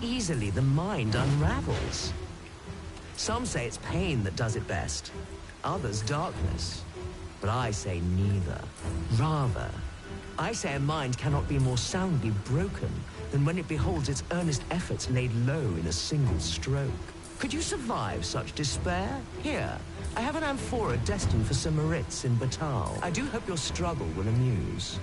easily the mind unravels. Some say it's pain that does it best, others darkness. But I say neither. Rather, I say a mind cannot be more soundly broken than when it beholds its earnest efforts laid low in a single stroke. Could you survive such despair? Here, I have an amphora destined for Sir Moritz in Batal. I do hope your struggle will amuse.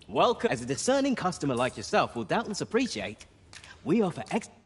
Welcome. As a discerning customer like yourself will doubtless appreciate, we offer excellent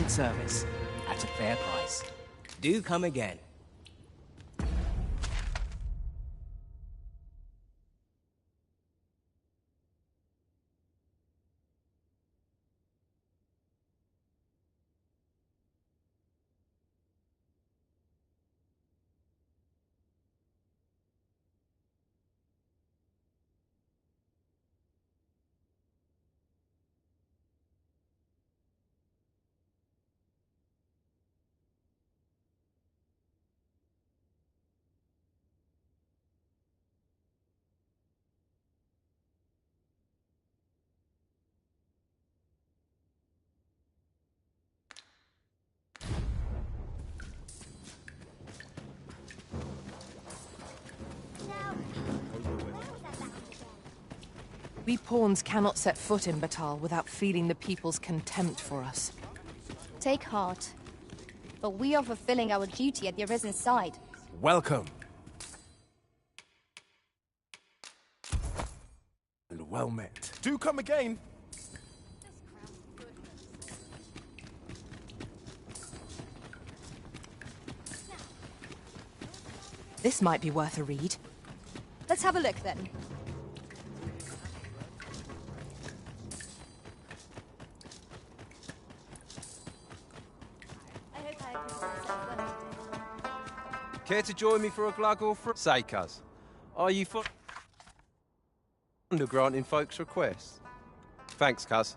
service at a fair price. Do come again. We pawns cannot set foot in Batal without feeling the people's contempt for us. Take heart. But we are fulfilling our duty at the Arisen's side. Welcome. And well met. Do come again. This might be worth a read. Let's have a look then. Care to join me for a glug or for say, cuz? Are you fond of granting folks' requests? Thanks, cuz.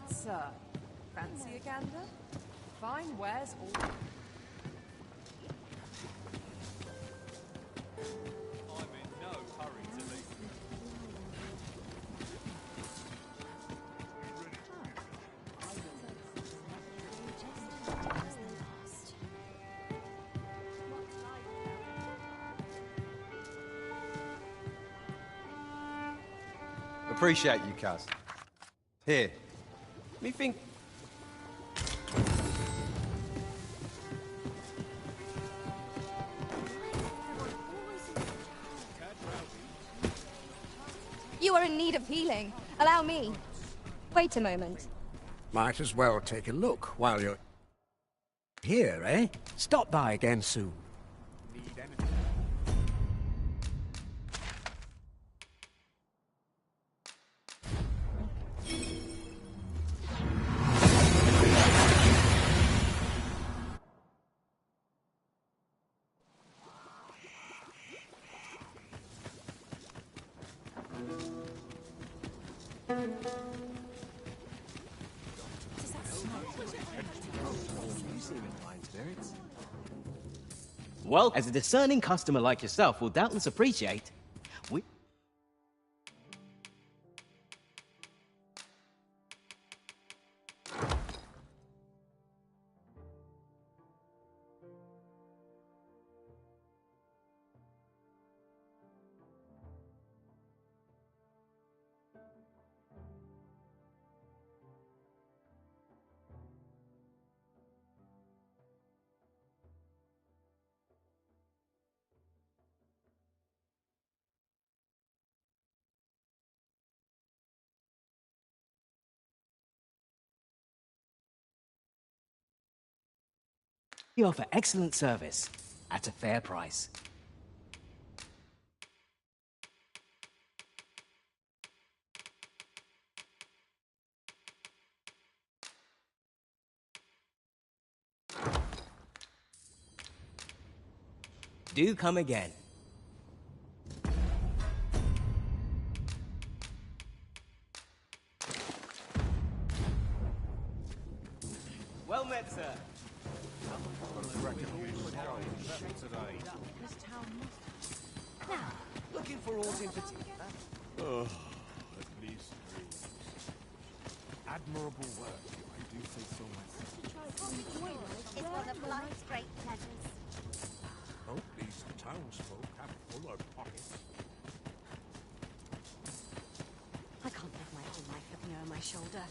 Sir, fancy a gander? Fine wares all... I'm in no hurry to leave. Appreciate you, cuz. Here. Me think... you are in need of healing. Allow me. Wait a moment. Might as well take a look while you're here, eh? Stop by again soon. Well, as a discerning customer like yourself will doubtless appreciate, we... We offer excellent service at a fair price. Do come again. Well met, sir. Looking for aught in particular? Oh, at least 3. Admirable work, if I do say so myself. It's one of life's great pleasures. Hope these townsfolk have fuller pockets. I can't live my whole life looking over my shoulder.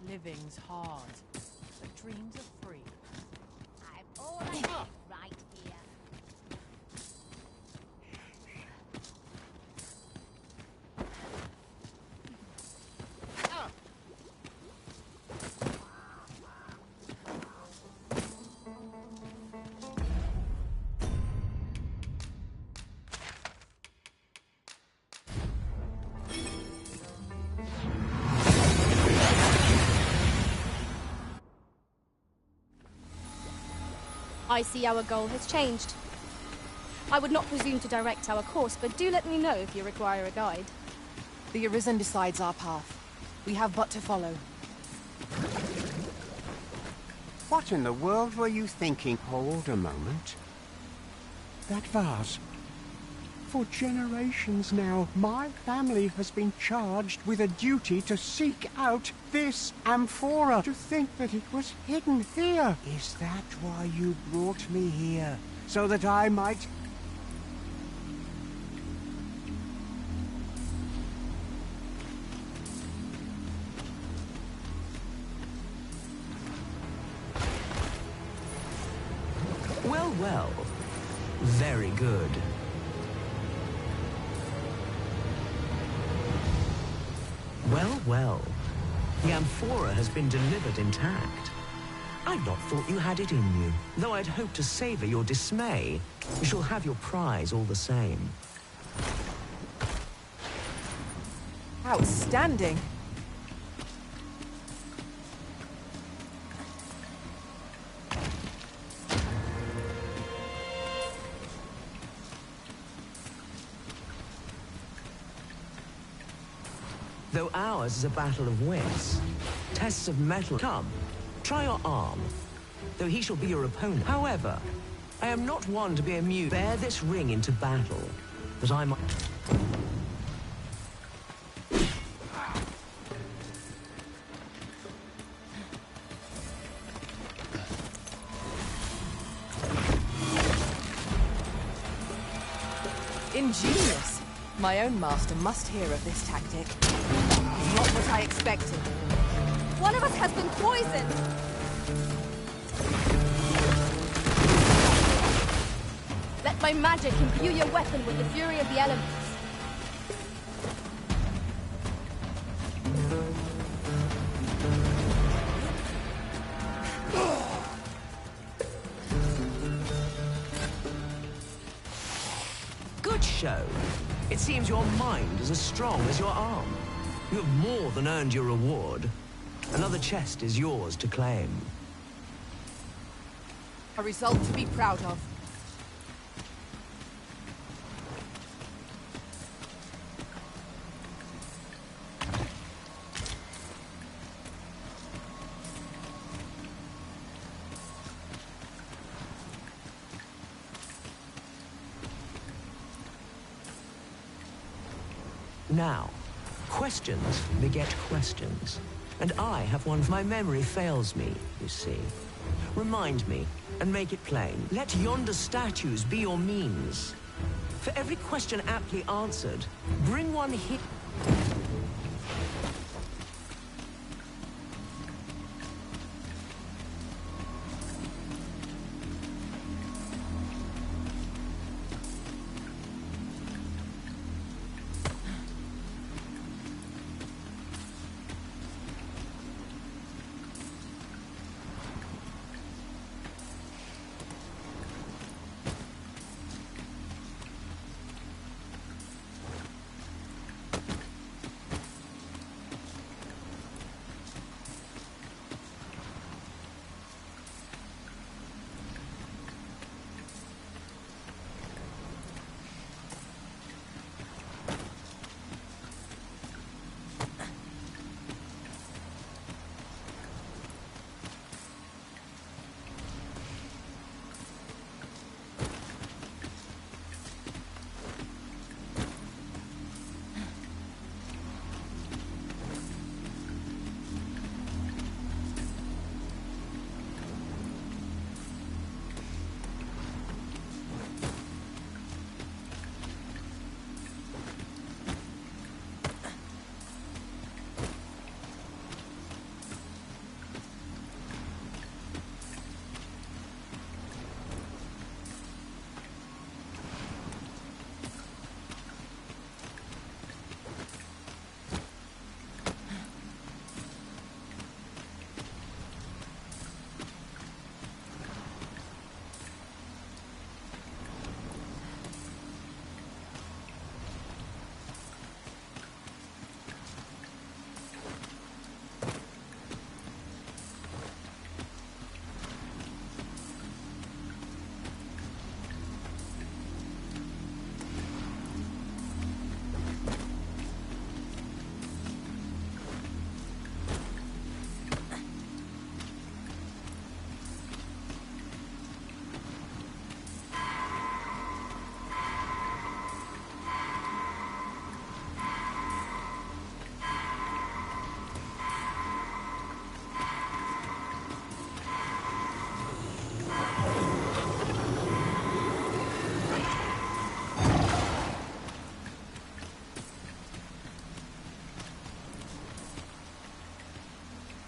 Living's hard, but dreams are free. I'm all I need right here. I see our goal has changed. I would not presume to direct our course, but do let me know if you require a guide. The Arisen decides our path. We have but to follow. What in the world were you thinking? Hold a moment. That vase. For generations now, my family has been charged with a duty to seek out this amphora. To think that it was hidden here. Is that why you brought me here? So that I might... Well, well. Very good. Well, well. The amphora has been delivered intact. I'd not thought you had it in you, though I'd hoped to savor your dismay. You shall have your prize all the same. Outstanding. Though ours is a battle of wits, tests of mettle come. Try your arm, though he shall be your opponent. However, I am not one to be amused. Bear this ring into battle, that I might... Ingenious. My own master must hear of this tactic. Not what I expected. One of us has been poisoned! by magic, imbue your weapon with the fury of the elements. Good show. It seems your mind is as strong as your arm. You have more than earned your reward. Another chest is yours to claim. A result to be proud of. Now, questions beget questions. And I have one. My memory fails me, you see. Remind me, and make it plain. Let yonder statues be your means. For every question aptly answered, bring one hit.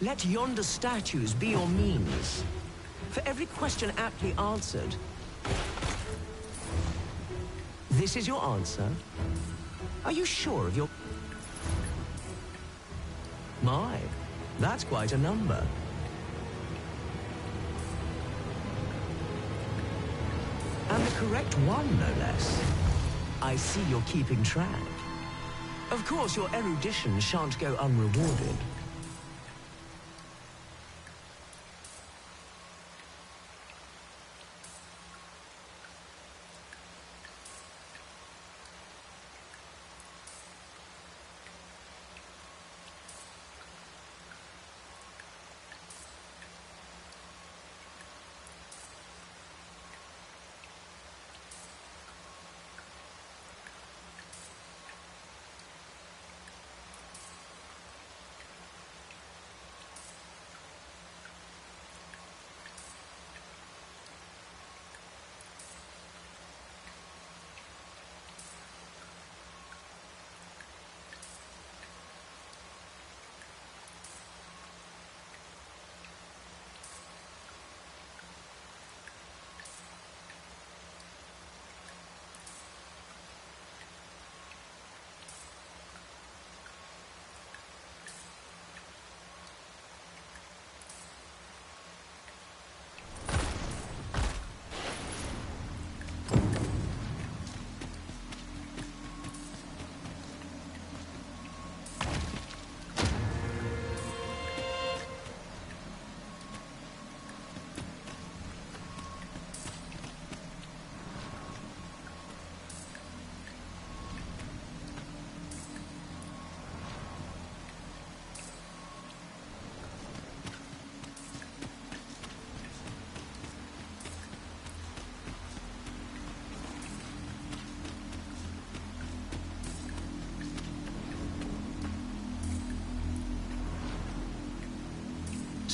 Let yonder statues be your means. For every question aptly answered, this is your answer? Are you sure of your... My, that's quite a number. And the correct one, no less. I see you're keeping track. Of course, your erudition shan't go unrewarded.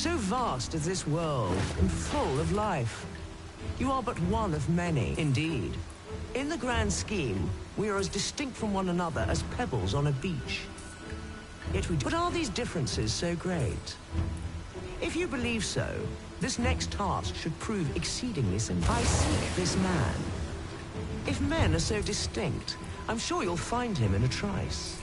So vast is this world, and full of life. You are but one of many, indeed. In the grand scheme, we are as distinct from one another as pebbles on a beach. Yet but are these differences so great? If you believe so, this next task should prove exceedingly simple. I seek this man. If men are so distinct, I'm sure you'll find him in a trice.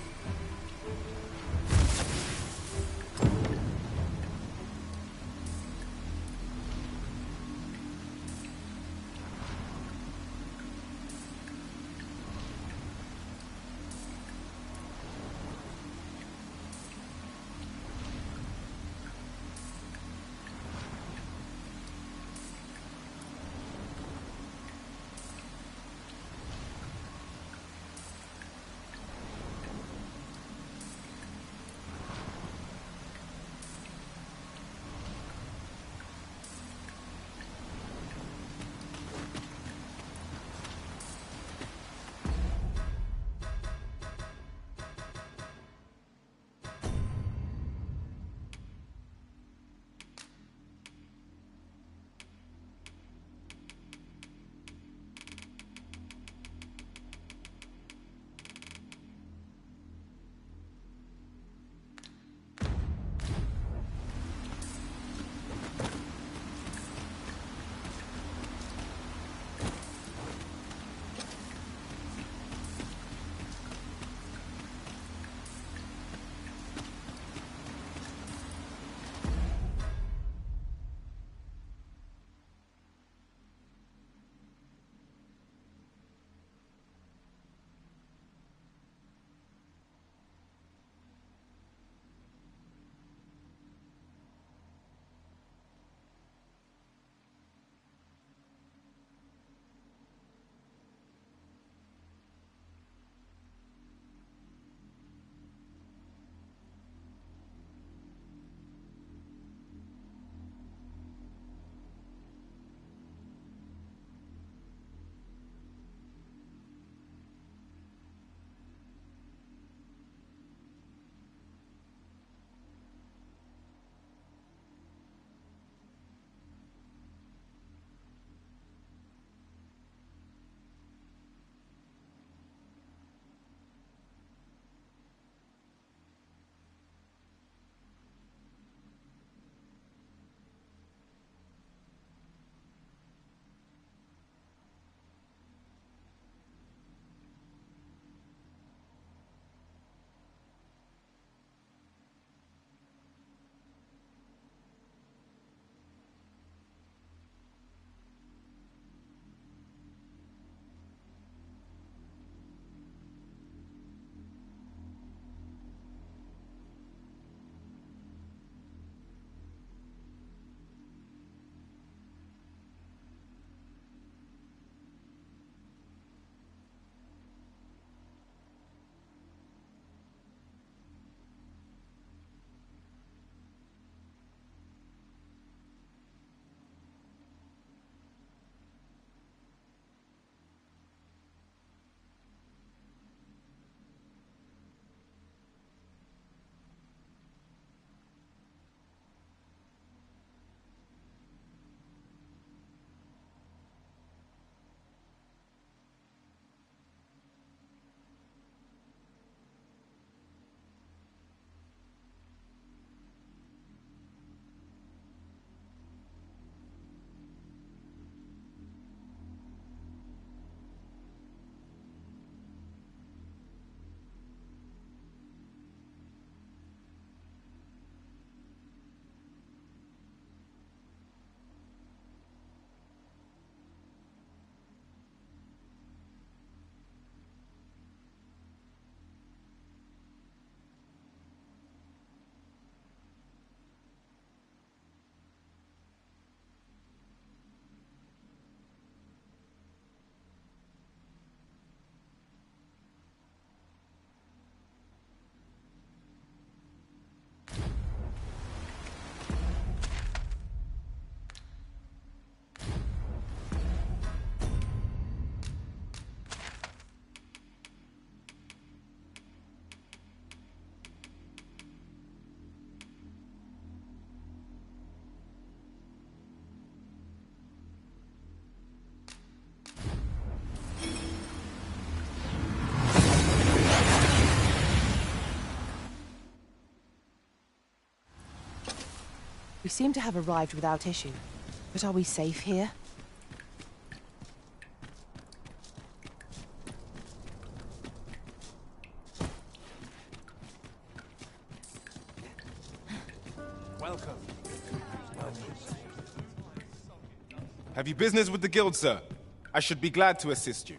We seem to have arrived without issue. But are we safe here? Welcome. Have you business with the guild, sir? I should be glad to assist you.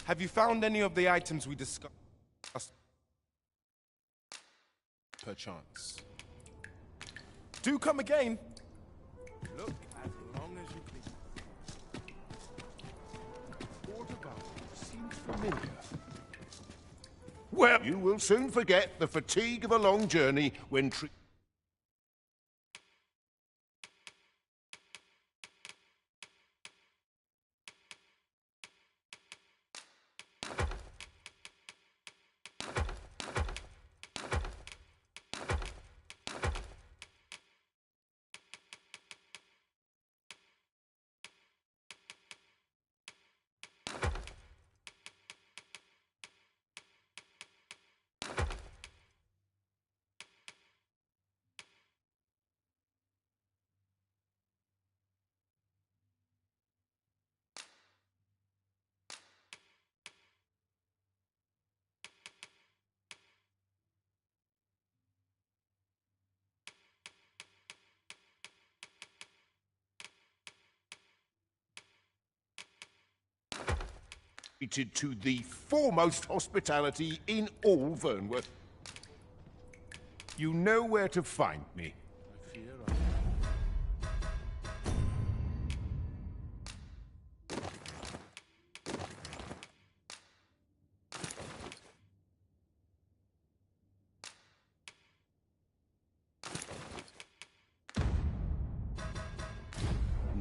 Have you found any of the items we discussed? Perchance. Do come again. Look as long as you please. What about it? Seems familiar. Well, you will soon forget the fatigue of a long journey when treated to the foremost hospitality in all Vernworth. You know where to find me. I fear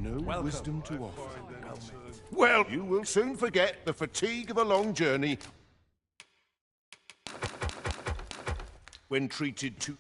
No Welcome. wisdom to I offer. find that, Well, you will soon forget the fatigue of a long journey when treated to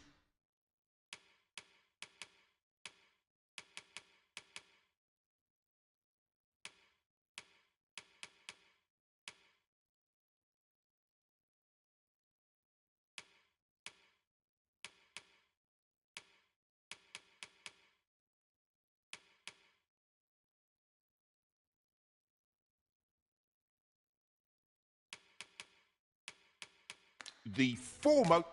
the foremost...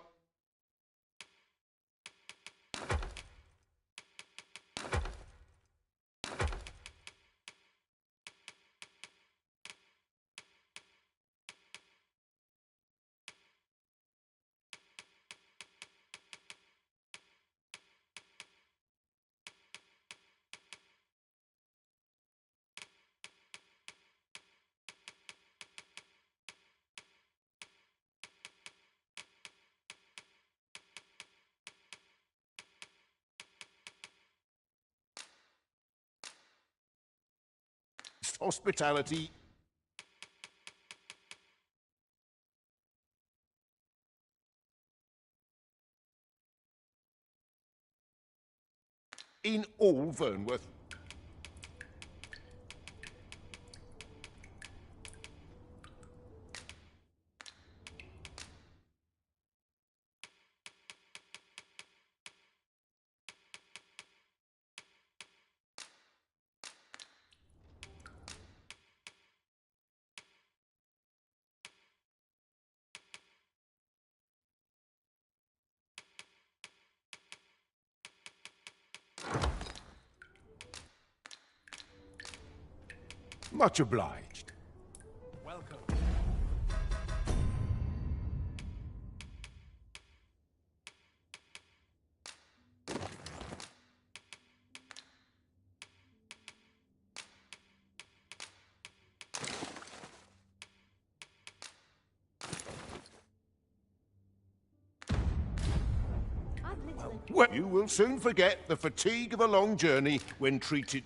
hospitality in all Vernworth. Much obliged. Welcome. Well, you will soon forget the fatigue of a long journey when treated...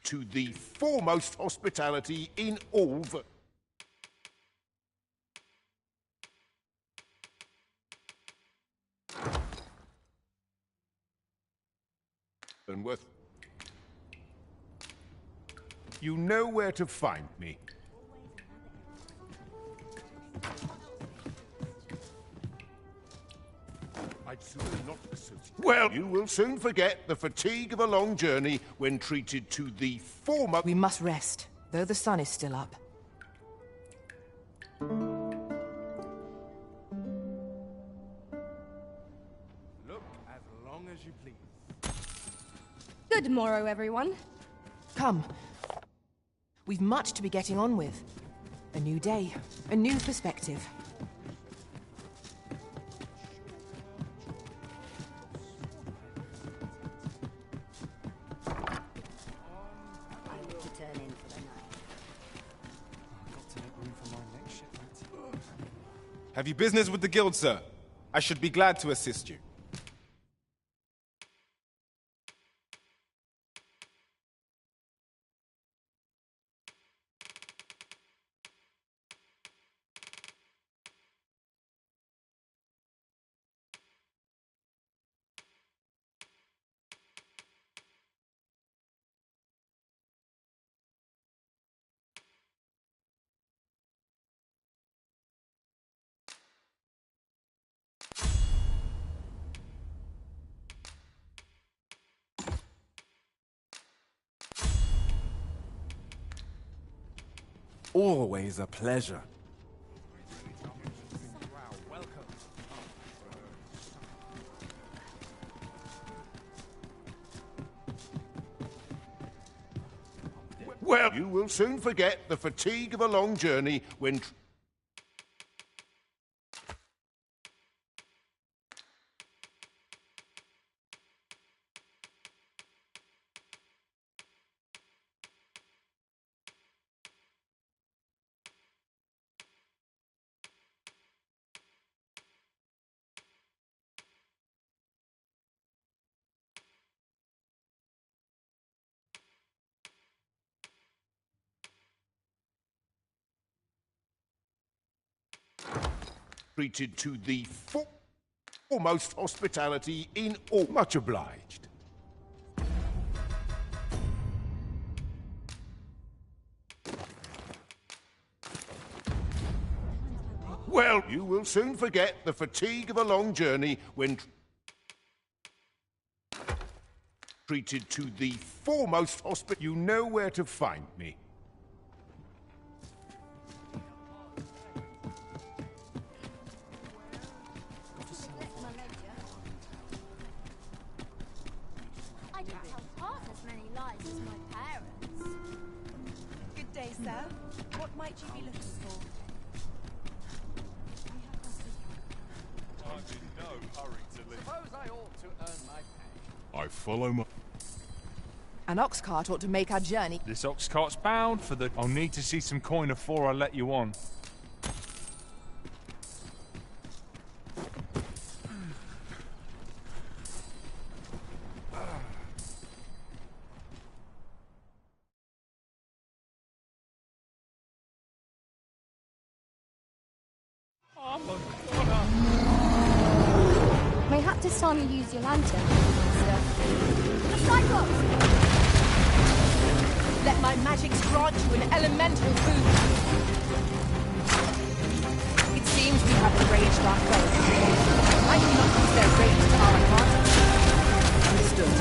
to the foremost hospitality in all Vernworth. You know where to find me. I'd sooner not associate. Well, you will soon forget the fatigue of a long journey when treated to the foremost... We must rest, though the sun is still up. Look as long as you please. Good morrow, everyone. Come. We've much to be getting on with. A new day, a new perspective. Have you business with the guild, sir? I should be glad to assist you. Always a pleasure. Well, you will soon forget the fatigue of a long journey when... treated to the foremost hospitality in all. Much obliged. Well, you will soon forget the fatigue of a long journey when treated to the foremost hospital. You know where to find me. might you be looking for? I'm in no hurry to leave. Suppose I ought to earn my pay. I follow my... An ox cart ought to make our journey. This ox cart's bound for the... I'll need to see some coin before I let you on. Mayhap this time you use your lantern, sir. The Cyclops! Let my magics grant you an elemental boon. It seems we have enraged our foes. I do not use their rage to our advantage. Understood.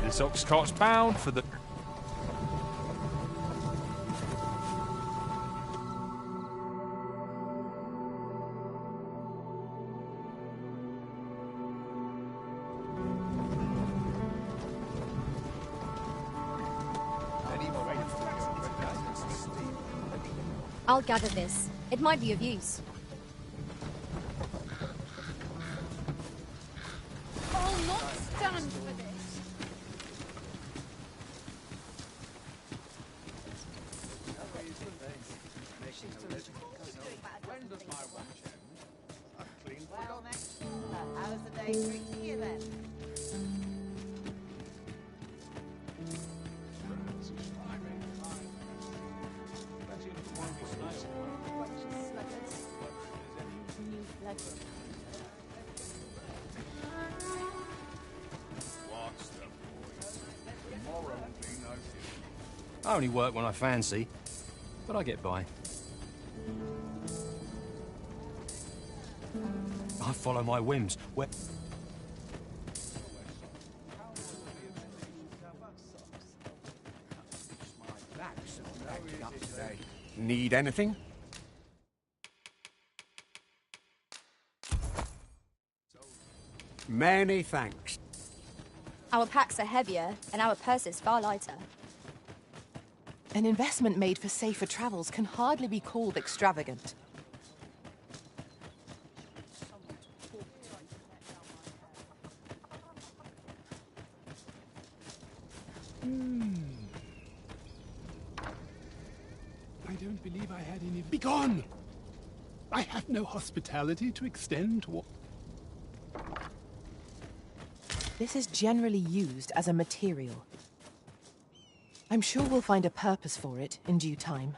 This ox cart's bound for the... I'll gather this. It might be of use. I'll not stand for this. When does my watch end? I've clean Well, next. How's the day treating you then? What's the point? Tomorrow will be no good. I only work when I fancy, but I get by. I follow my whims. Where... Need anything? Many thanks. Our packs are heavier, and our purses far lighter. An investment made for safer travels can hardly be called extravagant. I don't believe I had any... Begone! I have no hospitality to extend to... This is generally used as a material. I'm sure we'll find a purpose for it in due time.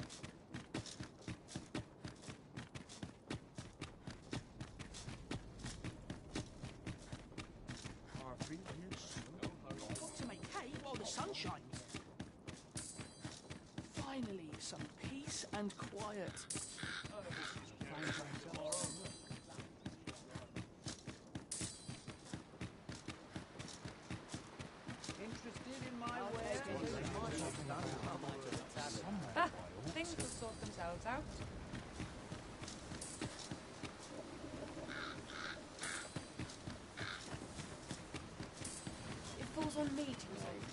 Got to make hay while the sun shines. Finally, some peace and quiet. Interested in my wares? Things will sort themselves out. It falls on me to resolve.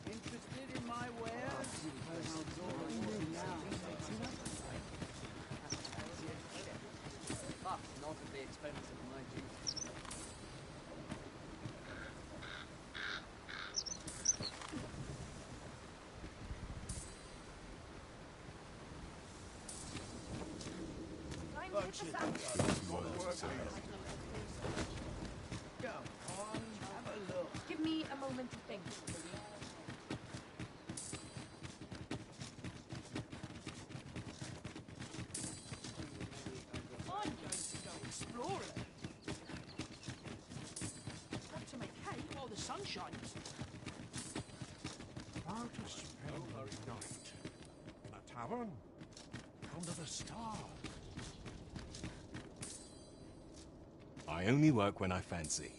Interested in my wares? But not at the expense of my duty. Give me a moment to think. I'm going to go exploring. Got to make hay while the sun shines. How to spend tavern. Under the stars. I only work when I fancy.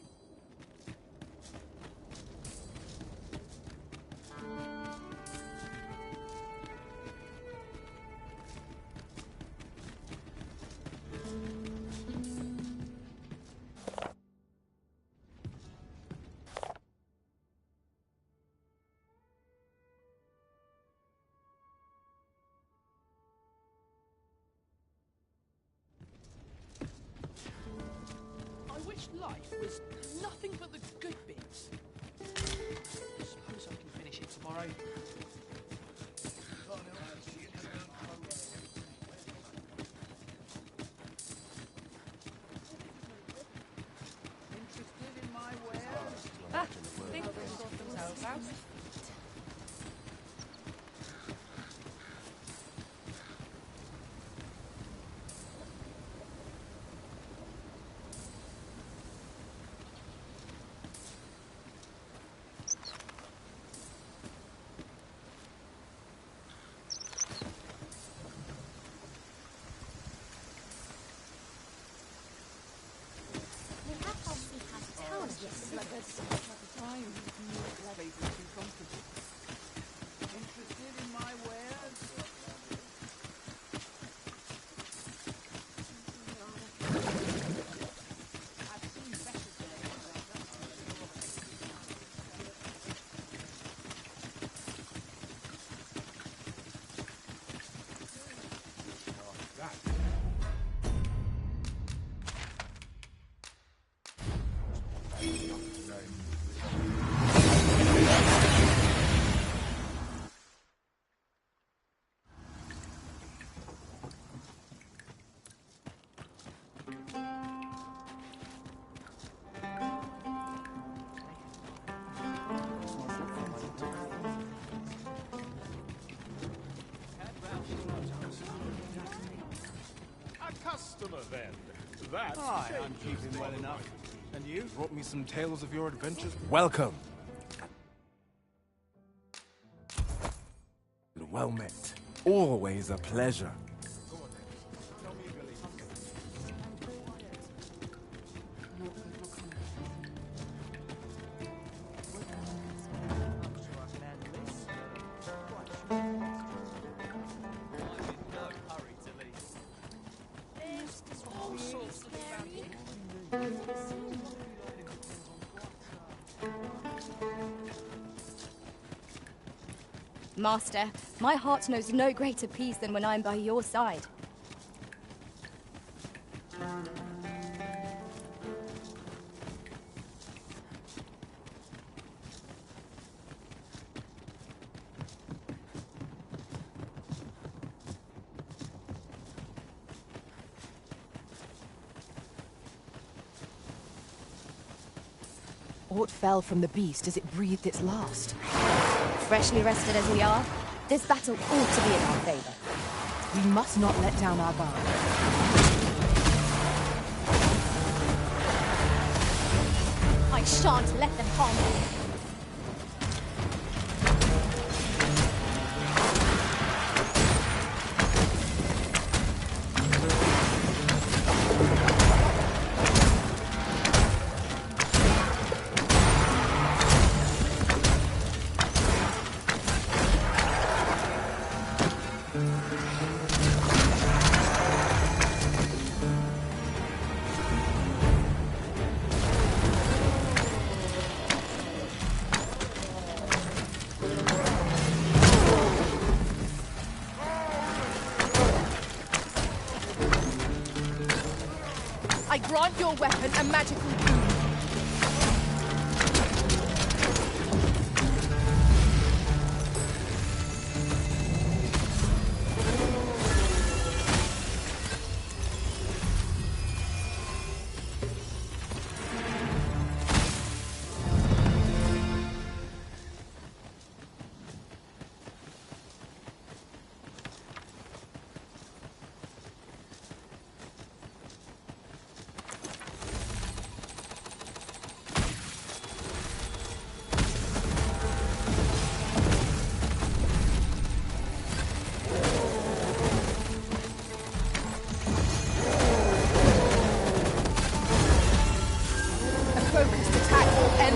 I wish life was nothing but the good bits. Suppose I can finish it tomorrow. Interested in my wares? Ah, think they'll sort themselves out. Interested in my wares? I've seen better A customer, then. That's Hi, I'm changes keeping well things. enough. And you? Brought me some tales of your adventures? Welcome. Well met. Always a pleasure. All sorts of family. Master, my heart knows no greater peace than when I'm by your side. Aught fell from the beast as it breathed its last. Freshly rested as we are, this battle ought to be in our favor. We must not let down our guard. I shan't let them harm me. I grant your weapon a magical boon.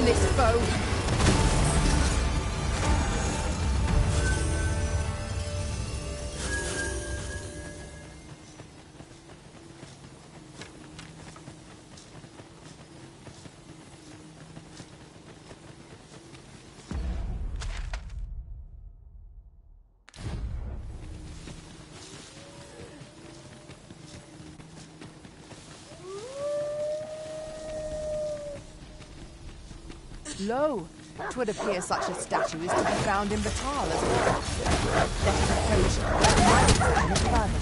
this foe. Lo, 'twould appear such a statue is to be found in Batal as well. Let us approach, and might explain it further.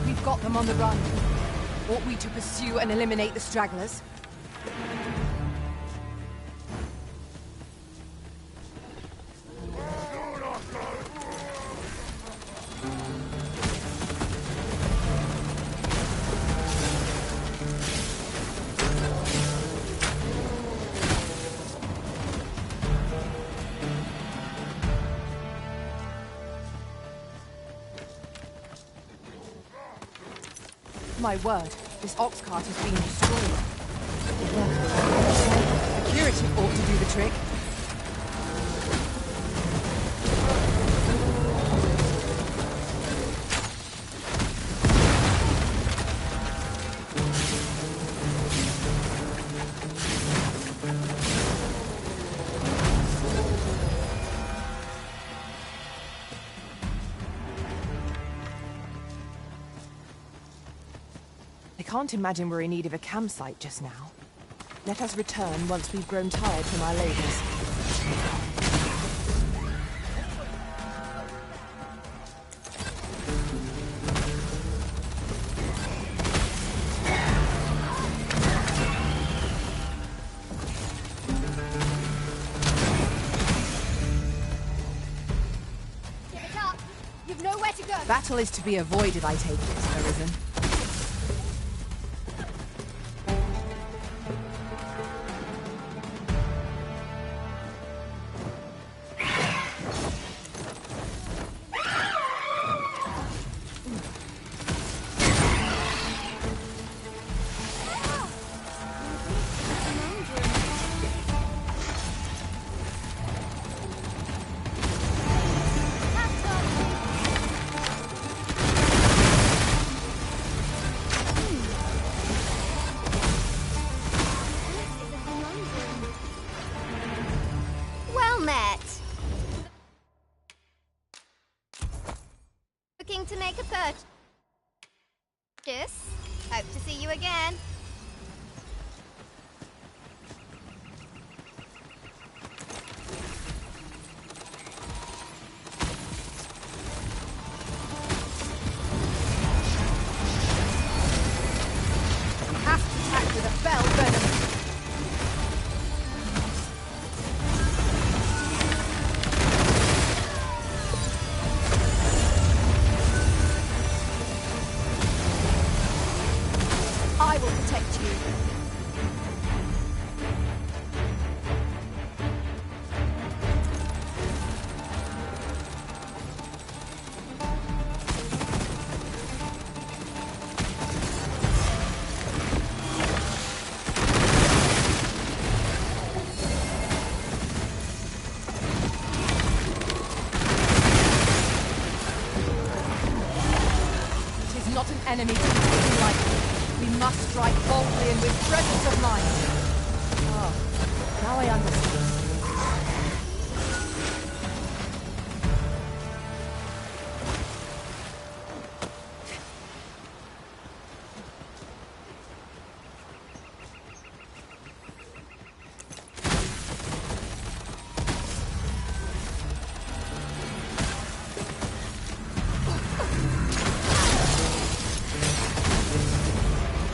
We've got them on the run. Ought we to pursue and eliminate the stragglers? My word, this ox cart has been destroyed. The curative ought to do the trick. I can't imagine we're in need of a campsite just now. Let us return once we've grown tired from our labours. Give it up! You've nowhere to go! Battle is to be avoided, I take it, Arisen. Looking to make a purchase? Hope to see you again. We have to attack with a fell venom. I will protect you. It is not an enemy to be taken lightly. We must strike boldly and with presence of mind. Oh, now I understand.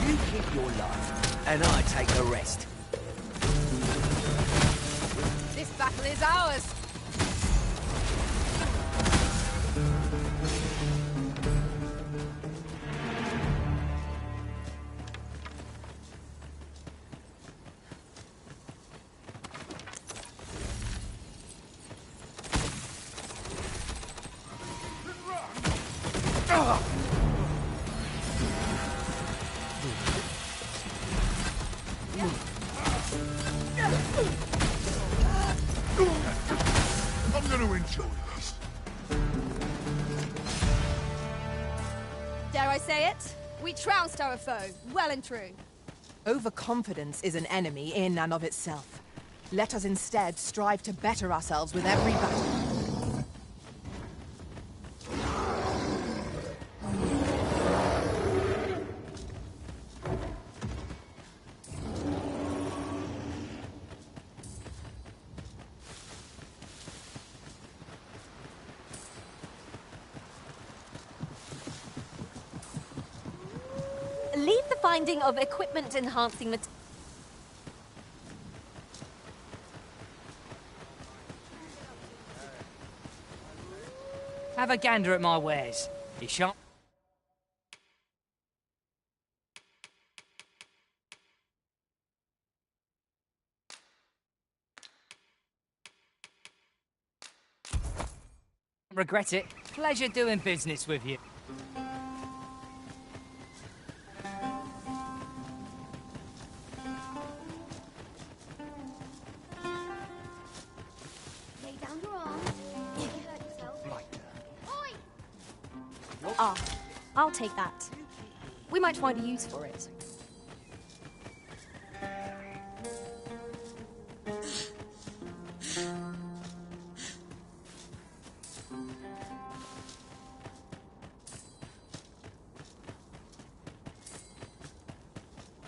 You keep your life, and I take the rest. This battle is ours. I'm going to enjoy this. Dare I say it? We trounced our foe, well and true. Overconfidence is an enemy in and of itself. Let us instead strive to better ourselves with every battle. Leave the finding of equipment enhancing materials. Have a gander at my wares. You shan't. Regret it. Pleasure doing business with you. Lay down your arms. You hurt yourself. Oi! Ah, I'll take that. We might find a use for it.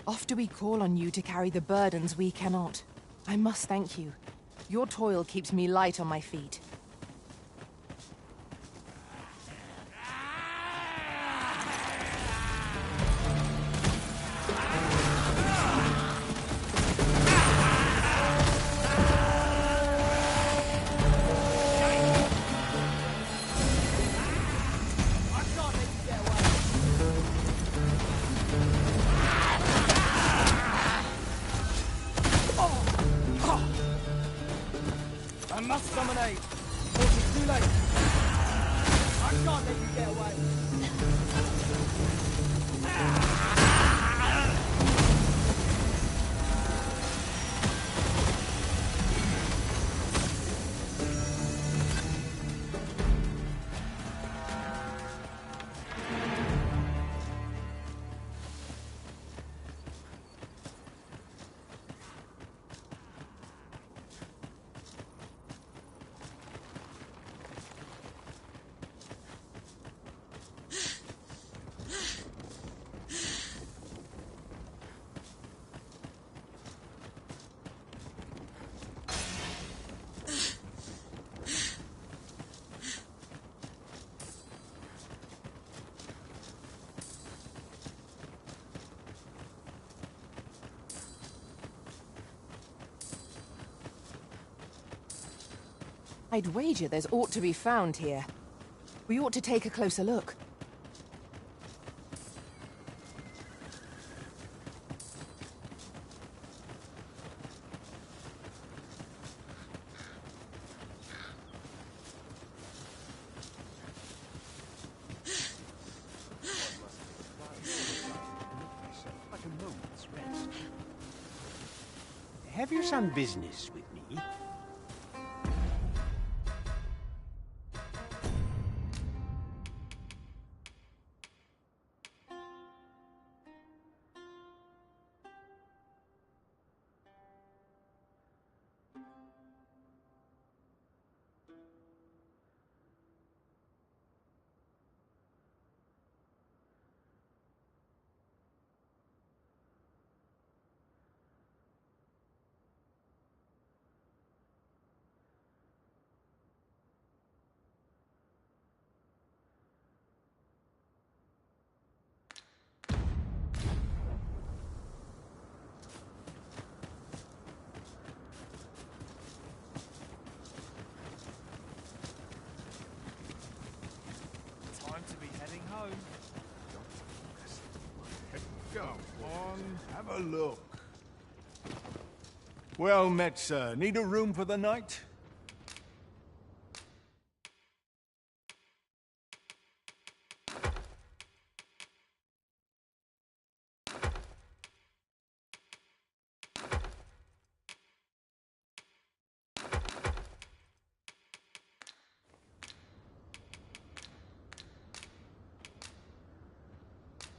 Oft do we call on you to carry the burdens we cannot. I must thank you. Your toil keeps me light on my feet. I must summon aid. Or it's too late. I can't let you get away. I'd wager there's aught to be found here. We ought to take a closer look. Have you some business with me? Time to be heading home. Go on, have a look. Well met, sir. Need a room for the night?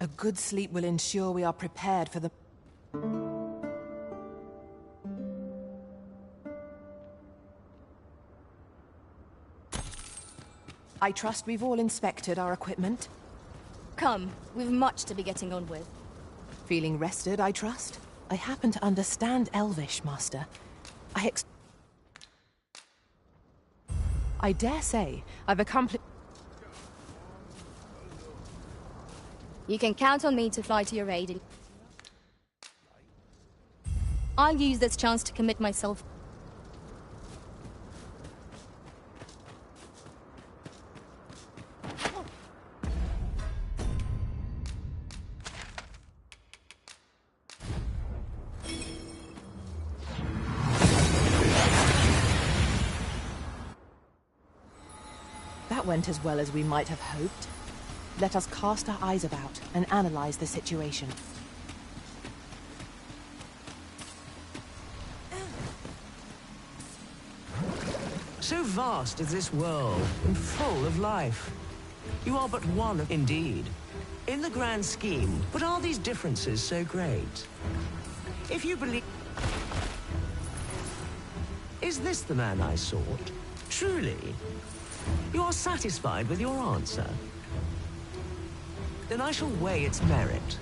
A good sleep will ensure we are prepared for the... I trust we've all inspected our equipment. Come, we've much to be getting on with. Feeling rested, I trust? I happen to understand Elvish, Master. I dare say I've accomplished... You can count on me to fly to your aid. I'll use this chance to commit myself. That went as well as we might have hoped. Let us cast our eyes about and analyze the situation. So vast is this world, and full of life. You are but one of... Indeed. In the grand scheme, but are these differences so great? If you believe... Is this the man I sought? Truly? You are satisfied with your answer? Then I shall weigh its merit.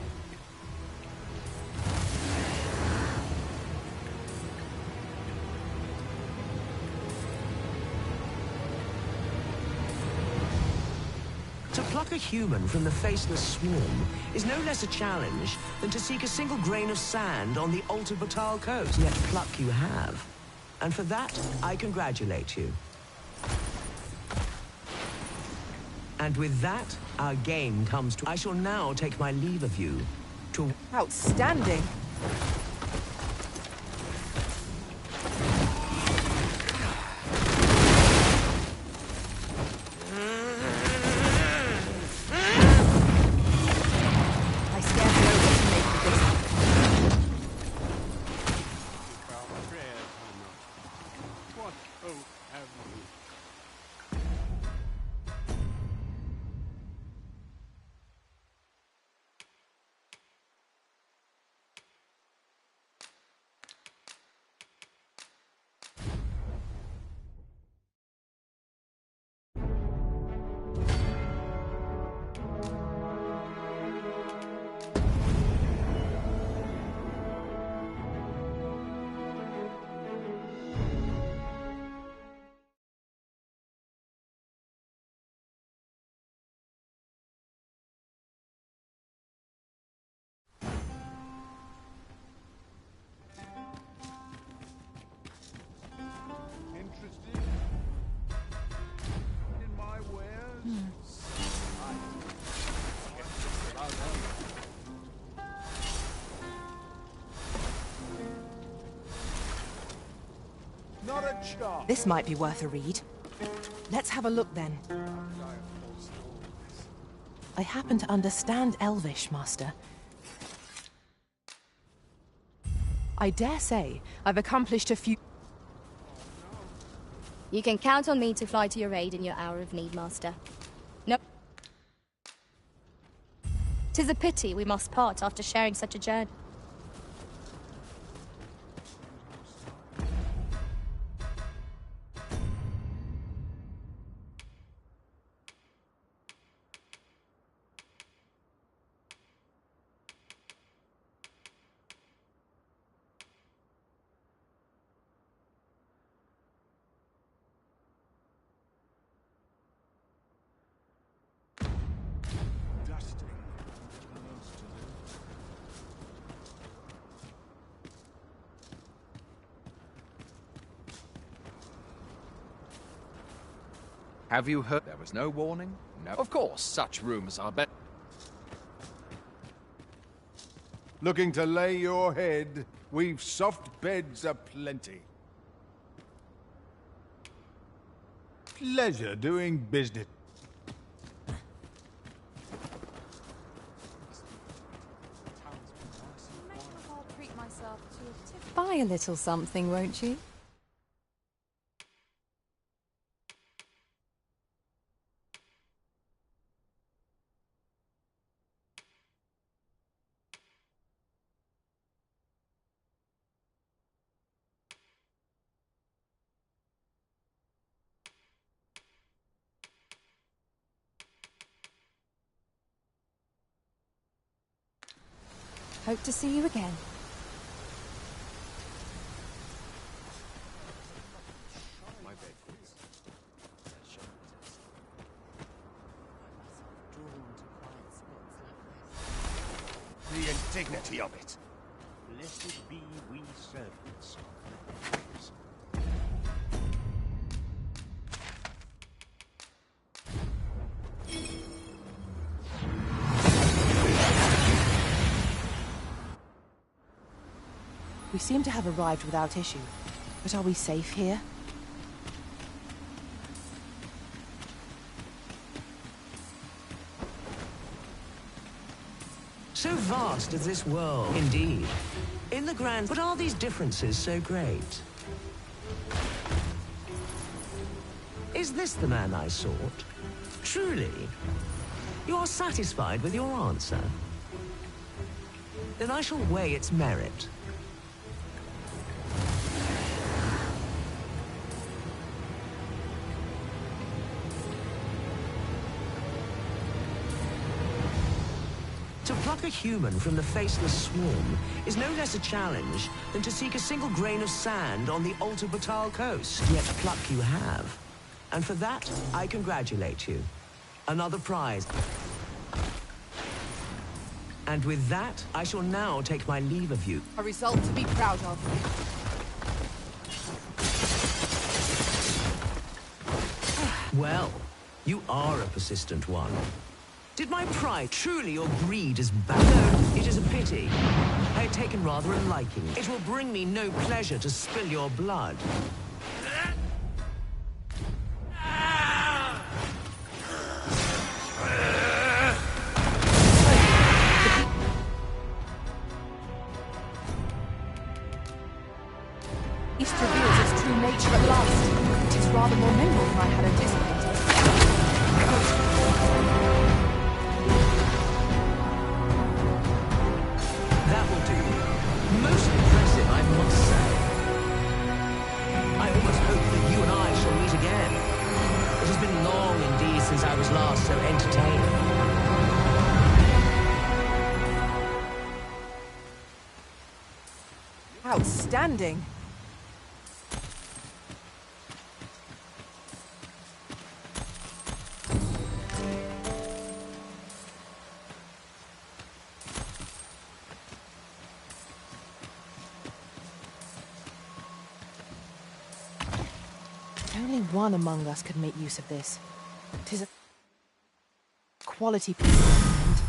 To pluck a human from the faceless swarm is no less a challenge than to seek a single grain of sand on the altered Batal coast. Yet pluck you have. And for that, I congratulate you. And with that, our game comes to... I shall now take my leave of you to... Outstanding! I scarcely know what to make of this. What hope have we? Interested in my wares? Not a chance. This might be worth a read. Let's have a look then. I happen to understand Elvish, Master. I dare say I've accomplished a few... You can count on me to fly to your aid in your hour of need, Master. No. 'Tis a pity we must part after sharing such a journey. Have you heard? There was no warning? No. Of course, such rumors are better. Looking to lay your head? We've soft beds aplenty. Pleasure doing business. I'll treat myself to a tip. Buy a little something, won't you? Hope to see you again. My bed, please. The indignity of it. Blessed be we servants of the gods. We seem to have arrived without issue. But are we safe here? So vast is this world, indeed. In the grand, but are these differences so great? Is this the man I sought? Truly? You are satisfied with your answer? Then I shall weigh its merit. To pluck a human from the faceless swarm is no less a challenge than to seek a single grain of sand on the Alta Batal coast. Yet pluck you have. And for that, I congratulate you. Another prize. And with that, I shall now take my leave of you. A result to be proud of. Well, you are a persistent one. Did my pride truly your greed is bad? No, it is a pity. I had taken rather a liking. It will bring me no pleasure to spill your blood. East reveals its true nature at last. It is rather more nimble than I had anticipated. That will do. Most impressive, I must say. I almost hope that you and I shall meet again. It has been long indeed since I was last so entertained. Outstanding. Only one among us could make use of this. 'Tis a quality piece of equipment.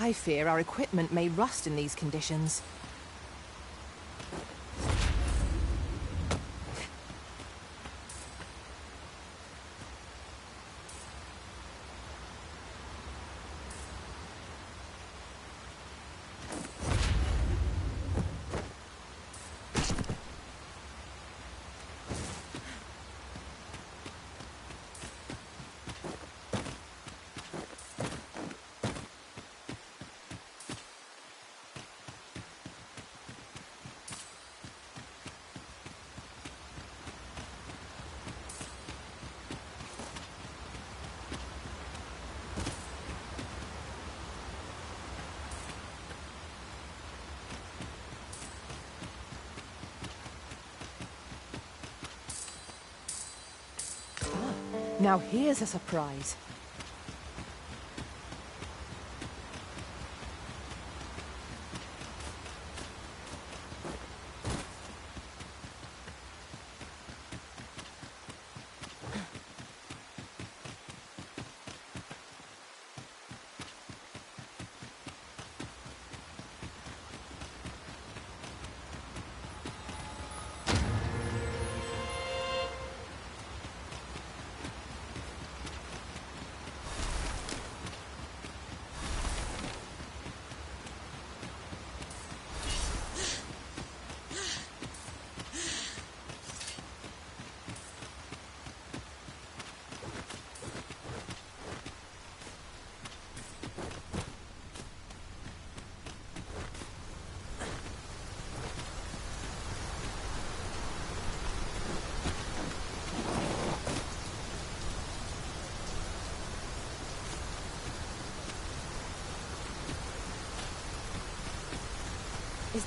I fear our equipment may rust in these conditions. Now here's a surprise.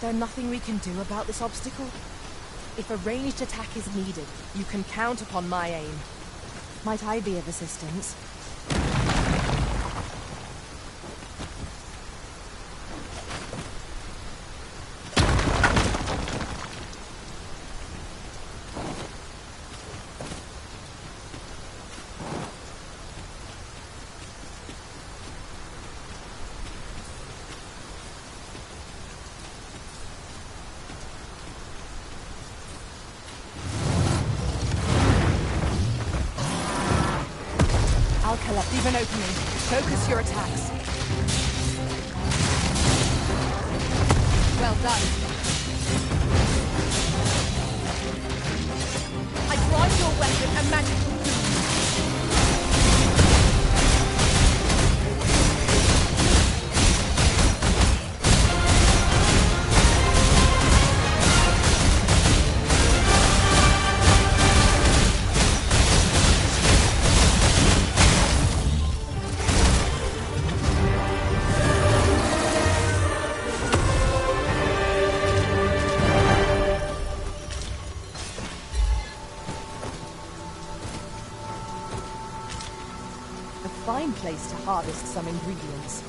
there nothing we can do about this obstacle? If a ranged attack is needed, you can count upon my aim. Might I be of assistance? I'll collect. Leave an opening. Focus your attacks. Well done. I grant your weapon a magical boon. Fine place to harvest some ingredients.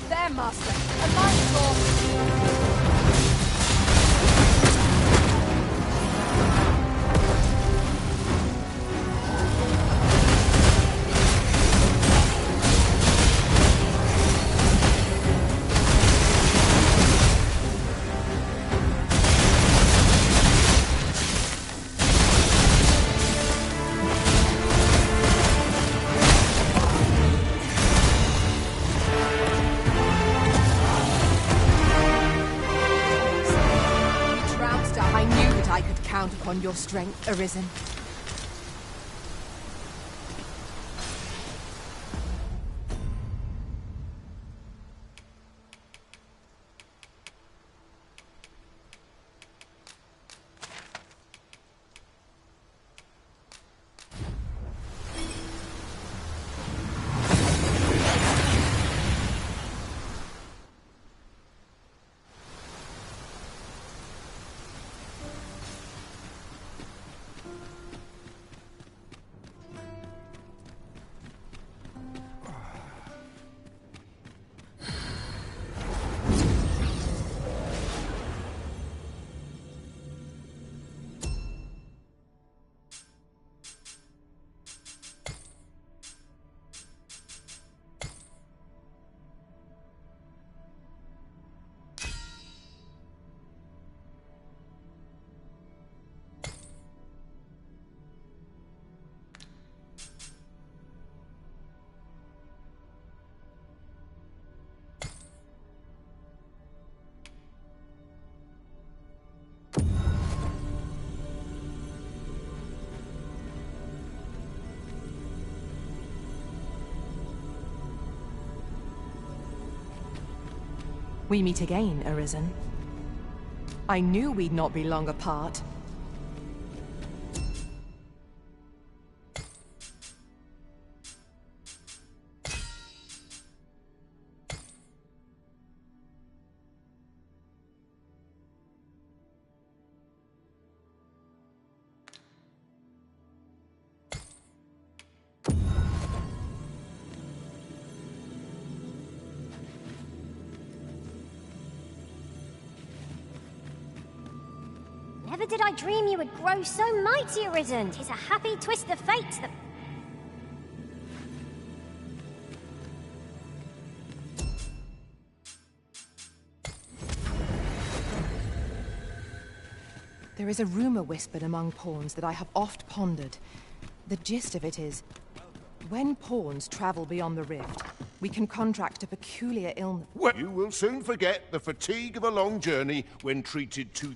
There, Master. A light door. Count upon your strength, Arisen. We meet again, Arisen. I knew we'd not be long apart. Never did I dream you would grow so mighty, Arisen. 'Tis a happy twist of fate that... There is a rumor whispered among pawns that I have oft pondered. The gist of it is, when pawns travel beyond the rift, we can contract a peculiar illness. Well, you will soon forget the fatigue of a long journey when treated to...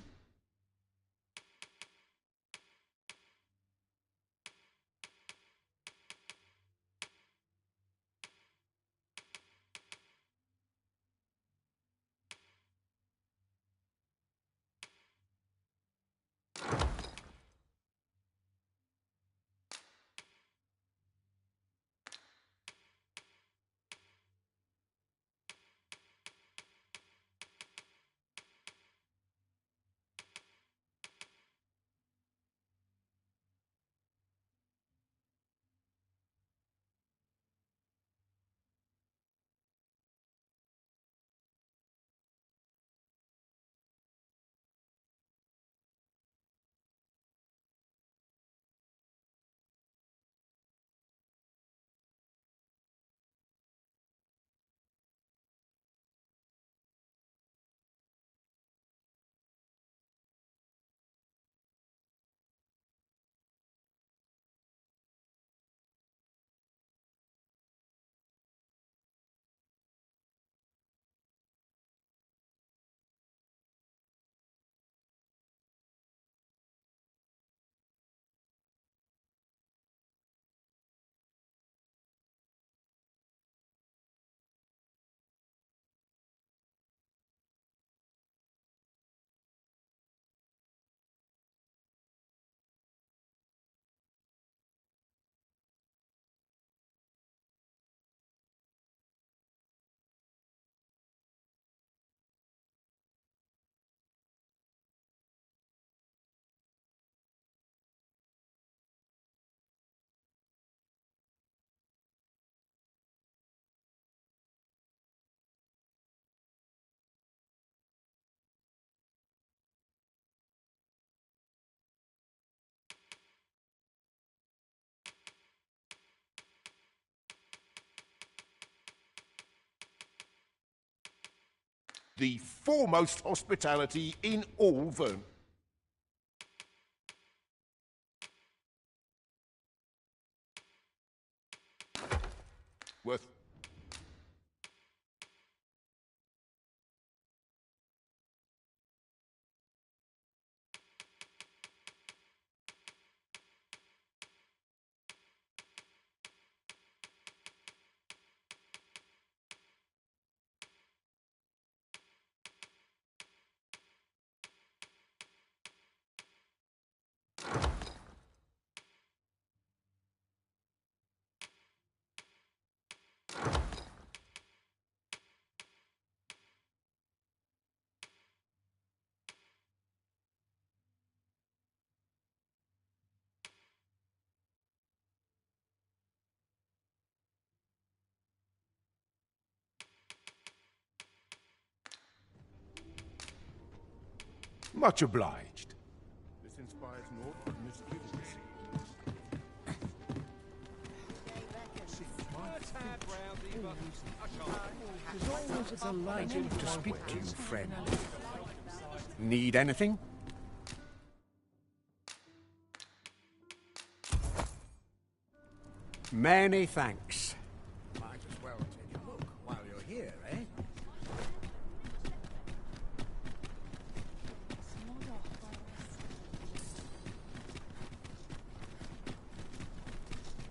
the foremost hospitality in all Vern. Worth. Much obliged. This inspires naught but misgivings. It's a delight to speak to you, friend. Need anything? Many thanks. Might as well take a look while you're here, eh?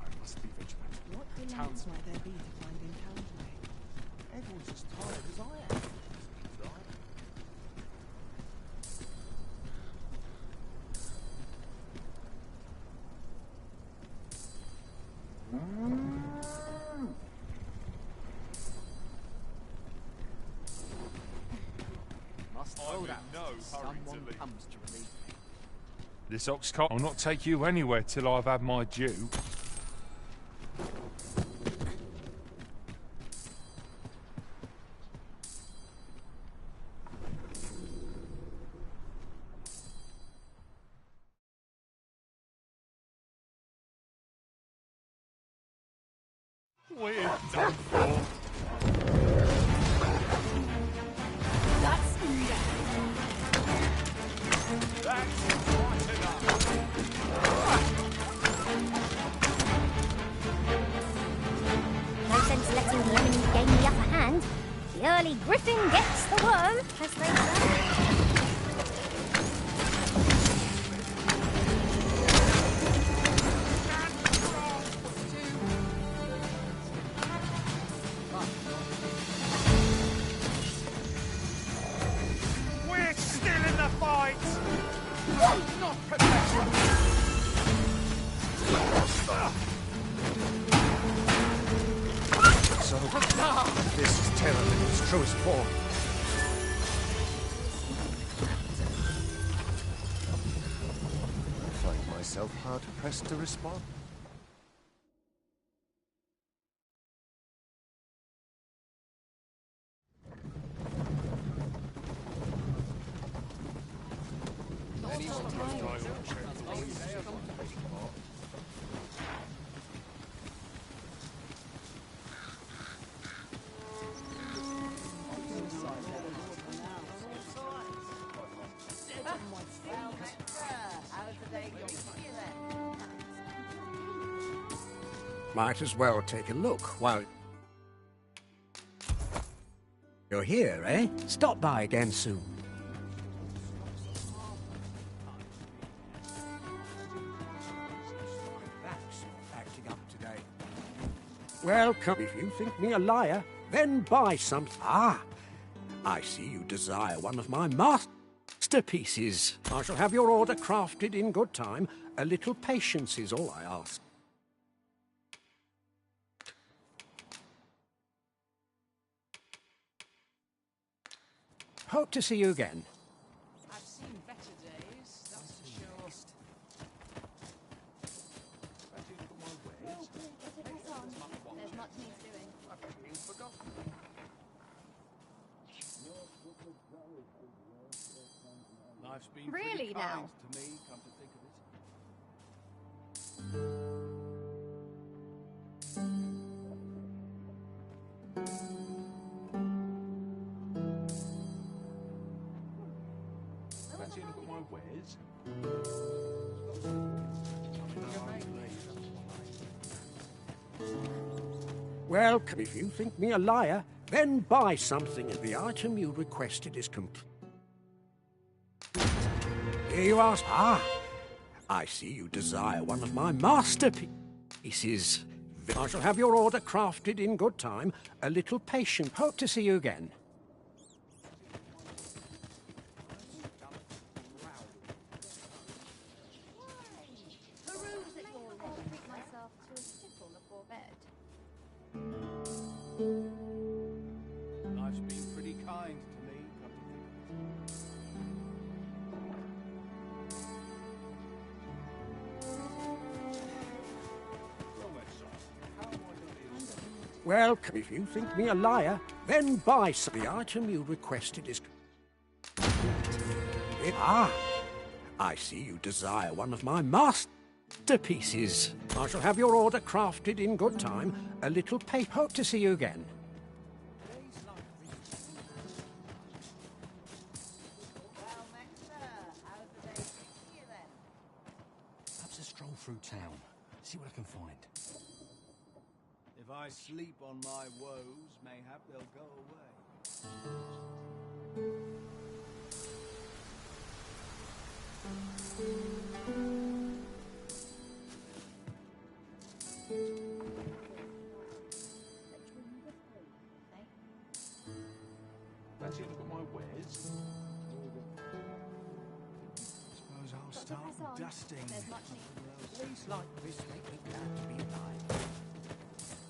I must be vigilant. What delights might there be to find in Counterway? Everyone's as tired as I am. Must hold out till someone comes to relieve me. This ox cart will not take you anywhere till I've had my due. We're done for. That's enough. That's quite enough. No sense letting the enemy gain the upper hand. The early griffin gets the worm, as they say. We're still in the fight. Not professional. So, this is terror in its truest form. I find myself hard-pressed to respond. Might as well take a look while you're here, eh? Stop by again soon. That's acting up today. Welcome. If you think me a liar, then buy some. Ah, I see you desire one of my masterpieces. I shall have your order crafted in good time. A little patience is all I ask. Hope to see you again. I've seen better days, that's for sure. There's much needs doing. Life's been Really pretty now? kind to me, come to think of it. wares. Well, if you think me a liar, then buy something and the item you requested is complete. Here you are. Ah, I see you desire one of my masterpieces. I shall have your order crafted in good time. A little patience. Hope to see you again. Peruse at your leisure. Treat myself to a tipple before bed. Life's been pretty kind to me, come to Well, if you think me a liar, then buy some. The item you requested is... Ah, I see you desire one of my masterpieces. I shall have your order crafted in good time. A little paper. Hope to see you again. Perhaps a stroll through town. See what I can find. If I sleep on my woes, mayhap they'll go away. Fancy a look at my wares? Suppose I'll start dusting. Days like this make me glad to be alive.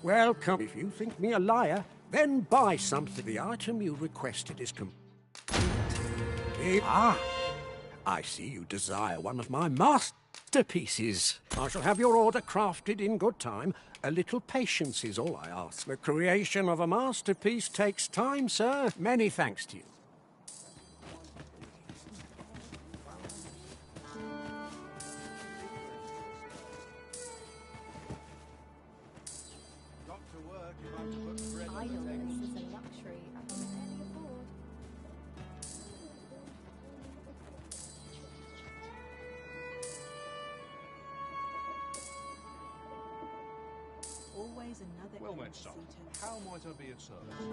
Well, if you think me a liar, then buy something. The item you requested is complete. Ah, I see you desire one of my masterpieces. I shall have your order crafted in good time. A little patience is all I ask. The creation of a masterpiece takes time, sir. Many thanks to you. Got to work if I'm to put bread on the table. Idleness is a luxury I can barely afford. Always another Well met, empty son. seat. How might I be of service?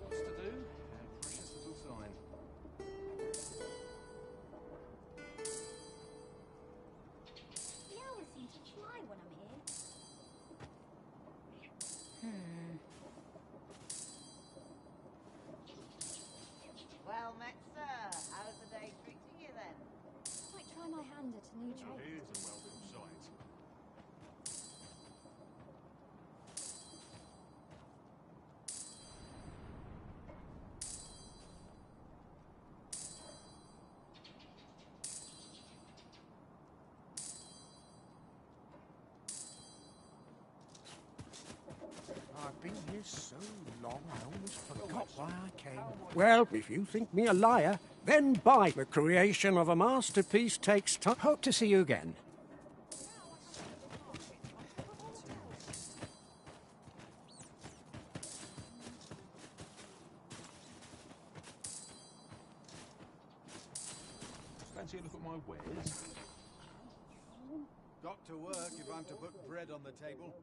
What's to do? A precious little sign. The hours seem to fly when I'm here. Well met, sir. How's the day treating you then? Might try my hand at a new Now trade. here's a welcome sight. I've been here so long, I almost forgot why I came. Well, if you think me a liar, then buy. The creation of a masterpiece takes time. Hope to see you again. Fancy a look at my wares? Got to work if I'm to put bread on the table.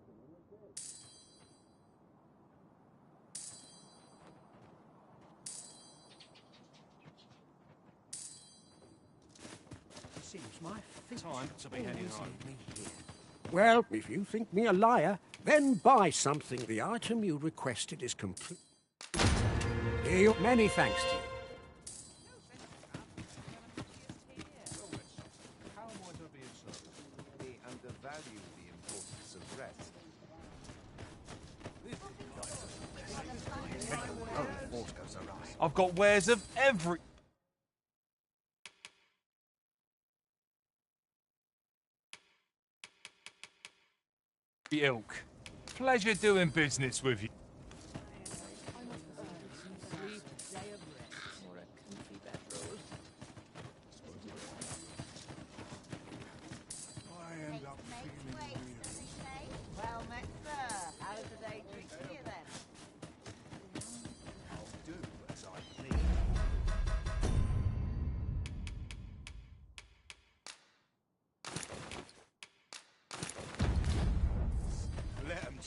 It seems my feet Time to be heading always home. lead me here. Well, if you think me a liar, then buy something. The item you requested is complete. Here you... Many thanks to you. How might I be of service? We undervalue the importance of rest. Oh, water's arrived. I've got wares of every... ilk. Pleasure doing business with you. I end up feeling weird. Well met, sir. How's the day treating you then? I'll do as I please.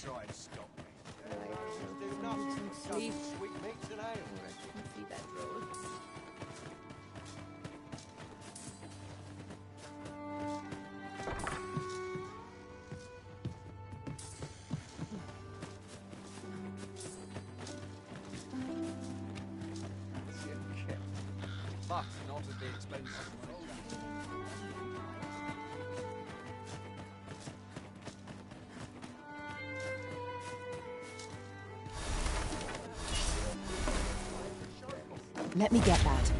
try and stop me. Do nothing. Sleep. Sweet meats and ale. See that road. But not at the expense of money. Let me get that.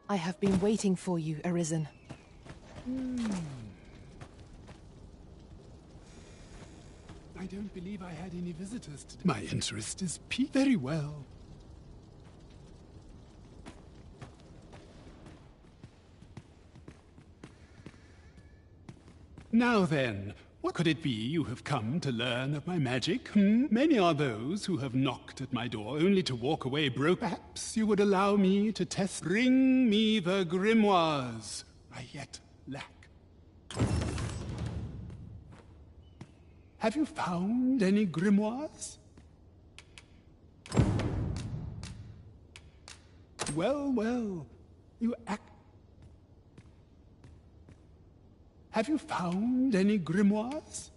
I have been waiting for you, Arisen. I don't believe I had any visitors today. My interest is piqued. Very well. Now then, what could it be you have come to learn of my magic? Many are those who have knocked at my door only to walk away broke. Perhaps you would allow me to test. Bring me the grimoires I yet lack. Have you found any grimoires? Well, well, you act. Have you found any grimoires?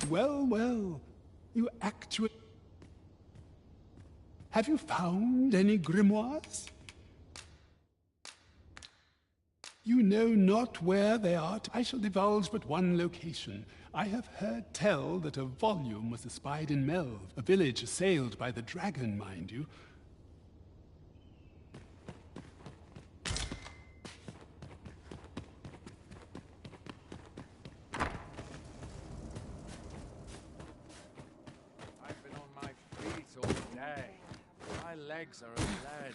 Well, well, you actually... Have you found any grimoires? You know not where they are. I shall divulge but one location. I have heard tell that a volume was espied in Melv, a village assailed by the dragon, mind you. I've been on my feet all day. My legs are of lead.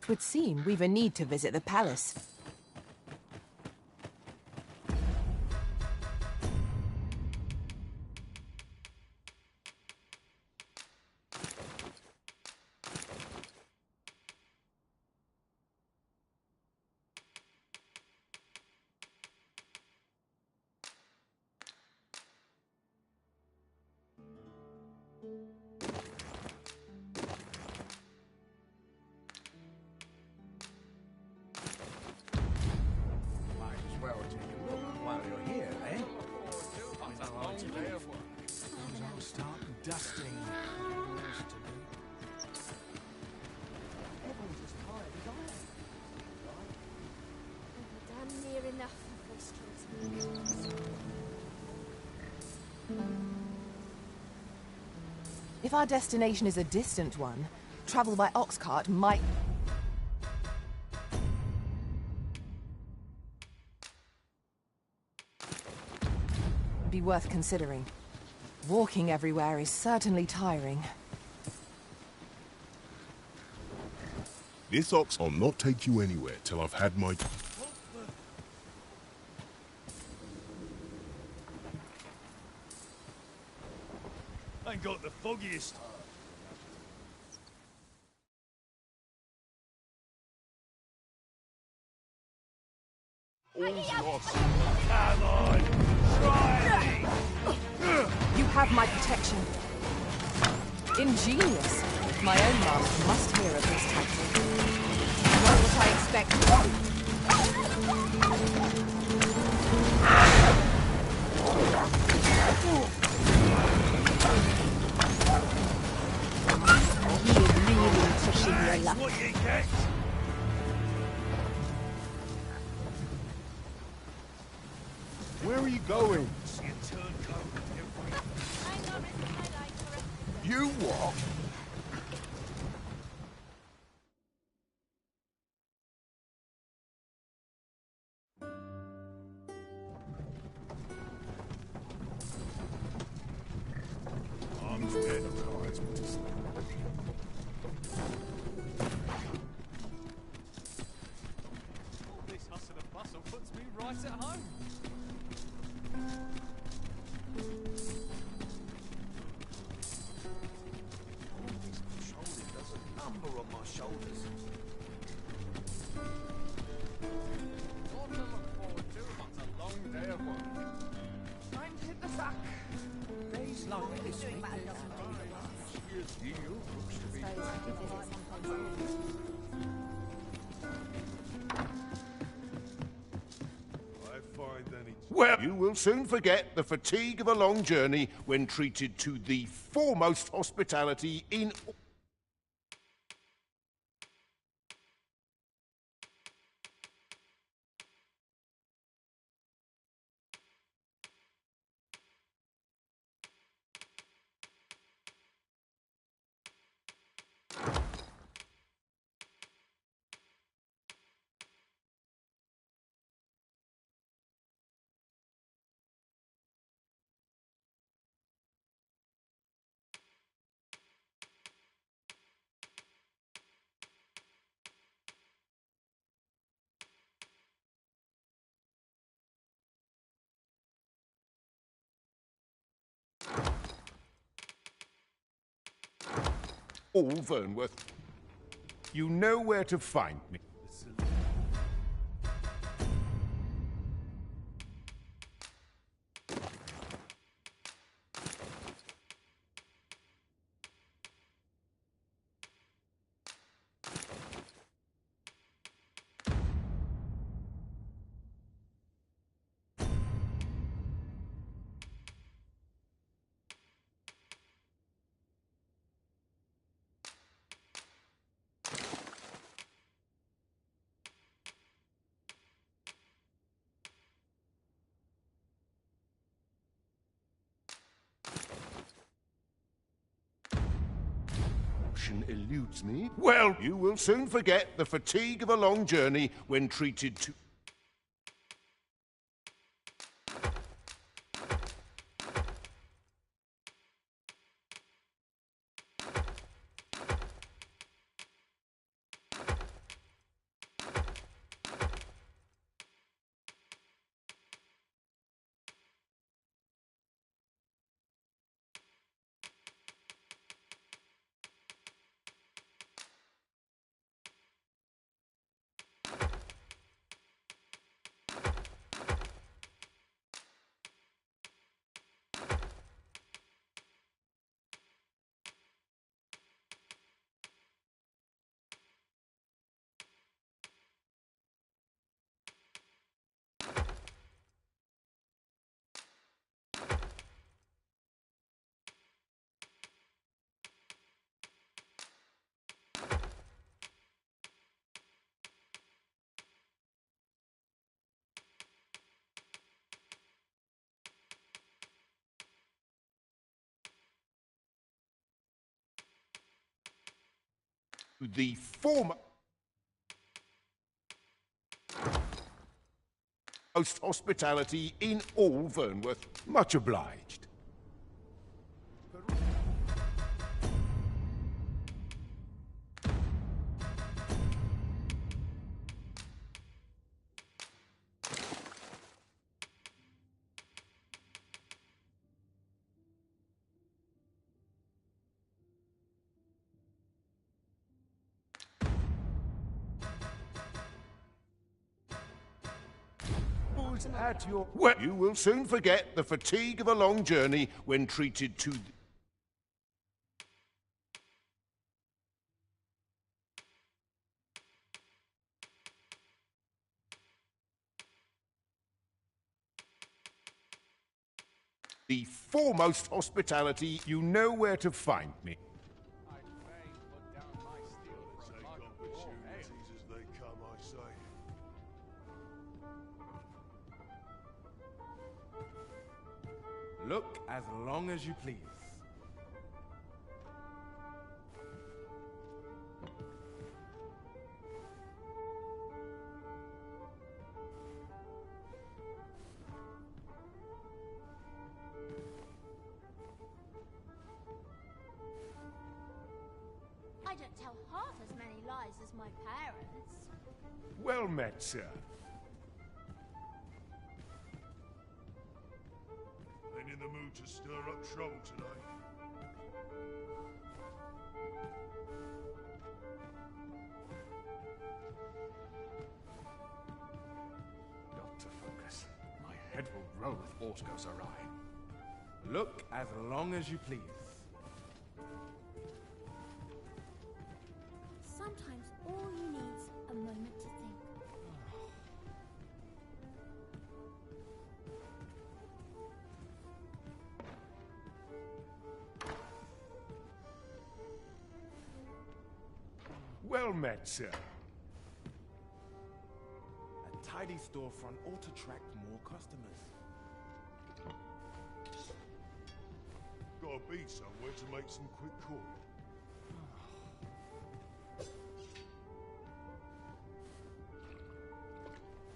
'Twould seem we've a need to visit the palace. Dusting. Damn near enough of this. If our destination is a distant one, travel by ox cart might... be worth considering. Walking everywhere is certainly tiring. This ox will not take you anywhere till I've had my... I ain't got the foggiest. All's lost. Come on! Try me! You have my protection. Ingenious. My own master must hear of this tactic. Not what I expected. That's what you get! Where are you going? You what? All this hustle and bustle puts me right at home. All this patrolling does a number on my shoulders. Lot to look forward to, but a long day of work. Time to hit the sack. Days like this make it deal looks to be. Well, you will soon forget the fatigue of a long journey when treated to the foremost hospitality in... all Vernworth. You know where to find me. Eludes me. Well, you will soon forget the fatigue of a long journey when treated to... the former... most hospitality in all Vernworth. Much obliged. At your... Well, you will soon forget the fatigue of a long journey when treated to... the foremost hospitality. You know where to find me. Look as long as you please. my parents. Well met, sir. Been in the mood to stir up trouble today? Got to focus. My head will roll if aught goes awry. Look as long as you please. Sometimes all you need's a moment to think. Well met, sir. A tidy storefront ought to attract more customers. Gotta be somewhere to make some quick coin.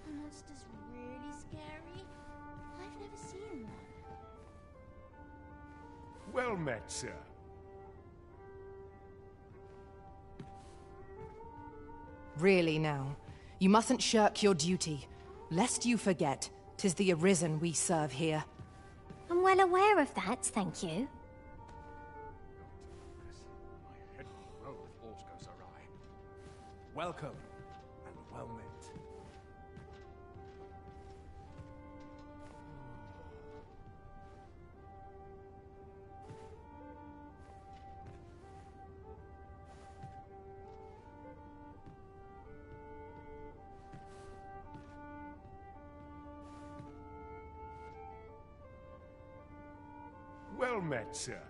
A monster's really scary. I've never seen one. Well met, sir. Really now, you mustn't shirk your duty, lest you forget 'tis the Arisen we serve here. I'm well aware of that, thank you. My head will roll if aught goes awry. Welcome and well met. Well met, sir.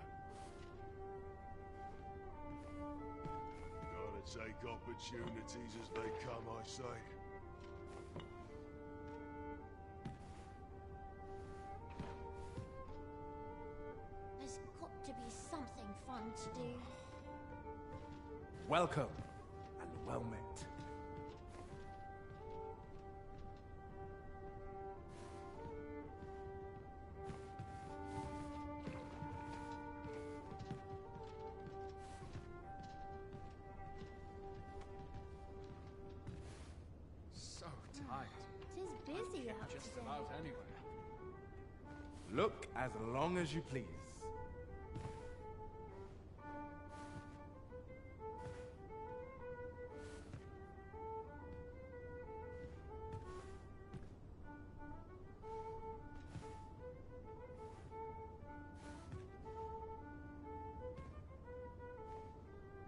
Gotta take opportunities as they come, I say. There's got to be something fun to do. Welcome and well met. So tight. Tis busy out Just today. about anywhere. Look as long as you please.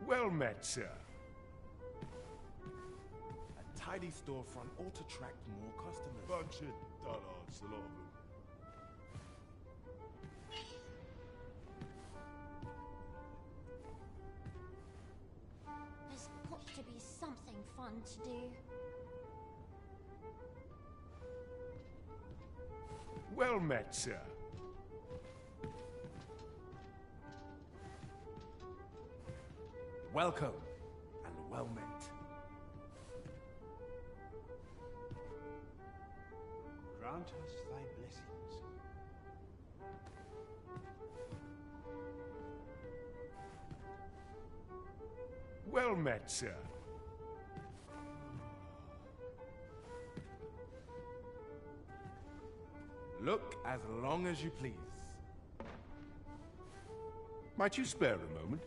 Well met, sir. A tidy storefront ought to attract more customers. Bunch of dullards, a lot of them. There's got to be something fun to do. Well met, sir. Welcome and well met. Grant us thy blessings. Well met, sir. Look as long as you please. Might you spare a moment?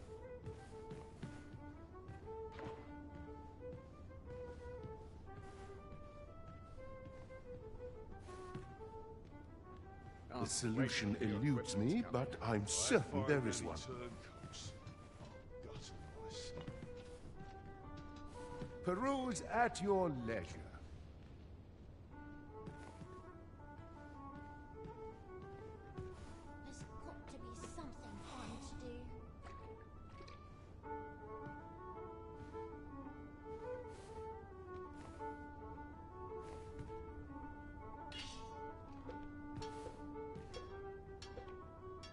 The solution eludes me, but I'm certain there is one. Turncoats. Oh, gutter nice. Peruse at your leisure. There's got to be something fun to do.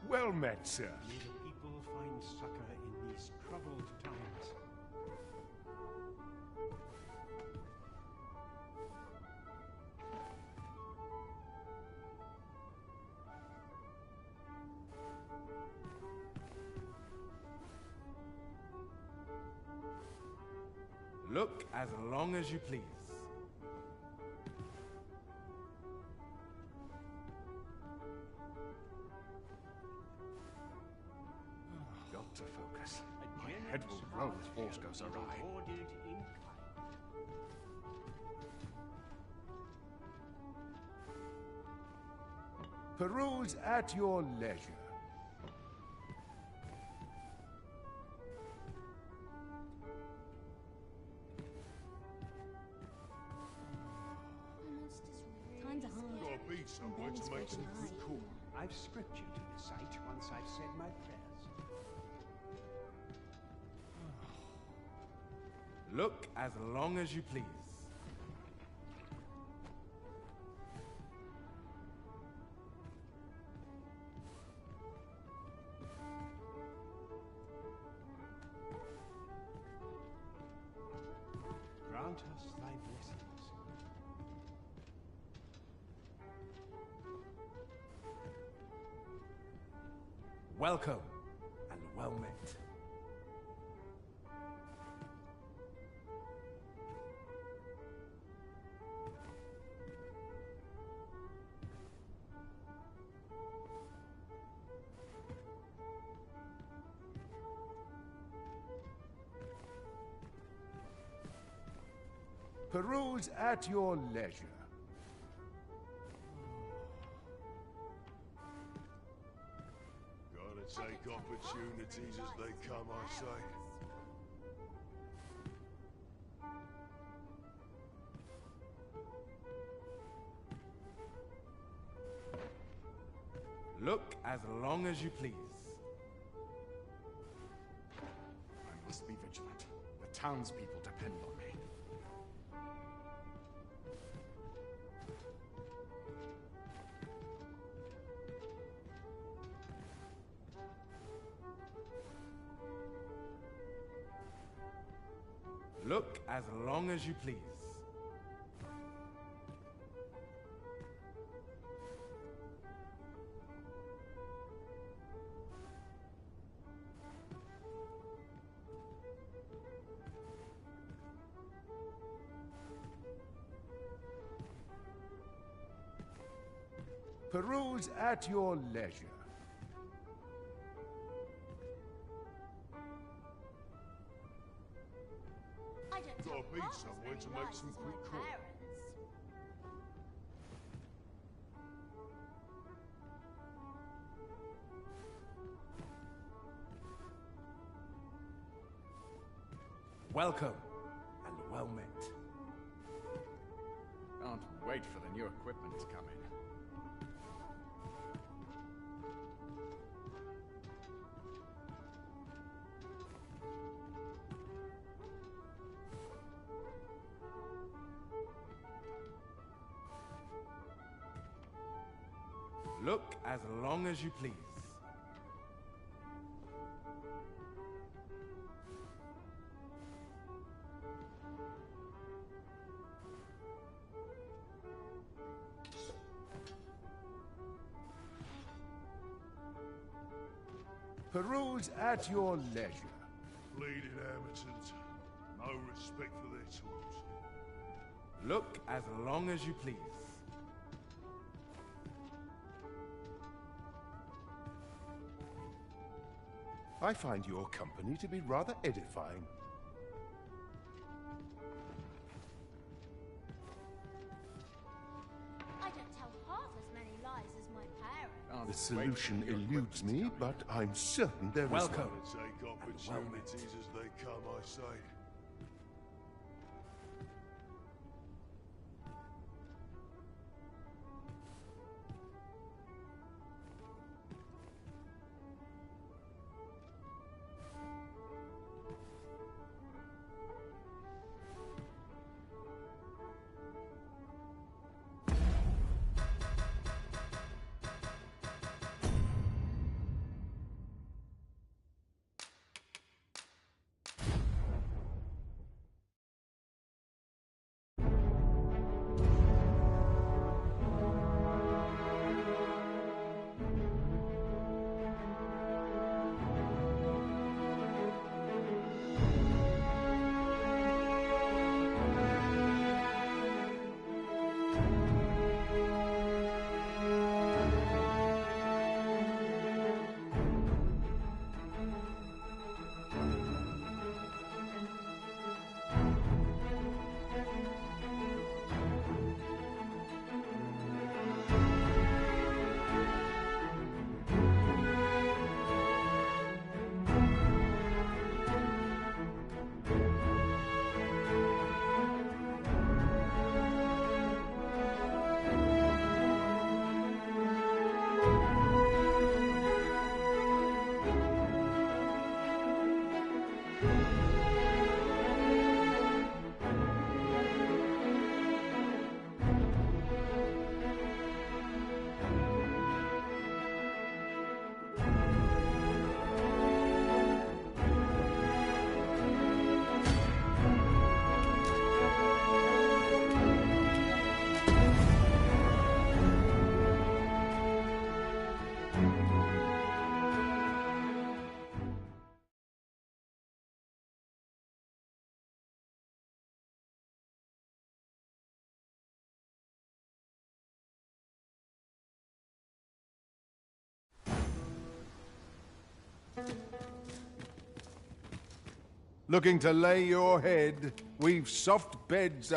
Well met, sir. May the people find succor in these troubled times. Look as long as you please. Got to focus. My head will roll if force goes awry. Peruse at your leisure. Times are hard. Gotta be somewhere to make some good call. I've scripture to recite once I've said my prayers. Look as long as you please. Grant us thy blessings. Welcome and well met. Peruse at your leisure. Gotta take opportunities as they come, I say. Look as long as you please. I must be vigilant. The townspeople depend on me. Look as long as you please. Peruse at your leisure. I don't Gotta tell be half as somewhere many to make lies some as quick my call. parents. Welcome and well met. Can't wait for the new equipment to come in. Look as long as you please. Peruse at your leisure. Bleeding amateurs. No respect for their tools. Look as long as you please. I find your company to be rather edifying. I don't tell half as many lies as my parents. The solution eludes me, but I'm certain there is Welcome. one. Take opportunities as they come, I say. Looking to lay your head? We've soft beds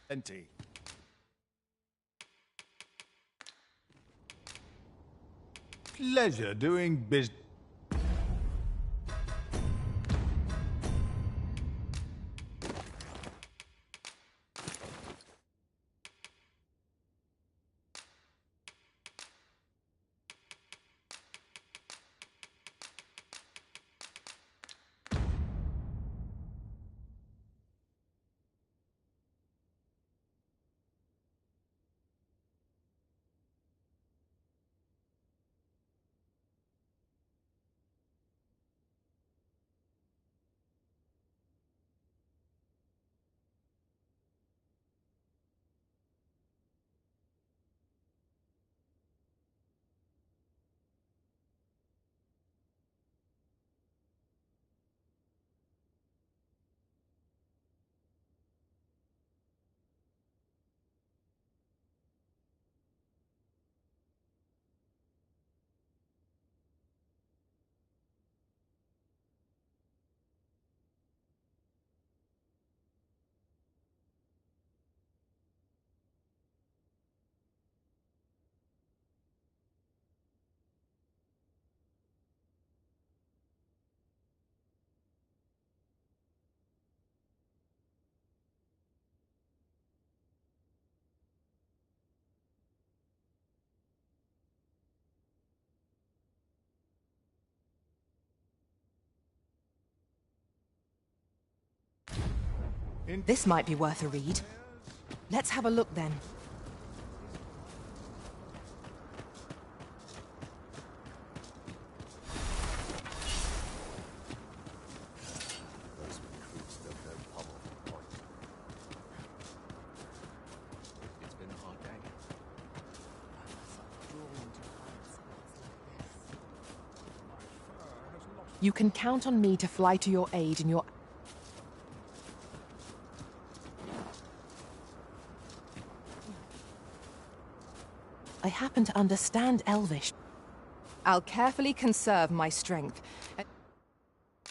Plenty. Pleasure doing business. This might be worth a read. Let's have a look then. It's been a hard day. You can count on me to fly to your aid in your... I happen to understand Elvish. I'll carefully conserve my strength and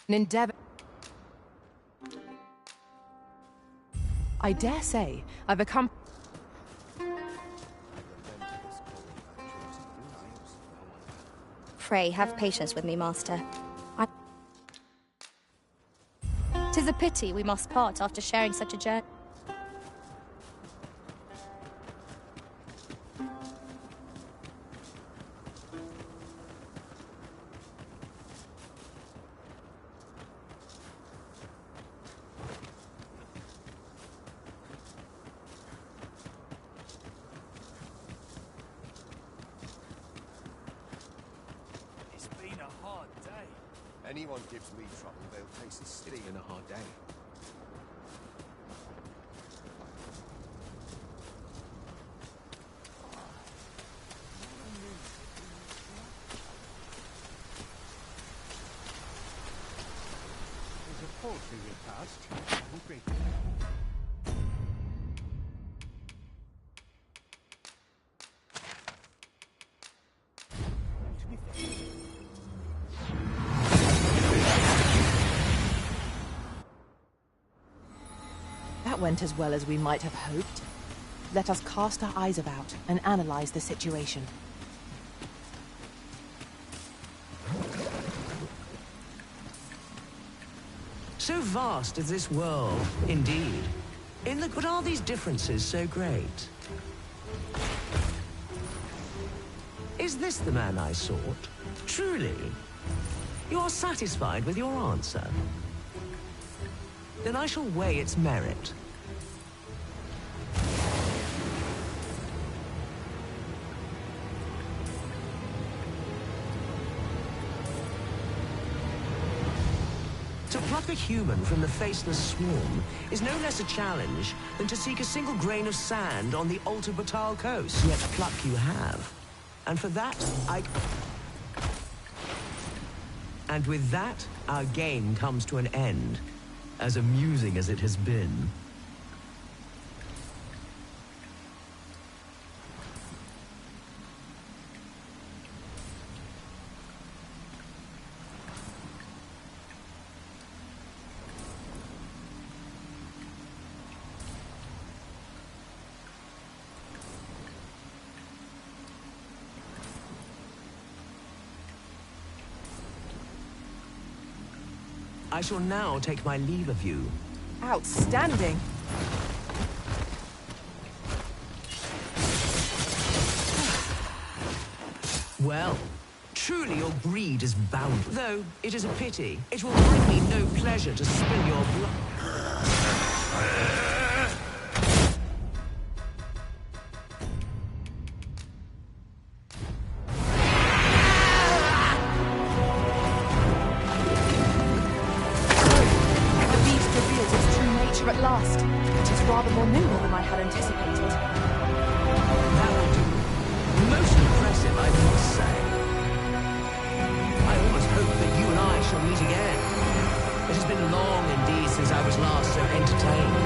endeavor... I dare say I've become... Pray, have patience with me, Master. 'Tis a pity we must part after sharing such a journey. It's been a hard day. Anyone gives me trouble, they'll taste the city in a hard day. There's a poultry repast. I'm grateful. That went as well as we might have hoped. Let us cast our eyes about and analyze the situation. So vast is this world, indeed. But are these differences so great? Is this the man I sought? Truly? You are satisfied with your answer? Then I shall weigh its merit. To pluck a human from the faceless swarm is no less a challenge than to seek a single grain of sand on the Alta Batal coast. Yet pluck you have. And for that, And with that, our game comes to an end, as amusing as it has been. I shall now take my leave of you. Outstanding. Well, truly your greed is boundless. Though it is a pity. It will bring me no pleasure to spill your blood. The beast reveals its true nature at last. It is rather more nimble than I had anticipated. That will do. Most impressive, I must say. I almost hope that you and I shall meet again. It has been long indeed since I was last so entertained.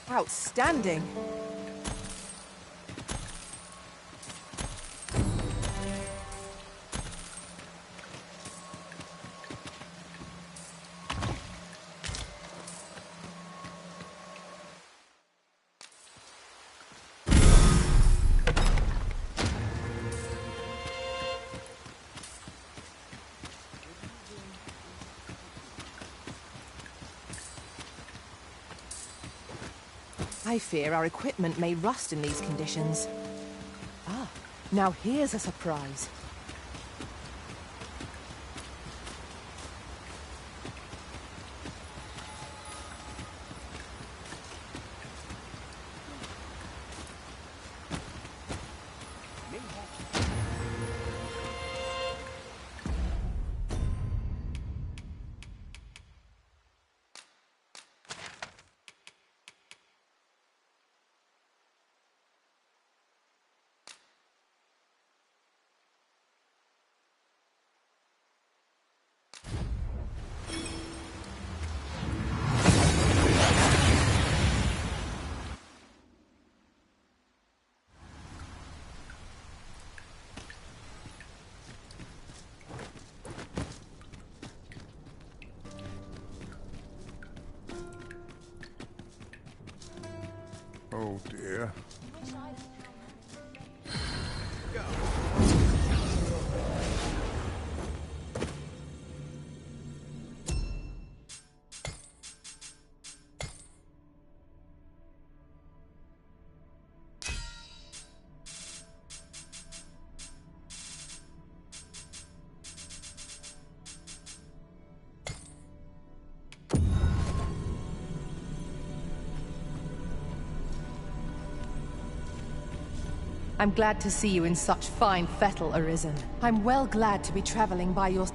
Outstanding. I fear our equipment may rust in these conditions. Ah, now here's a surprise. Oh dear. I'm glad to see you in such fine fettle, Arisen. I'm well glad to be traveling by your...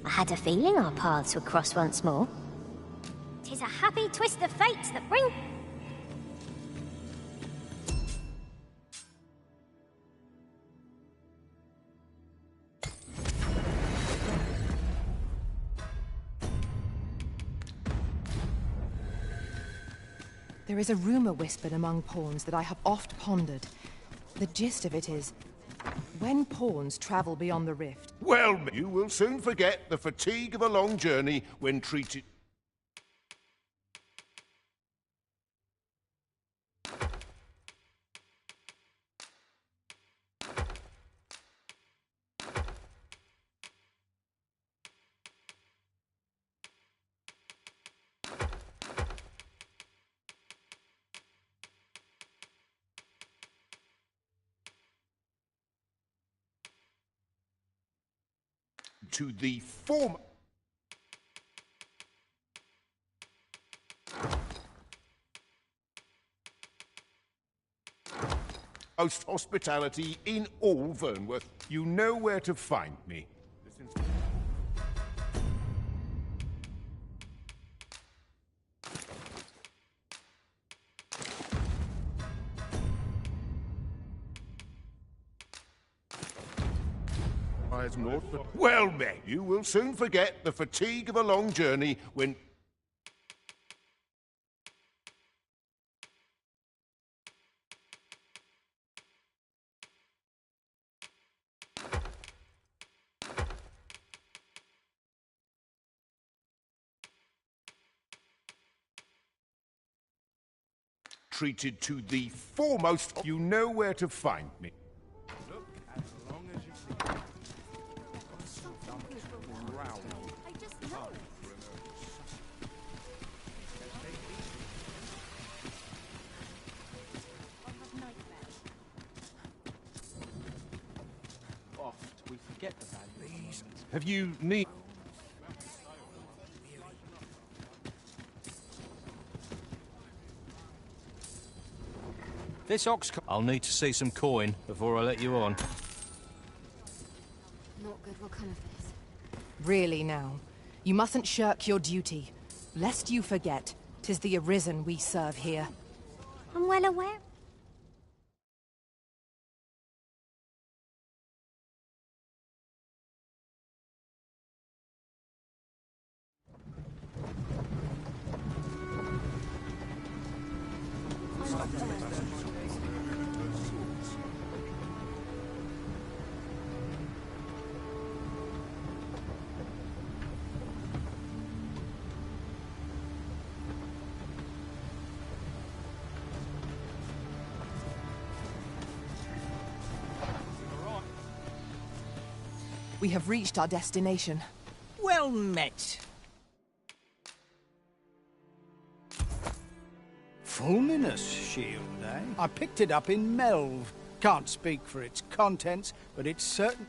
I had a feeling our paths would cross once more. 'Tis a happy twist of fate that bring... There is a rumor whispered among pawns that I have oft pondered. The gist of it is, when pawns travel beyond the rift... Well, you will soon forget the fatigue of a long journey when treated... to the former... most hospitality in all Vernworth. You know where to find me. There's naught but... Well met! You will soon forget the fatigue of a long journey when... treated to the foremost... You know where to find me. Look as long as you please. I just know it. Oft we forget the value. Have you need... This ox... I'll need to see some coin before I let you on. Not good will come of this. Really now, you mustn't shirk your duty. Lest you forget, 'tis the Arisen we serve here. I'm well aware. We have reached our destination. Well met. Fulminous shield, eh? I picked it up in Melv. Can't speak for its contents, but it's certain...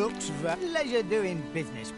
looks leisure doing business.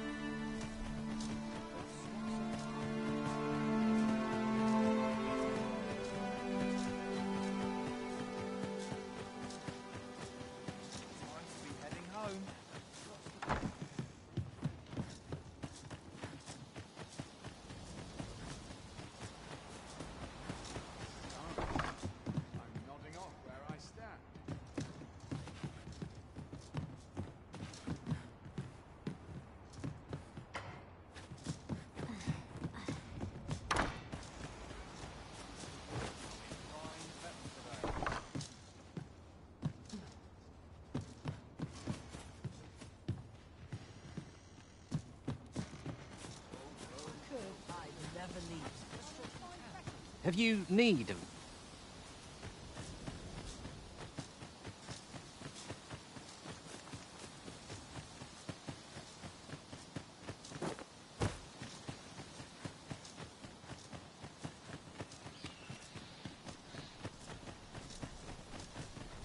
Have you need of...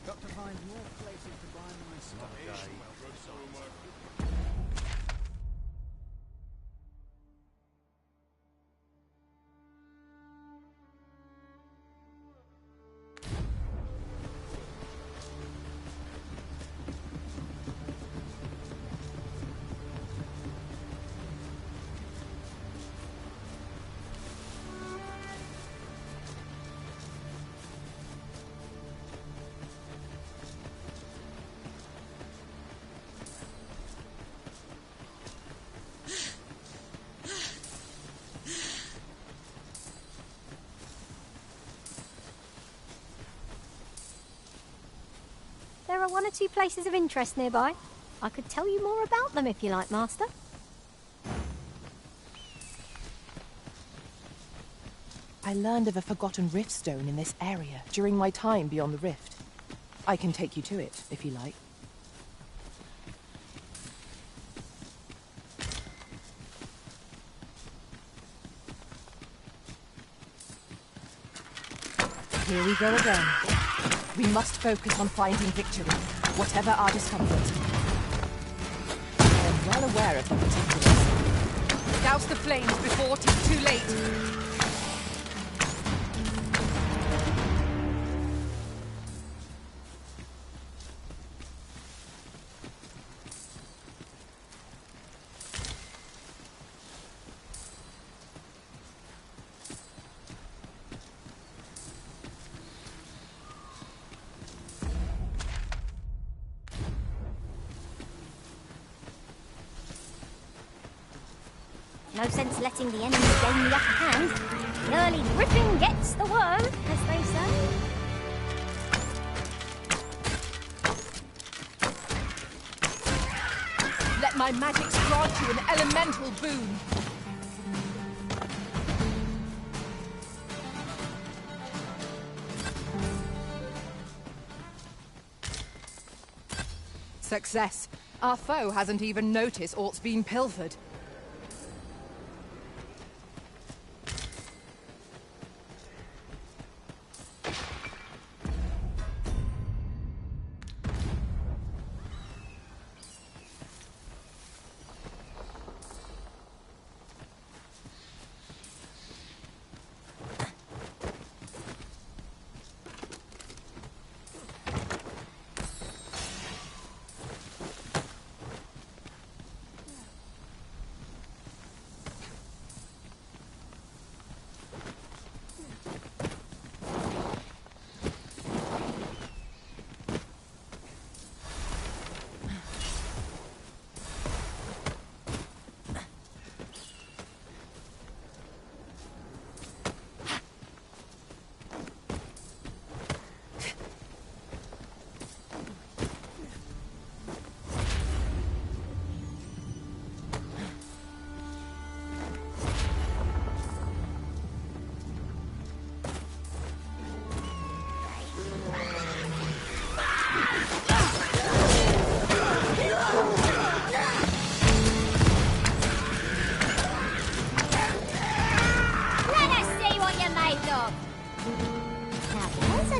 Got to find more places to buy my stuff. There are one or two places of interest nearby. I could tell you more about them if you like, Master. I learned of a forgotten rift stone in this area during my time beyond the rift. I can take you to it, if you like. Here we go again. We must focus on finding victory, whatever our discomfort. I am well aware of the particulars. Douse the flames before 'tis too late. No sense letting the enemy gain the upper hand. The early griffin gets the worm, as they say. Let my magics grant you an elemental boon. Success. Our foe hasn't even noticed aught's been pilfered.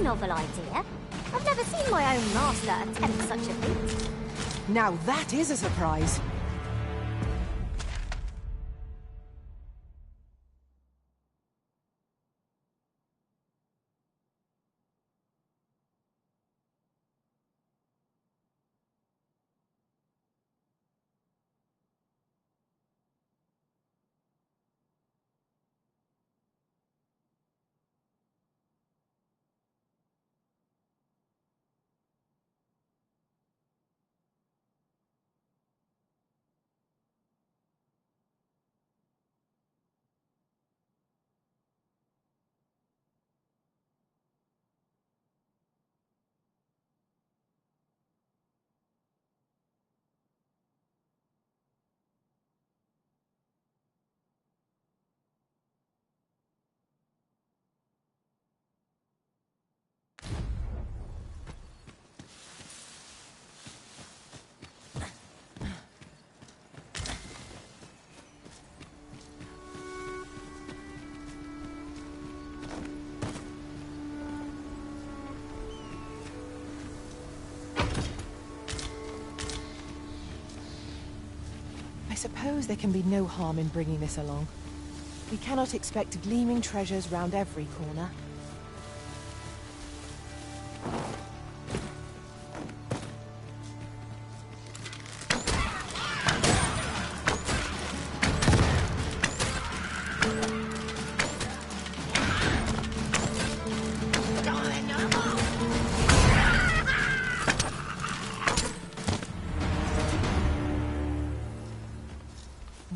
Novel idea. I've never seen my own master attempt such a feat. Now that is a surprise. I suppose there can be no harm in bringing this along. We cannot expect gleaming treasures round every corner.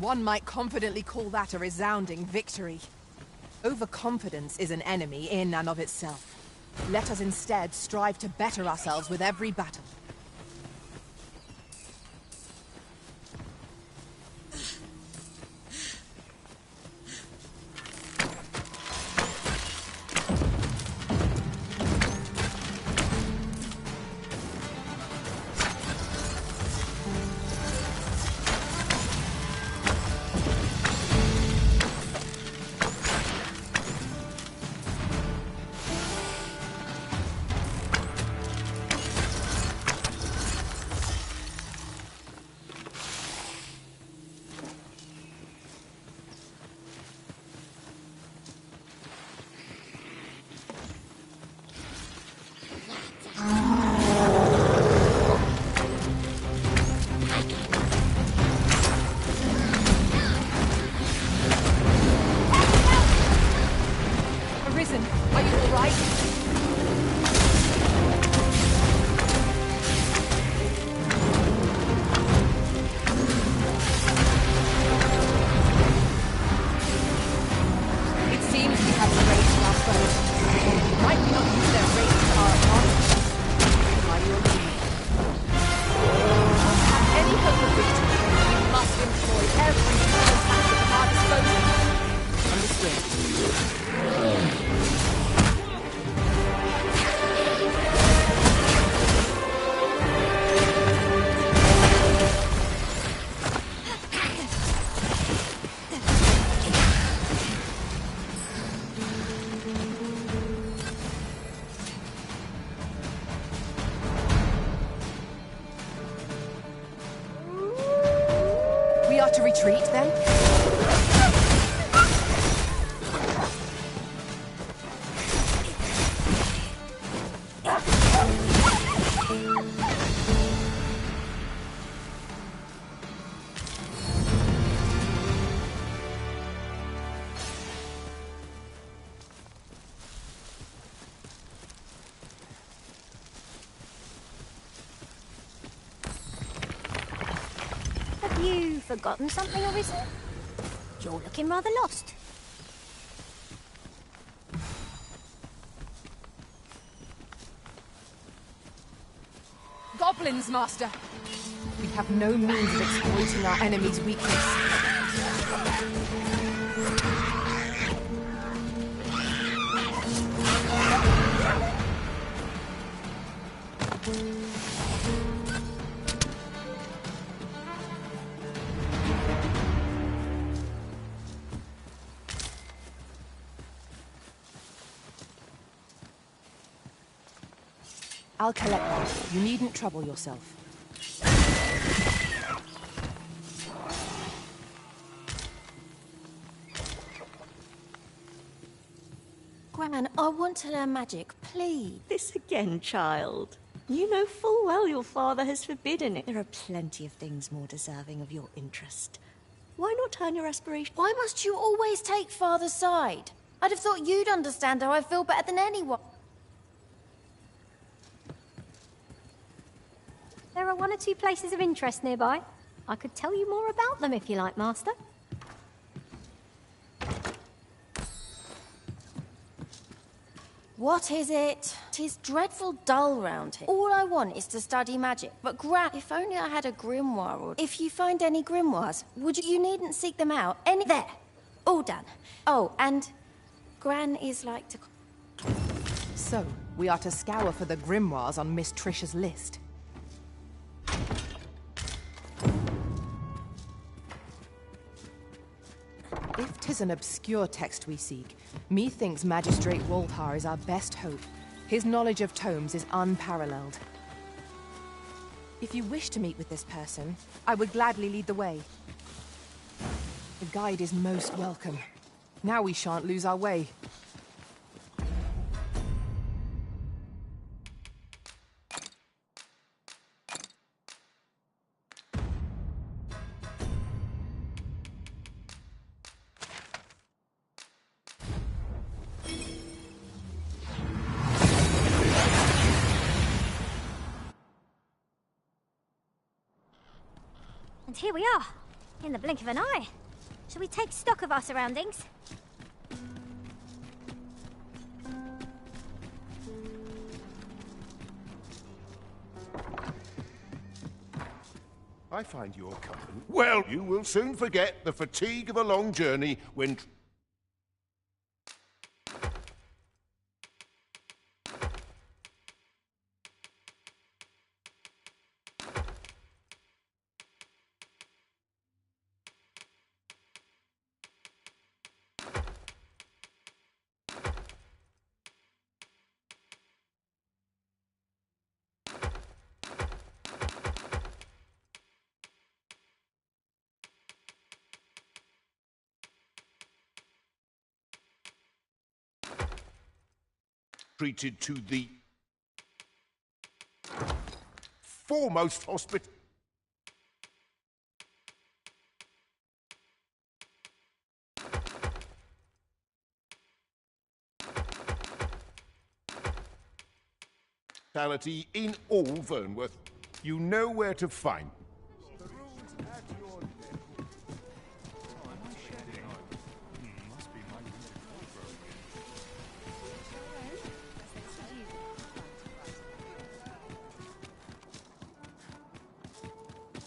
One might confidently call that a resounding victory. Overconfidence is an enemy in and of itself. Let us instead strive to better ourselves with every battle. retreat, then? Have you forgotten something, Arisen? You're looking rather lost. Goblins, Master! We have no means of exploiting our enemy's weakness. I'll collect them. You needn't trouble yourself. Gran, I want to learn magic, please. This again, child. You know full well your father has forbidden it. There are plenty of things more deserving of your interest. Why not turn your aspiration? Why must you always take Father's side? I'd have thought you'd understand how I feel better than anyone. There are 1 or 2 places of interest nearby. I could tell you more about them if you like, Master. What is it? 'Tis dreadful dull round here. All I want is to study magic. But Gran, if only I had a grimoire, or if you find any grimoires, would you needn't seek them out. There. All done. Oh, and Gran is like to... So, we are to scour for the grimoires on Miss Trish's list. If 'tis an obscure text we seek, methinks Magistrate Woldhar is our best hope. His knowledge of tomes is unparalleled. If you wish to meet with this person, I would gladly lead the way. The guide is most welcome. Now we shan't lose our way. And here we are, in the blink of an eye. Shall we take stock of our surroundings? I find your company. Well, you will soon forget the fatigue of a long journey when... treated to the foremost hospital. In all Vernworth, you know where to find. The rules at your level. Oh, am I shedding? Must be my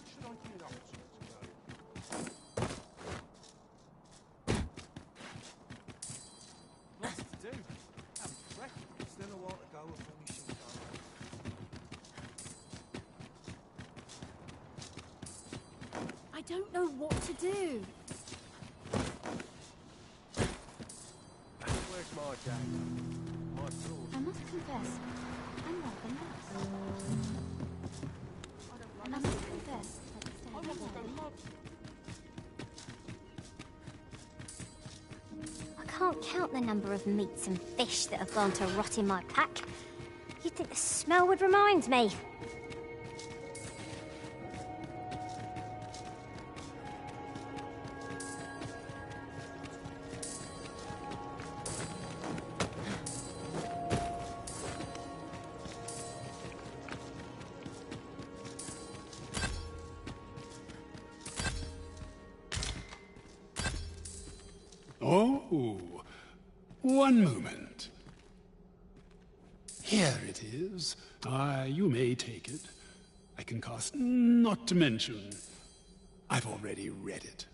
Should I get up to Lots to do. I'm fresh. Still a while to go before we should go. I don't know what to do. Where's my dad? My sword. I must confess, I'm rather nervous. I must confess, I want to go love. can't count the number of meats and fish that have gone to rot in my pack. You'd think the smell would remind me. Oh, one moment. Here it is. You may take it. I can cast, not to mention, I've already read it.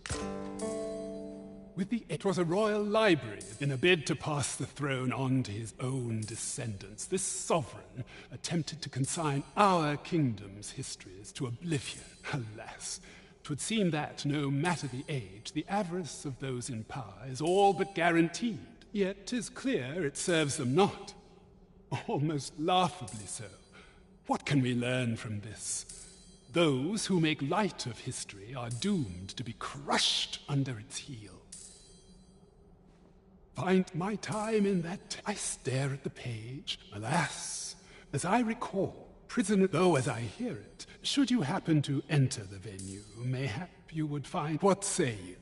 It was a royal library. In a bid to pass the throne on to his own descendants, this sovereign attempted to consign our kingdom's histories to oblivion. Alas, 'twould seem that, no matter the age, the avarice of those in power is all but guaranteed. Yet 'tis clear it serves them not. Almost laughably so. What can we learn from this? Those who make light of history are doomed to be crushed under its heel. Find my time in that I stare at the page. Alas, as I recall, prisoner though as I hear it, should you happen to enter the venue, mayhap you would find, what say you?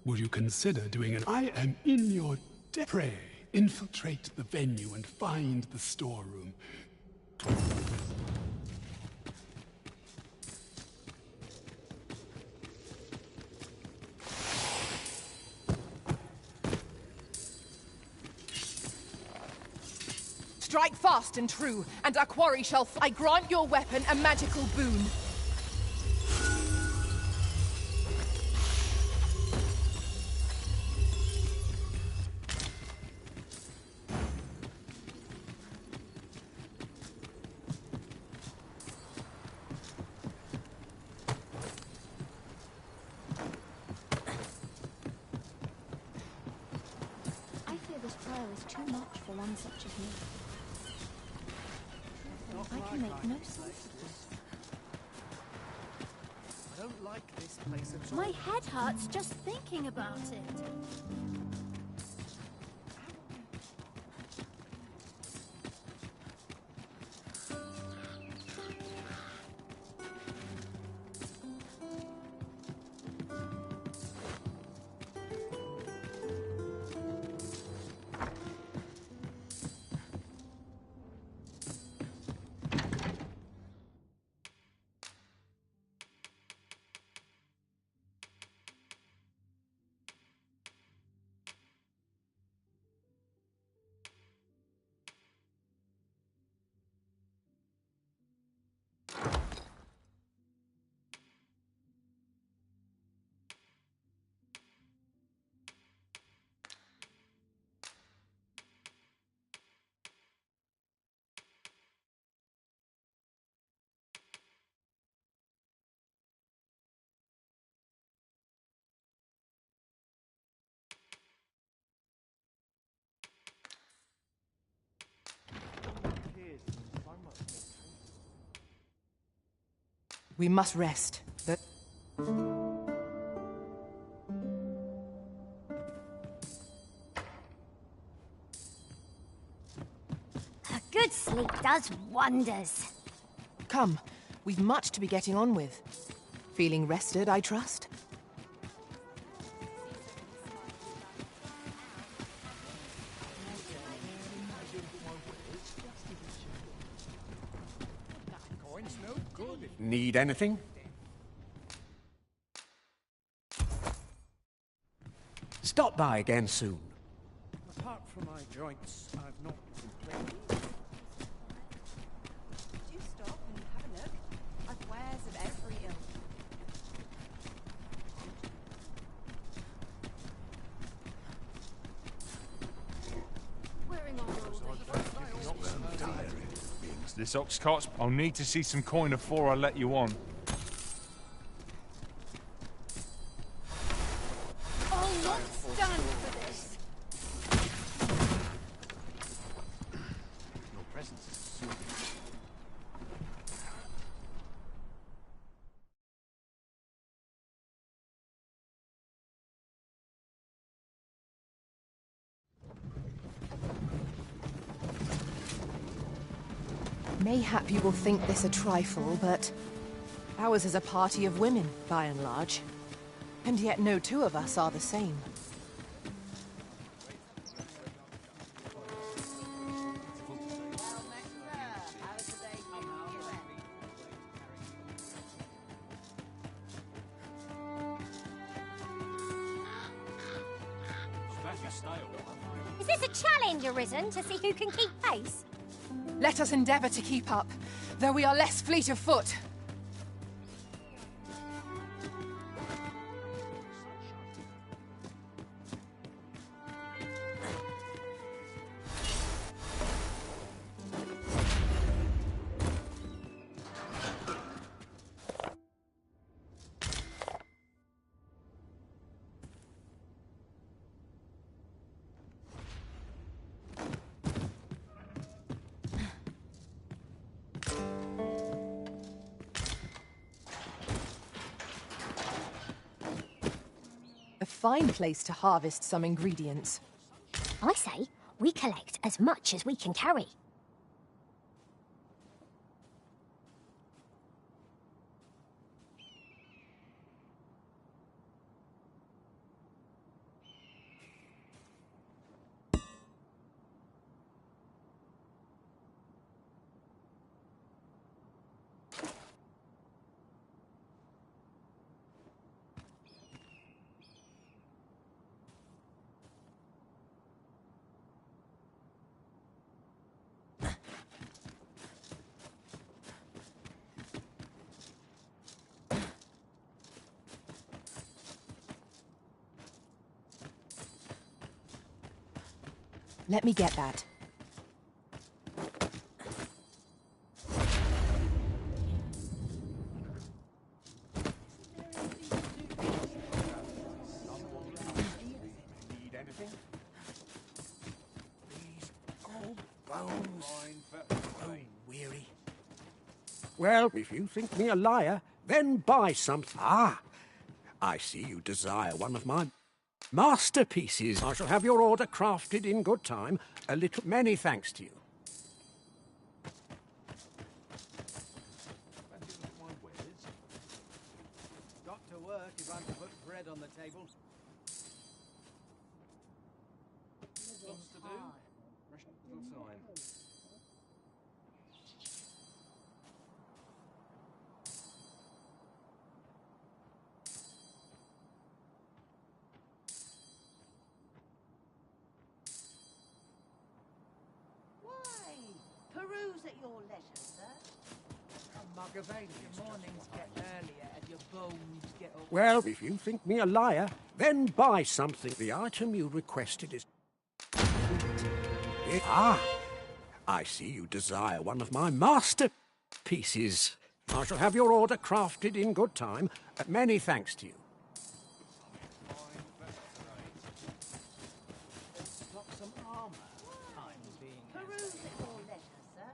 Would you consider doing an I am in your debt? Pray, infiltrate the venue and find the storeroom. Strike fast and true, and our quarry shall I grant your weapon a magical boon. I fear this trial is too much for one such as me. I can make no sense of this. I don't like this place at all. My head hurts just thinking about it. We must rest. A good sleep does wonders. Come, we've much to be getting on with. Feeling rested, I trust? Need anything? Stop by again soon. Apart from my joints, I've not complained. Do stop and have a look. I've wares of every ilk. Wearing on This ox cart's... I'll need to see some coin before I let you on. Mayhap you will think this a trifle, but ours is a party of women, by and large. And yet no two of us are the same. Is this a challenge arisen to see who can keep pace? Let us endeavour to keep up, though we are less fleet of foot. A fine place to harvest some ingredients. I say, we collect as much as we can carry. Let me get that. Need anything? These old bones. Oh, weary. Well, if you think me a liar, then buy something. Ah, I see you desire one of my masterpieces. I shall have your order crafted in good time. A little many thanks to you. Got to work if I'm to put bread on the table. Lots to do. Rushing little time. Why? Peruse at your leisure, sir. A mug of ale. Your mornings get earlier and your bones get up. Well, if you think me a liar, then buy something. The item you requested is... Ah, I see you desire one of my masterpieces. I shall have your order crafted in good time. Many thanks to you. Stock some armor. I'm being... Peruse at your leisure, sir.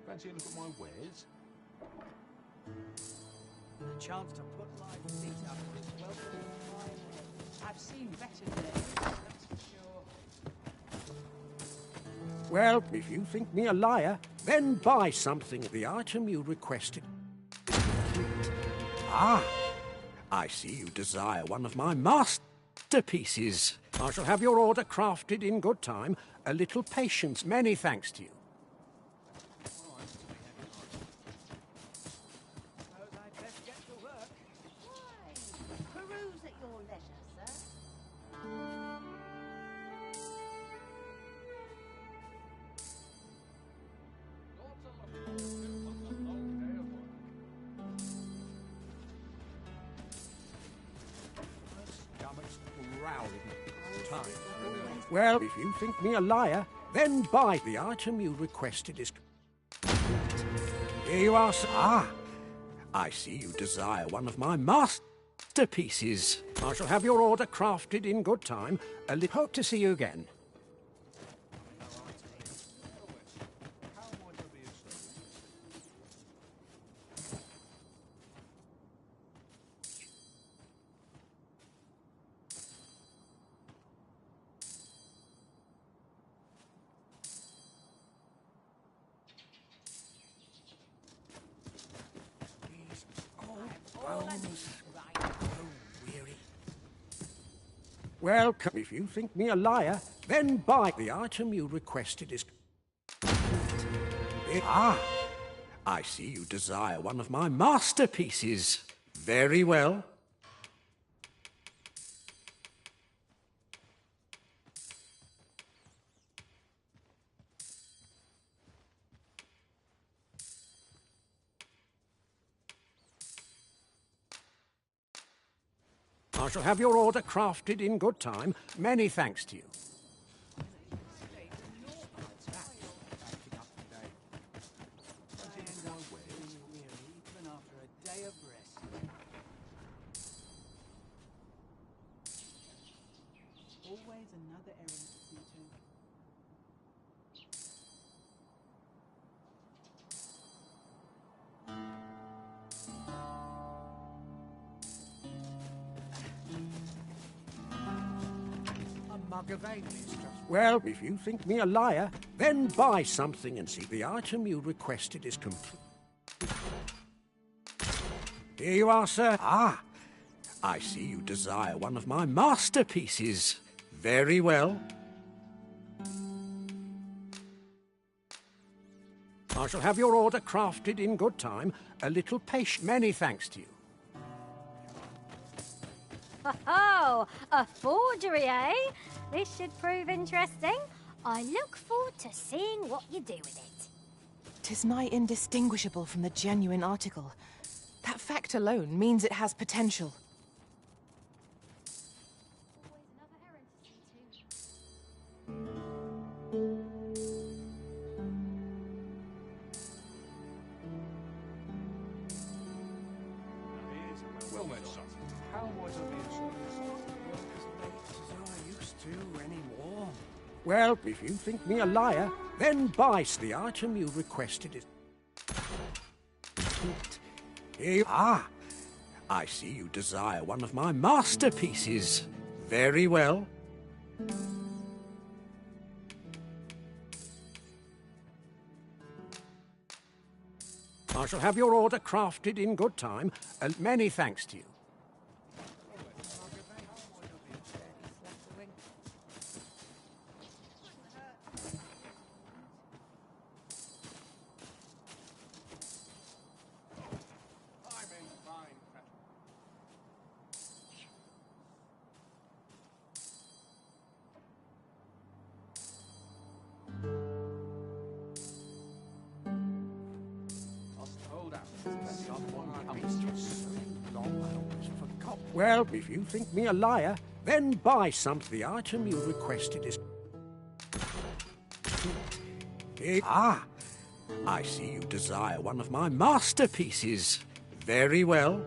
Fancy a look at my wares? A chance to put my feet up is welcome in my way. I've seen better days, that's for sure. Well, if you think me a liar, then buy something. The item you requested. Ah, I see you desire one of my masterpieces. I shall have your order crafted in good time. A little patience. Many thanks to you. Suppose I'd best get to work. Why? Peruse at your leisure, sir. Stomach's growling. Time. Well, if you think me a liar, then buy. The item you requested is... Here you are, sir. Ah, I see you desire one of my masterpieces. I shall have your order crafted in good time. Hope to see you again. Welcome. If you think me a liar, then buy. The item you requested is... Ah! I see you desire one of my masterpieces. Very well. I shall have your order crafted in good time. Many thanks to you. Even after a day of rest. Always another errand to see to. Well, if you think me a liar, then buy something and see. The item you requested is complete. Here you are, sir. Ah, I see you desire one of my masterpieces. Very well. I shall have your order crafted in good time. A little patience. Many thanks to you. Oh, a forgery, eh? This should prove interesting. I look forward to seeing what you do with it. 'Tis nigh indistinguishable from the genuine article. That fact alone means it has potential. Well met, son. How might I be of service? Work as late as I used to anymore. Well, if you think me a liar, then buy. The item you requested is... Here you are. I see you desire one of my masterpieces. Very well. I shall have your order crafted in good time, and many thanks to you. Well, if you think me a liar, then buy something. The item you requested is... Ah, I see you desire one of my masterpieces. Very well.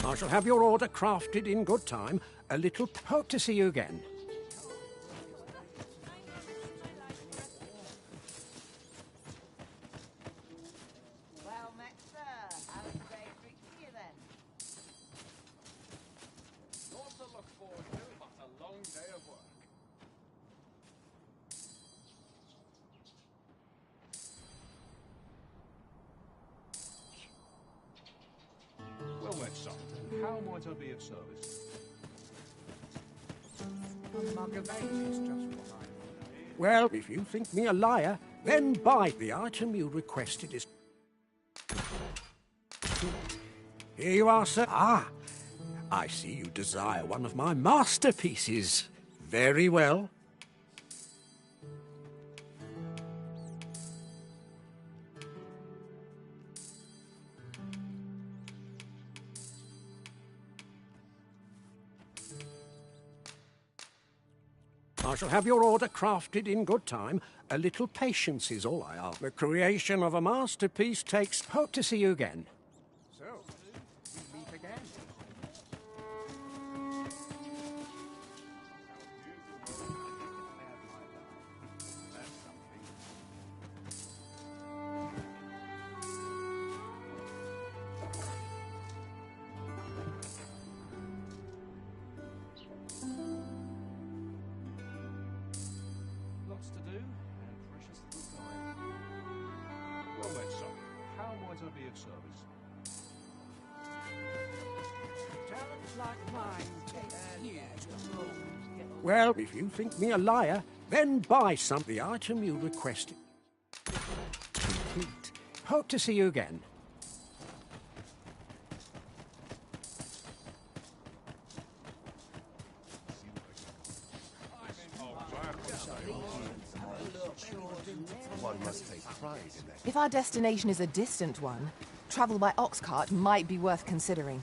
I shall have your order crafted in good time. A little... Hope to see you again. Well met, sir. How's the day treating you then? Not to look forward to, but a long day of work. might I be of service? A mug of ale is just what I need. Well, if you think me a liar, then buy. The item you requested is... Here you are, sir. Ah, I see you desire one of my masterpieces. Very well. I shall have your order crafted in good time. A little patience is all I ask. The creation of a masterpiece takes... Hope to see you again. So, we meet again. Lots to do, and precious little time. Well met, son. How might I be of service? Talents like mine take years to grow. Well, if you think me a liar, then buy some. The item you requested. Complete. Hope to see you again. One must take pride in that. If our destination is a distant one, travel by ox cart might be worth considering.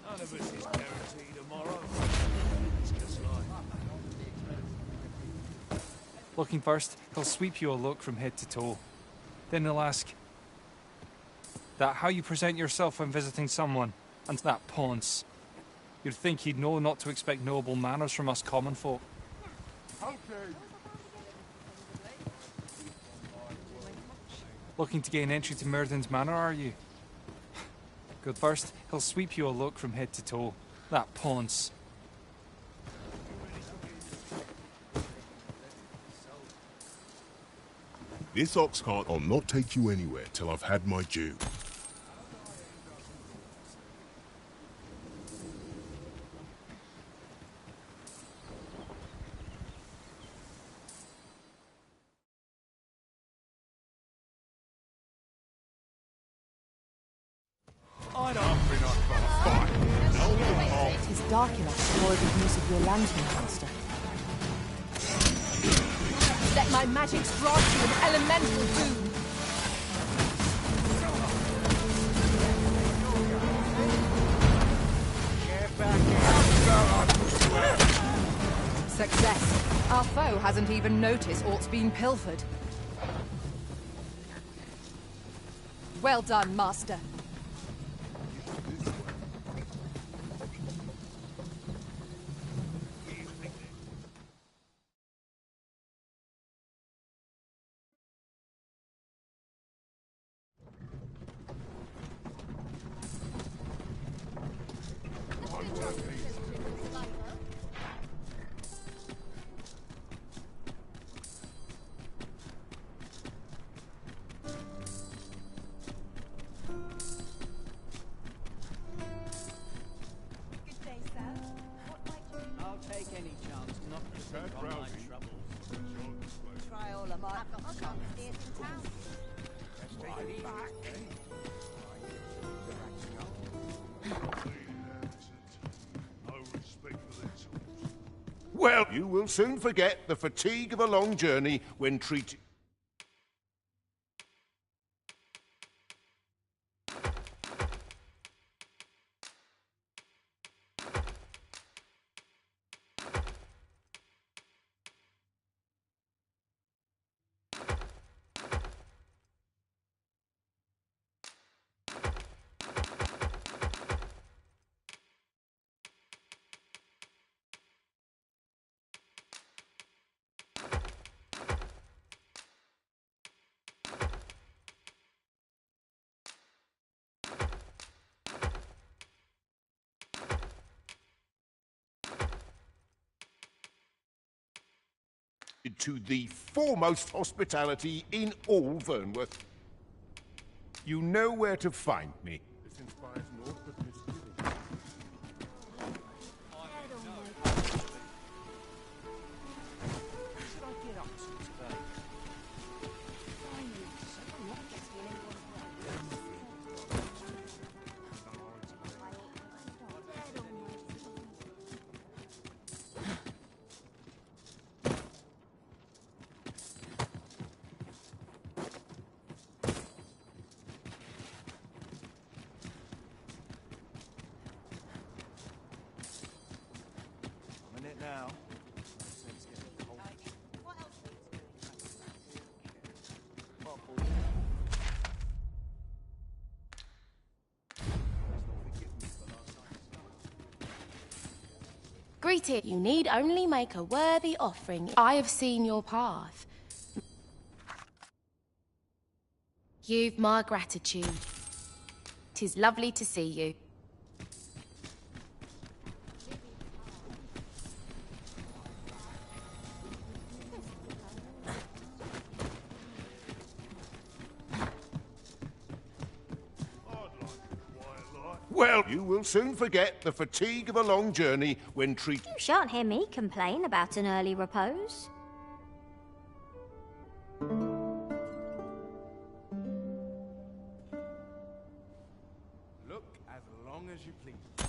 None of us is guaranteed tomorrow. It's just like... Looking first, he'll sweep you a look from head to toe. Then he'll ask that how you present yourself when visiting someone, and that ponce. You'd think he'd know not to expect noble manners from us common folk. Looking to gain entry to Myrddin's Manor, are you? Good first, he'll sweep you a look from head to toe. That ponce. This ox cart will not take you anywhere till I've had my due. It is dark enough to avoid the use of your lantern, Master. Let my magics grant you an elemental boon. Success. Our foe hasn't even noticed aught's been pilfered. Well done, Master. I'll take any chance not to think on my troubles. Try all of my... I've got some upstairs in town. Right back. No respect for their tools. Well, you will soon forget the fatigue of a long journey when treated... treated to the foremost hospitality in all Vernworth. You know where to find me. This inspires naught but misgiving. Should I get up to today? Finally, someone not getting anyone I'm in it now. No sense getting cold. What else Greeted. You need only make a worthy offering. I have seen your path. You've my gratitude. 'Tis lovely to see you. Well, you will soon forget the fatigue of a long journey when treated. You shan't hear me complain about an early repose. Look as long as you please.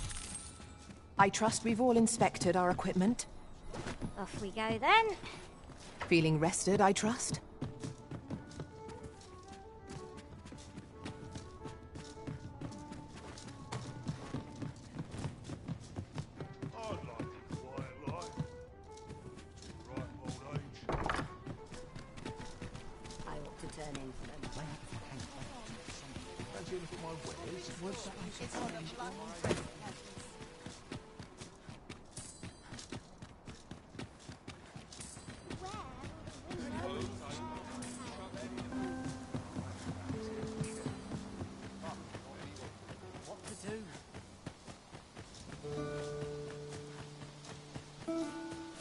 I trust we've all inspected our equipment. Off we go then. Feeling rested, I trust? I'd like a quiet life. Right old age. I ought to turn in for them. Fancy a look at my wares? What's that? what to do?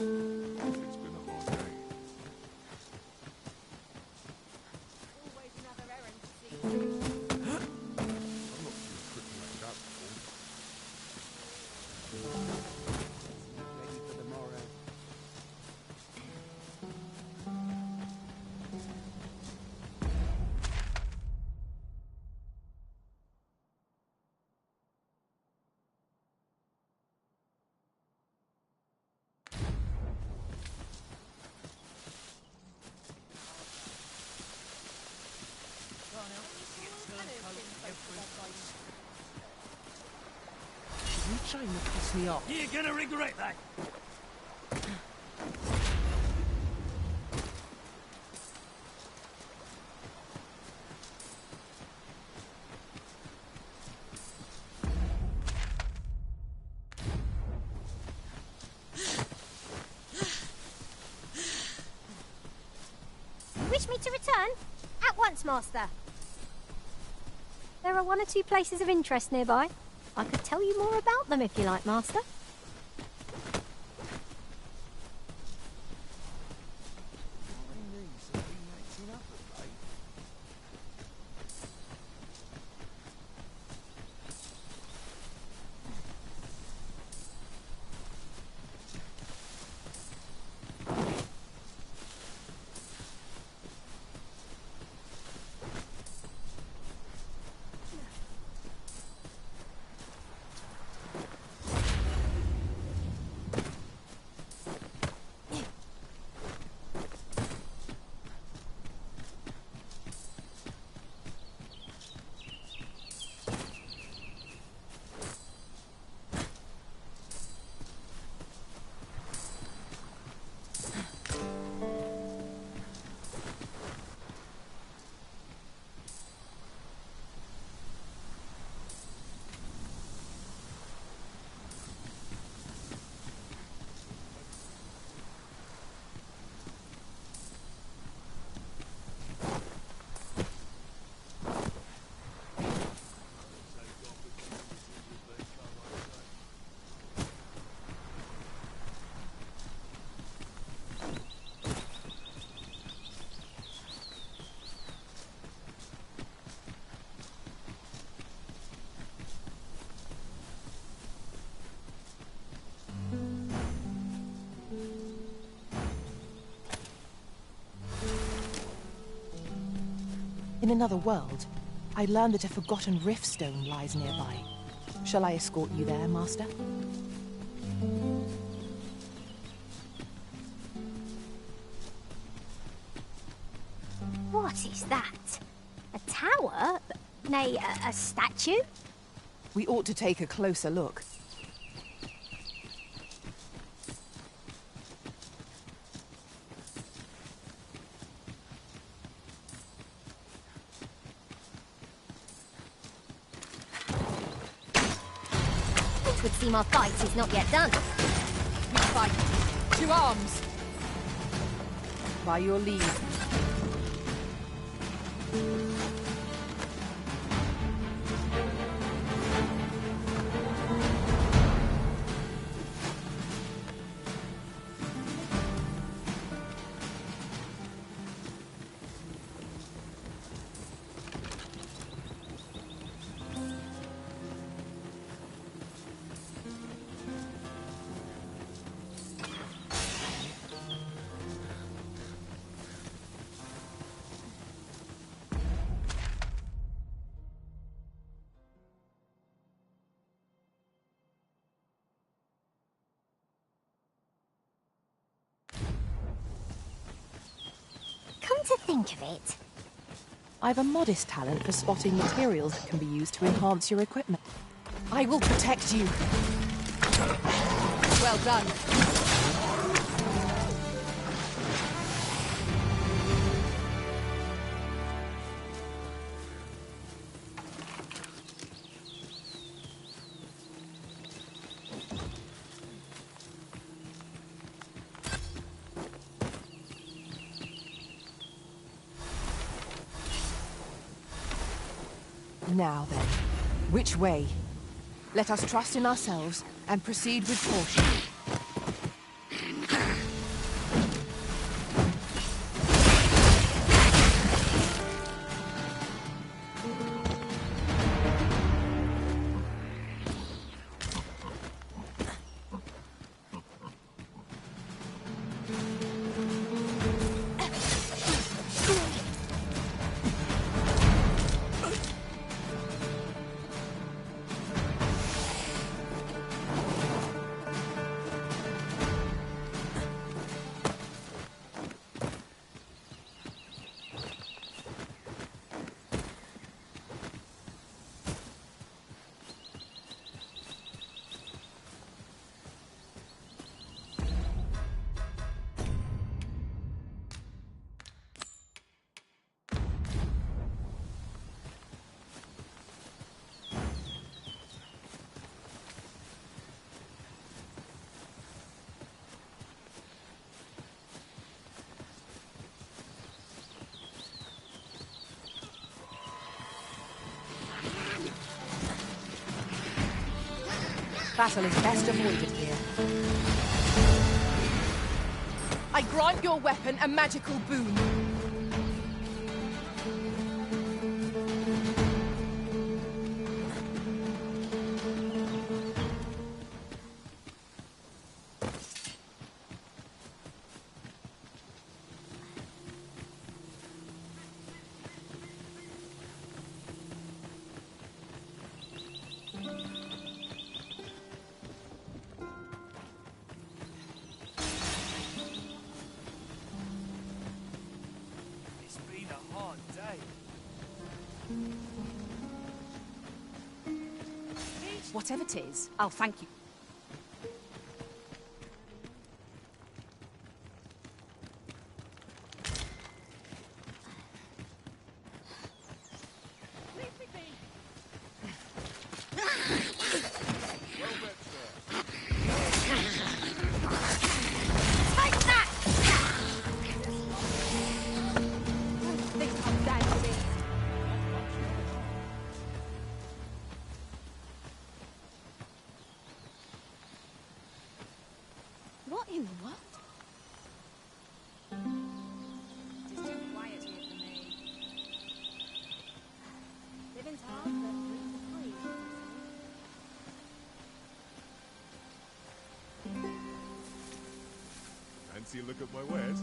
It's been a hard day. Always another errand to see. I'm not sure tripping like that before. Ready for the morrow. You trying to piss me off? You're gonna regret that. You wish me to return? At once, Master. There are one or two places of interest nearby. I could tell you more about them if you like, Master. In another world, I learned that a forgotten rift stone lies nearby. Shall I escort you there, Master? What is that? A tower? Nay, a statue? We ought to take a closer look. It would seem our fight is not yet done. We fight. To arms! By your leave. Come to think of it, I've a modest talent for spotting materials that can be used to enhance your equipment. I will protect you. Well done. Now then, which way? Let us trust in ourselves and proceed with caution. Battle is best avoided here. I grant your weapon a magical boon. Whatever it is, I'll thank you. What in the world? It is too quiet here for me. Living's hard, but freedom's free. Fancy a look at my wares?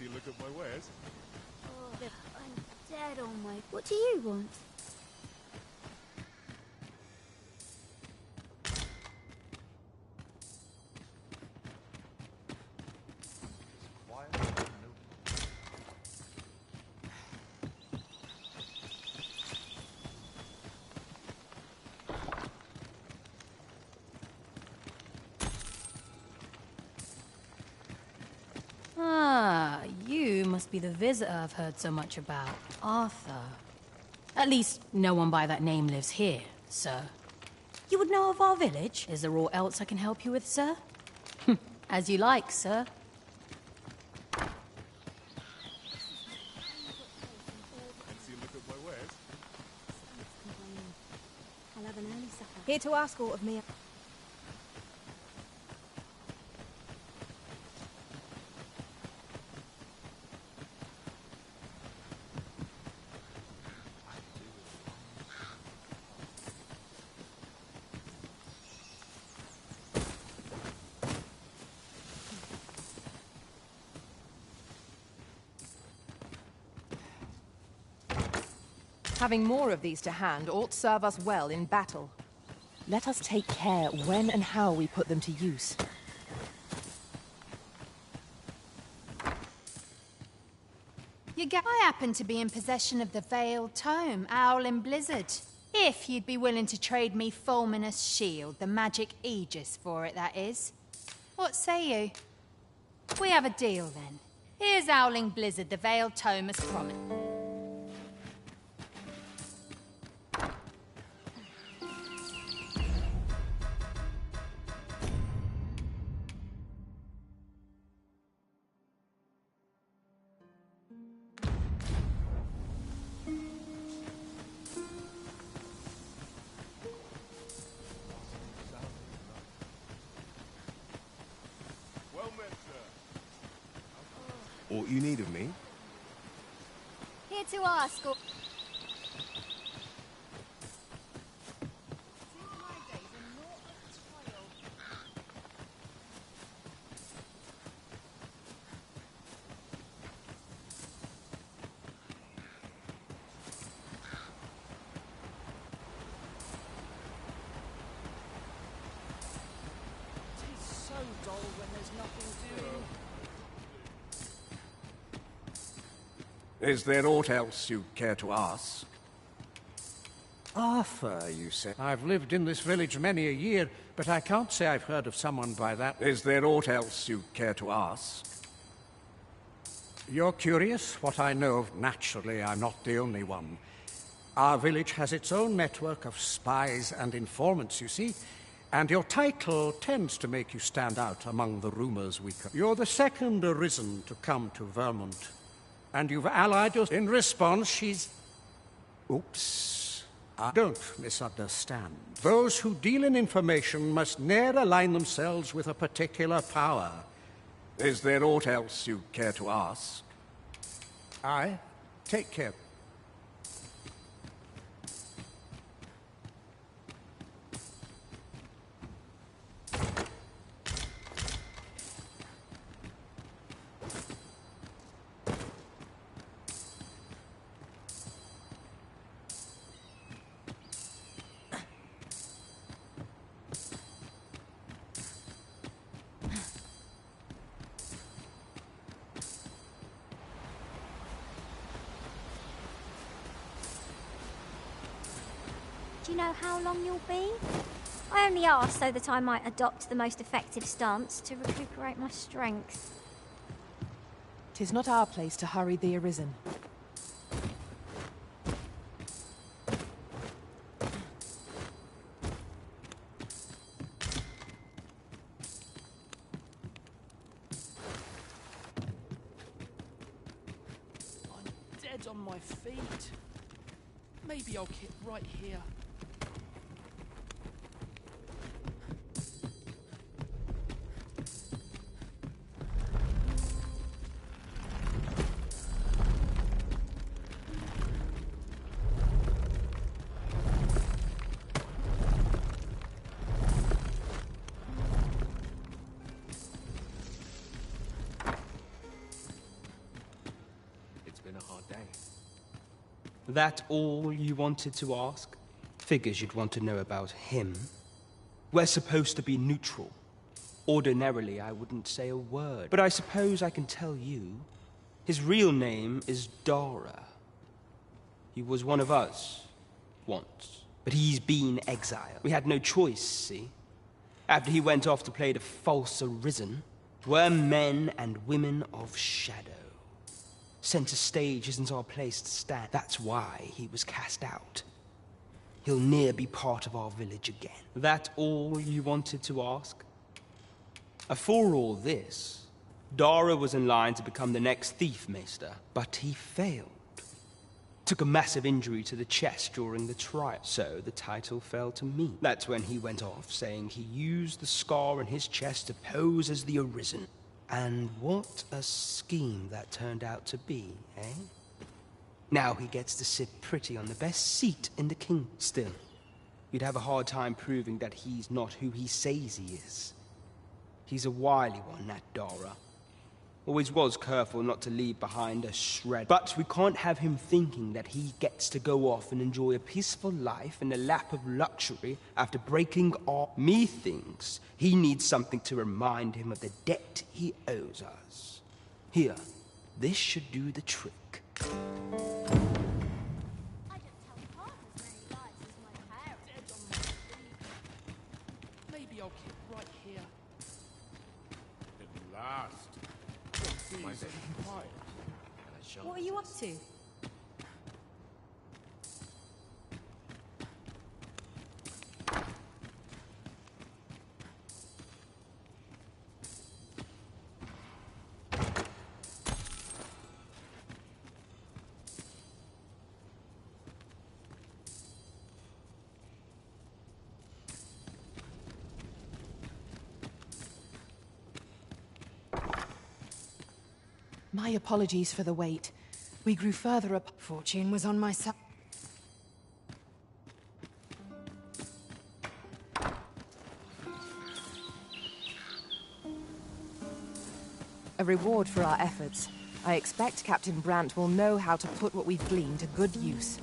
Fancy a look at my wares? Oh, I'm dead on my... What do you want? Ah, you must be the visitor I've heard so much about, Arthur. At least, no one by that name lives here, sir. You would know of our village? Is there aught else I can help you with, sir? As you like, sir. Fancy a look at my wares? I'll have an early supper. Here to ask aught of me. Having more of these to hand ought serve us well in battle. Let us take care when and how we put them to use. I happen to be in possession of the Veiled Tome, Owl and Blizzard. If you'd be willing to trade me Fulminous Shield, the magic Aegis for it, that is. What say you? We have a deal, then. Here's Owling Blizzard, the Veiled Tome as promised. Well met, sir. Aught you need of me? Here to ask aught... So dull when there's nothing doing. Is there aught else you care to ask? Arthur, you say? I've lived in this village many a year, but I can't say I've heard of someone by that. Is there aught else you care to ask? You're curious what I know of? Naturally, I'm not the only one. Our village has its own network of spies and informants, you see, and your title tends to make you stand out among the rumors we co- You're the second arisen to come to Vermont, and you've allied us. In response, she's... Oops. Don't misunderstand. Those who deal in information must ne'er align themselves with a particular power. Is there aught else you care to ask? Aye. Take care. Do you know how long you'll be? I only asked so that I might adopt the most effective stance to recuperate my strength. 'Tis not our place to hurry the arisen. I'm dead on my feet. Maybe I'll keep right here. That all you wanted to ask? Figures you'd want to know about him. We're supposed to be neutral. Ordinarily, I wouldn't say a word, but I suppose I can tell you. His real name is Dara. He was one of us, once, but he's been exiled. We had no choice, see? After he went off to play the false arisen, we're men and women of shadow. Center stage isn't our place to stand. That's why he was cast out. He'll ne'er be part of our village again. That all you wanted to ask? For all this, Dara was in line to become the next thief maester, but he failed. Took a massive injury to the chest during the trial, so the title fell to me. That's when he went off, saying he used the scar in his chest to pose as the Arisen. And what a scheme that turned out to be, eh? Now he gets to sit pretty on the best seat in the kingdom. Still, you'd have a hard time proving that he's not who he says he is. He's a wily one, that Dara. Always was careful not to leave behind a shred. But we can't have him thinking that he gets to go off and enjoy a peaceful life in the lap of luxury after breaking all. Methinks he needs something to remind him of the debt he owes us. Here, this should do the trick. Maybe I'll keep right here. At last. My bed is quiet. And I shall. What are you up to? My apologies for the wait. We grew further up. Fortune was on my side. A reward for our efforts. I expect Captain Brandt will know how to put what we've gleaned to good use.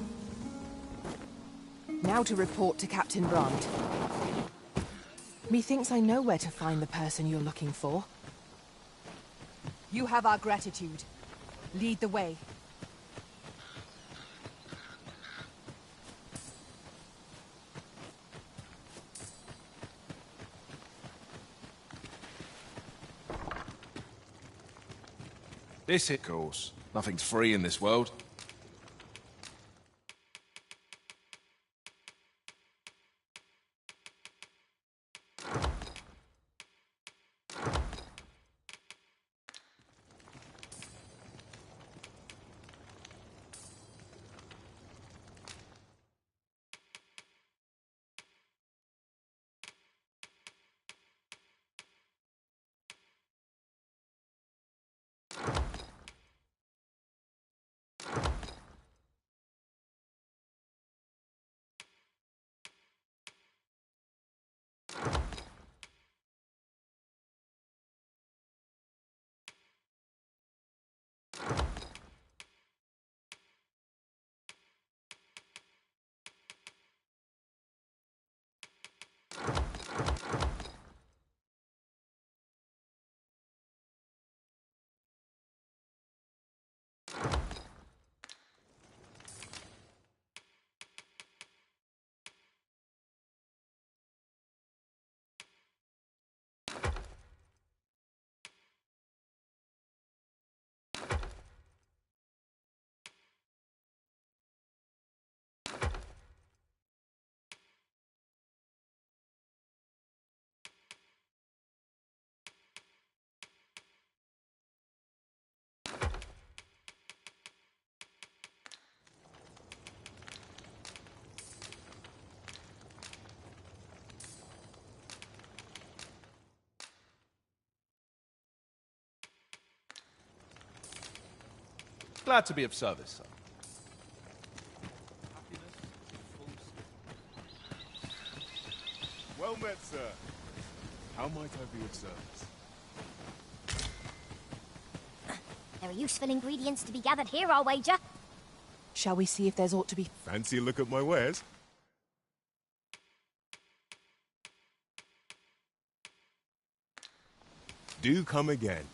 Now to report to Captain Brandt. Methinks I know where to find the person you're looking for. You have our gratitude. Lead the way. This, of course. Nothing's free in this world. Glad to be of service, sir. Well met, sir. How might I be of service? There are useful ingredients to be gathered here, I'll wager. Shall we see if there's aught to be... Fancy a look at my wares? Do come again.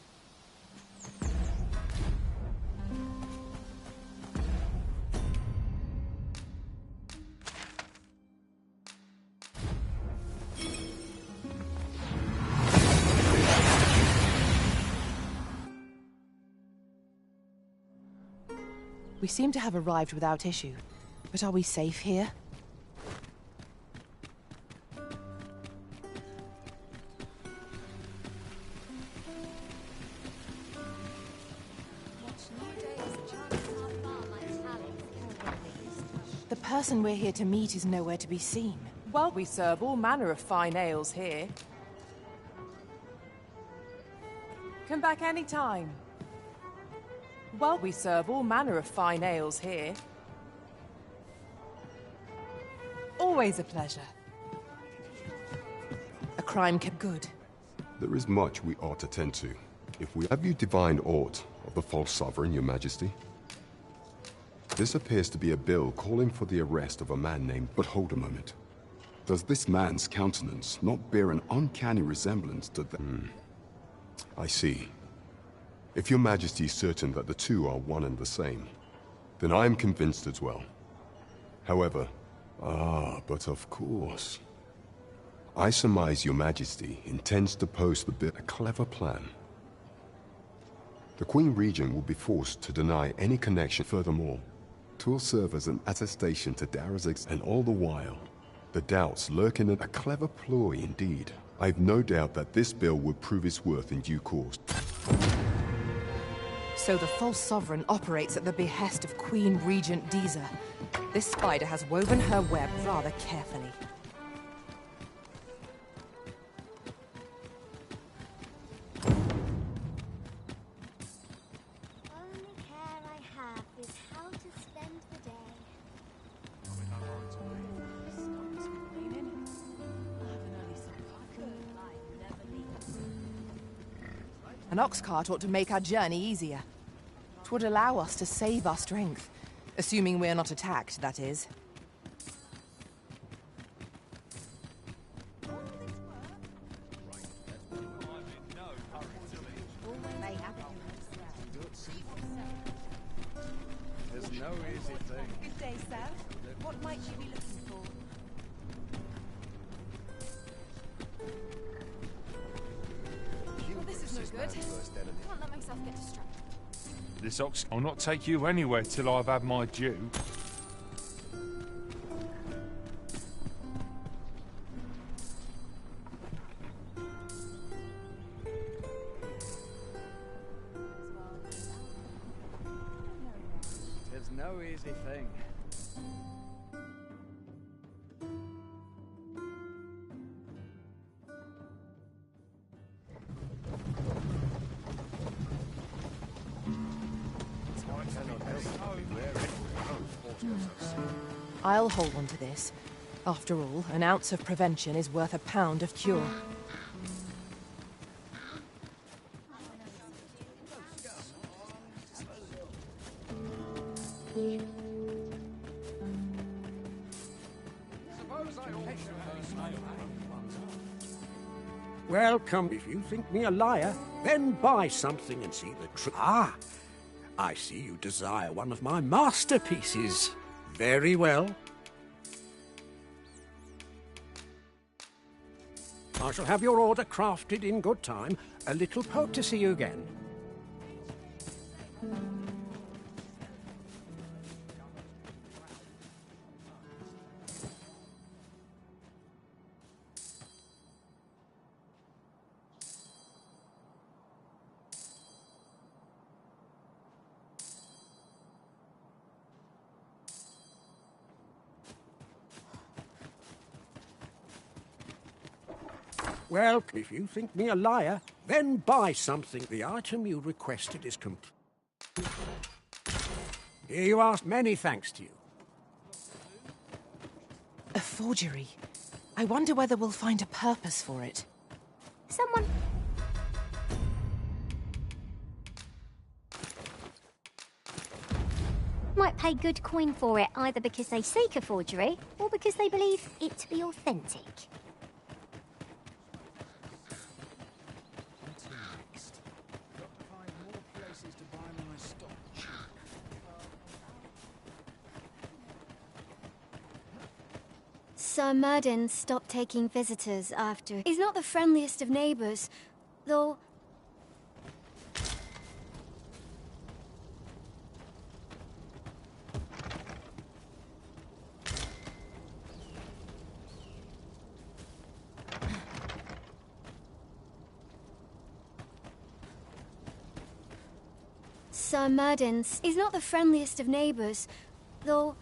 We seem to have arrived without issue. But are we safe here? The person we're here to meet is nowhere to be seen. Well, we serve all manner of fine ales here. Come back any time. Well, we serve all manner of fine ales here. Always a pleasure. A crime good. There is much we ought to tend to. If we have you divined aught of the false sovereign, your majesty? This appears to be a bill calling for the arrest of a man named... But hold a moment. Does this man's countenance not bear an uncanny resemblance to the... I see. If your majesty is certain that the two are one and the same, then I am convinced as well. However... but of course. I surmise your majesty intends to post the bill... A clever plan. The Queen Regent will be forced to deny any connection. Furthermore, 'twill serve as an attestation to Dara's and all the while, the doubts lurk in a clever ploy indeed. I've no doubt that this bill will prove its worth in due course. So the false sovereign operates at the behest of Queen Regent Deezer. This spider has woven her web rather carefully. Only care I have is how to spend the day. An ox cart ought to make our journey easier. 'Twould allow us to save our strength. Assuming we're not attacked, that is. There's no easy thing. Good day, sir. What might you be looking for? Well, this is no good. Can't let myself get distracted. This ox... I'll not take you anywhere till I've had my due. There's no easy thing. I'll hold on to this. After all, an ounce of prevention is worth a pound of cure. Welcome. If you think me a liar, then buy something and see the truth. Ah, I see you desire one of my masterpieces. Very well. I shall have your order crafted in good time. A little hope to see you again. Well, if you think me a liar, then buy something. The item you requested is complete. Here you are. Many thanks to you. A forgery. I wonder whether we'll find a purpose for it. Someone... might pay good coin for it, either because they seek a forgery, or because they believe it to be authentic. Sir Murden stopped taking visitors after... He's not the friendliest of neighbours, though... Sir Murden's... He's not the friendliest of neighbours, though...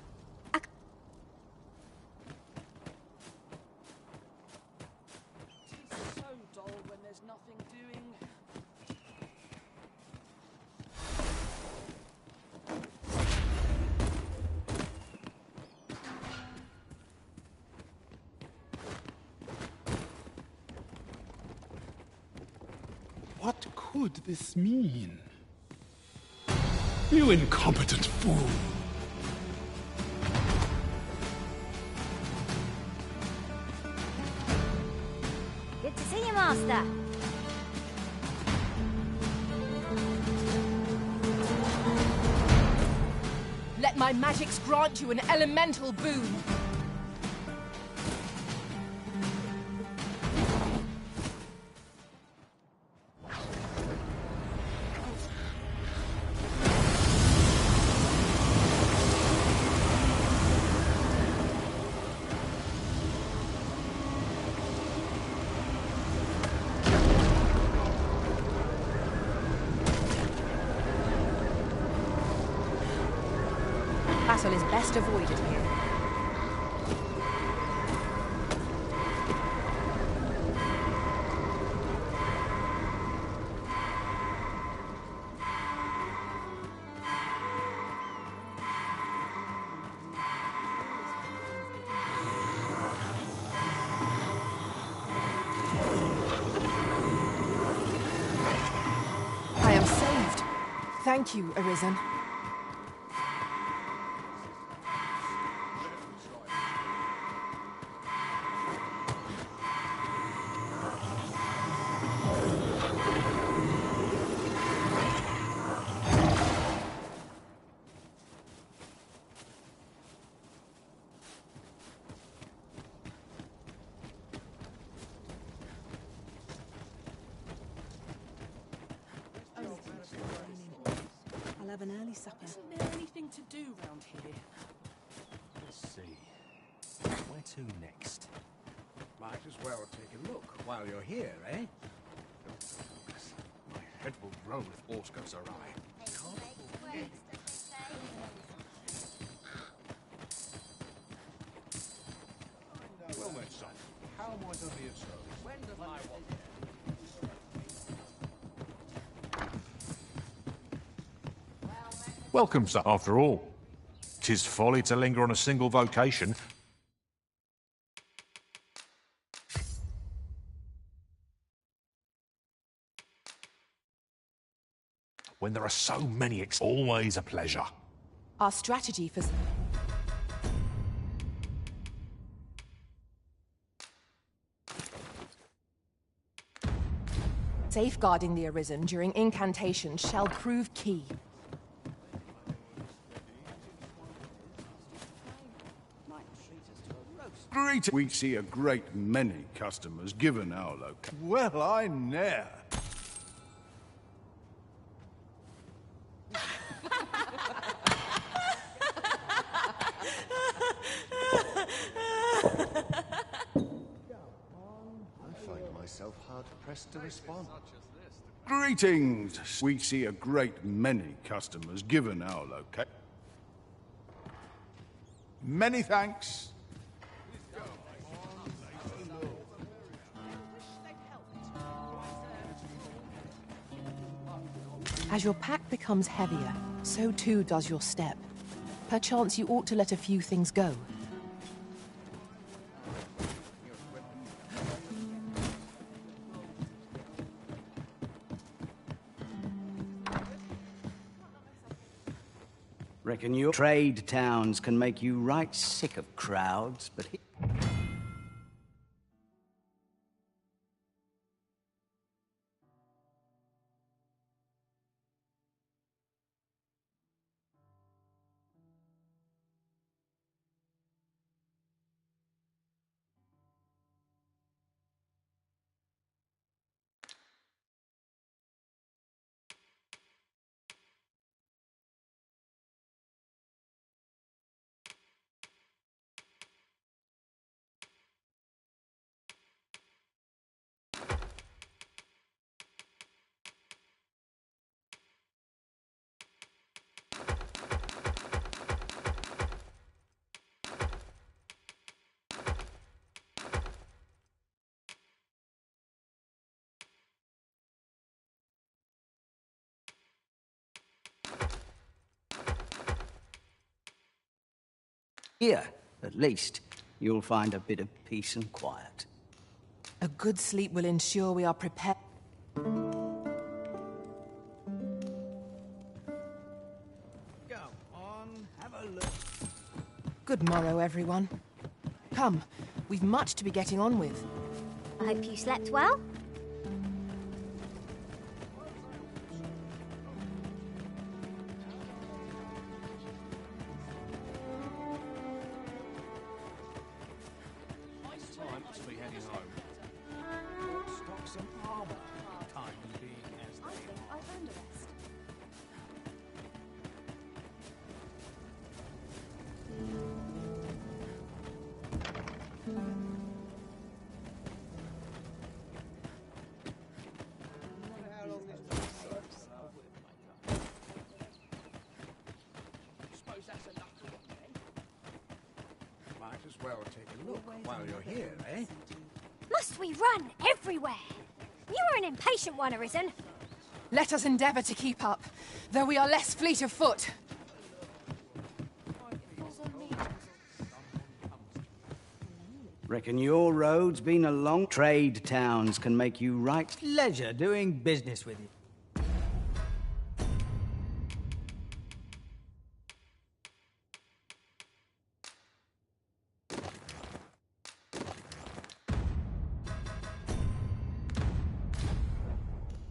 What could this mean? You incompetent fool! Good to see you, Master. Let my magics grant you an elemental boon. Battle is best avoided here. I am saved. Thank you, Arisen. I'll have an early supper. Isn't there anything to do round here? Let's see. Where to next? Might as well take a look while you're here, eh? My head will roll if aught goes awry. Well met, son. How am I to be of service? When does my want? Welcome, sir. After all, 'tis folly to linger on a single vocation. When there are so many, always a pleasure. Our strategy for... Safeguarding the Arisen during incantation shall prove key. Great. We see a great many customers given our location. Well, I ne'er. I find myself hard-pressed to respond. Greetings. We see a great many customers given our location. Many thanks. As your pack becomes heavier, so too does your step. Perchance you ought to let a few things go. Reckon your trade towns can make you right sick of crowds, but... Here, at least, you'll find a bit of peace and quiet. A good sleep will ensure we are prepared. Go on, have a look. Good morrow, everyone. Come, we've much to be getting on with. I hope you slept well. Time to be heading home. Stock some armor. Time being as they are. I've earned a rest. Suppose that's enough for one then. Might as well take a look while you're here, eh? Must we run everywhere? You are an impatient one, Arisen. Let us endeavour to keep up, though we are less fleet of foot. Reckon your road's been a long... Trade towns can make you right... Pleasure doing business with you.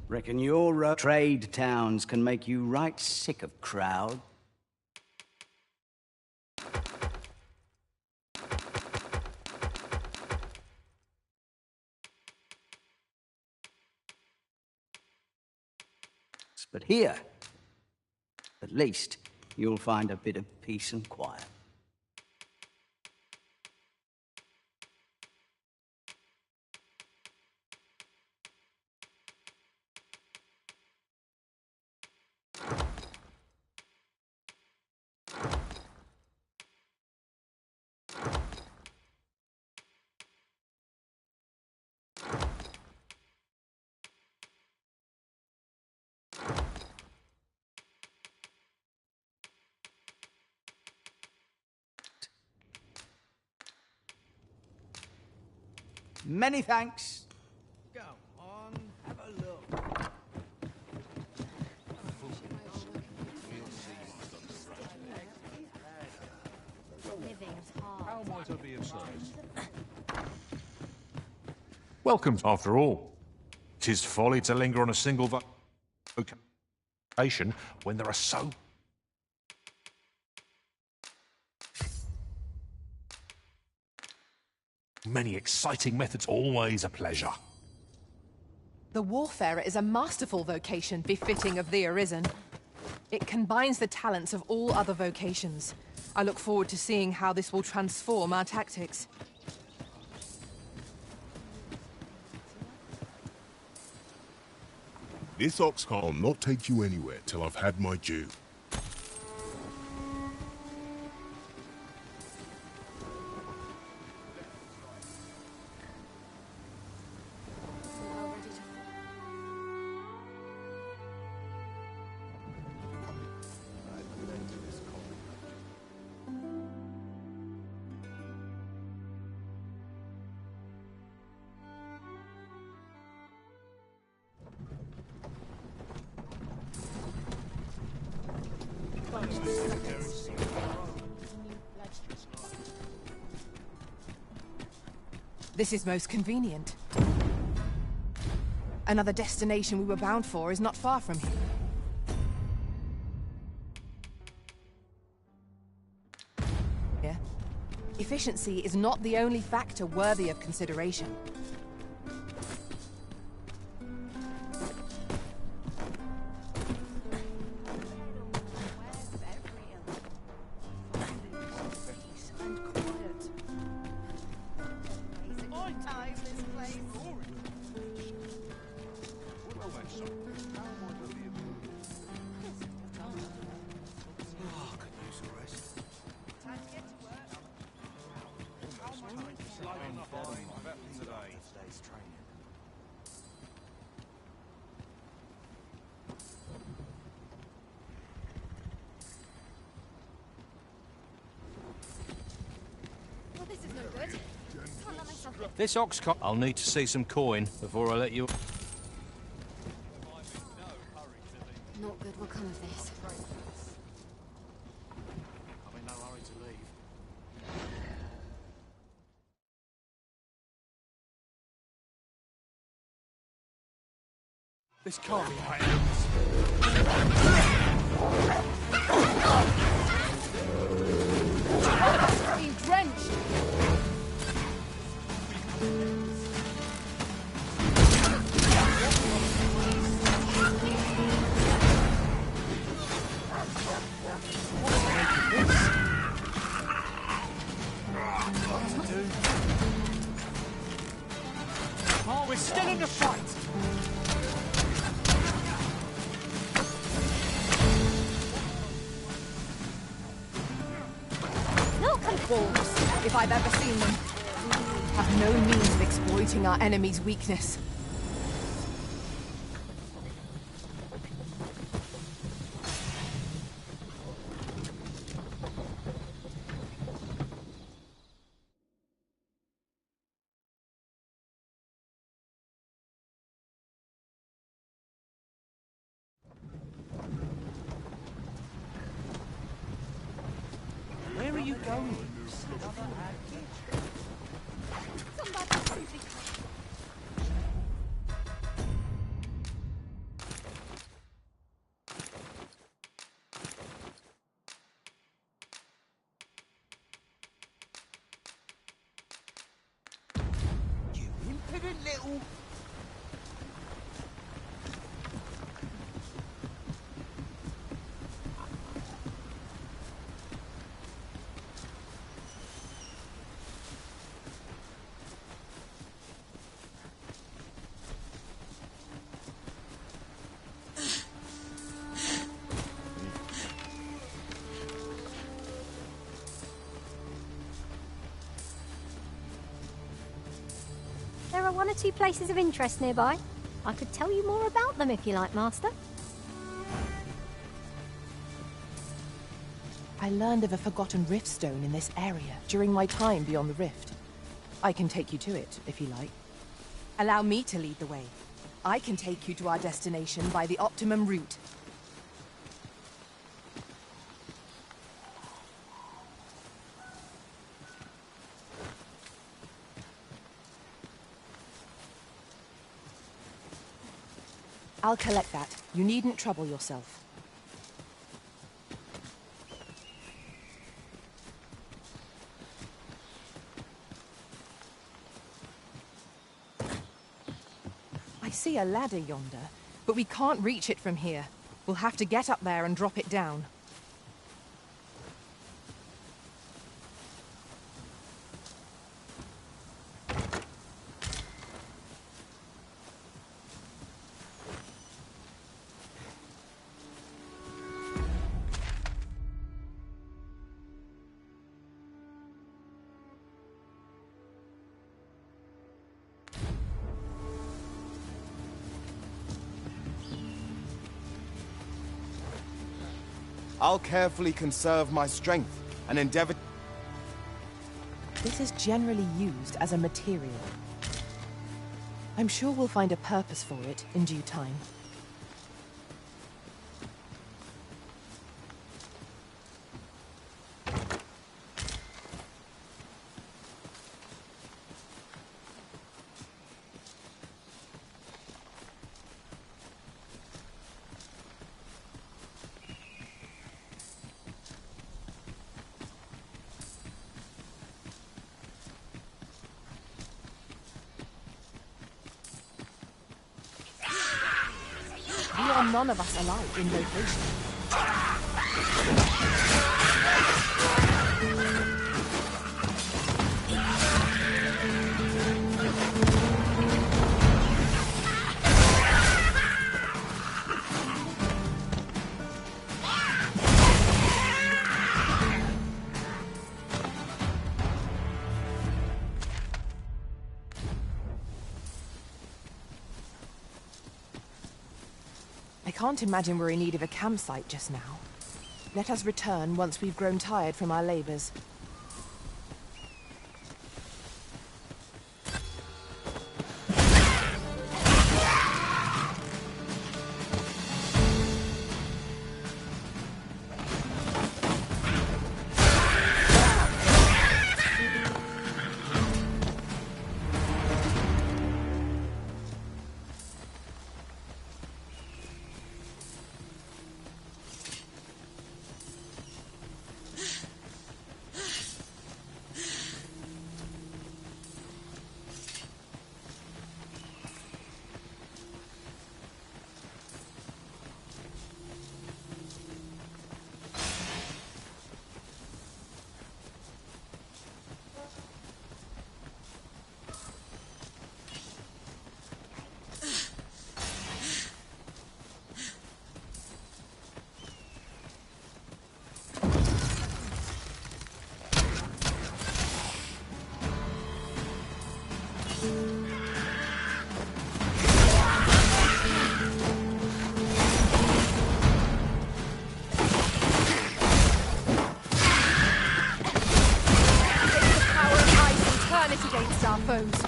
Reckon your trade towns can make you right sick of crowd. But here, at least, you'll find a bit of peace and quiet. Many thanks. Go on, have a look. Living's hard. How might I be of service? Welcome, after all. 'Tis folly to linger on a single vocation when there are so many exciting methods. Always a pleasure. The Warfarer is a masterful vocation befitting of the Arisen. It combines the talents of all other vocations. I look forward to seeing how this will transform our tactics. This ox cart will not take you anywhere till I've had my due. This is most convenient. Another destination we were bound for is not far from here. Yeah. Efficiency is not the only factor worthy of consideration. Well, this is no good. Can't let myself get... This ox co- I'll need to see some coin before I let you... Not good will come of this. I'm in no hurry to leave. This can't be happening. Being drenched! Oh, we're still in the fight! Wolves, if I've ever seen them, have no means of exploiting our enemy's weakness. Where are you going? You impudent little... There are one or two places of interest nearby. I could tell you more about them if you like, Master. I learned of a forgotten rift stone in this area during my time beyond the rift. I can take you to it, if you like. Allow me to lead the way. I can take you to our destination by the optimum route. I'll collect that. You needn't trouble yourself. I see a ladder yonder, but we can't reach it from here. We'll have to get up there and drop it down. I'll carefully conserve my strength and endeavor... This is generally used as a material. I'm sure we'll find a purpose for it in due time. are none of us alike in vocation. I can't imagine we're in need of a campsite just now. Let us return once we've grown tired from our labors. Against our foes.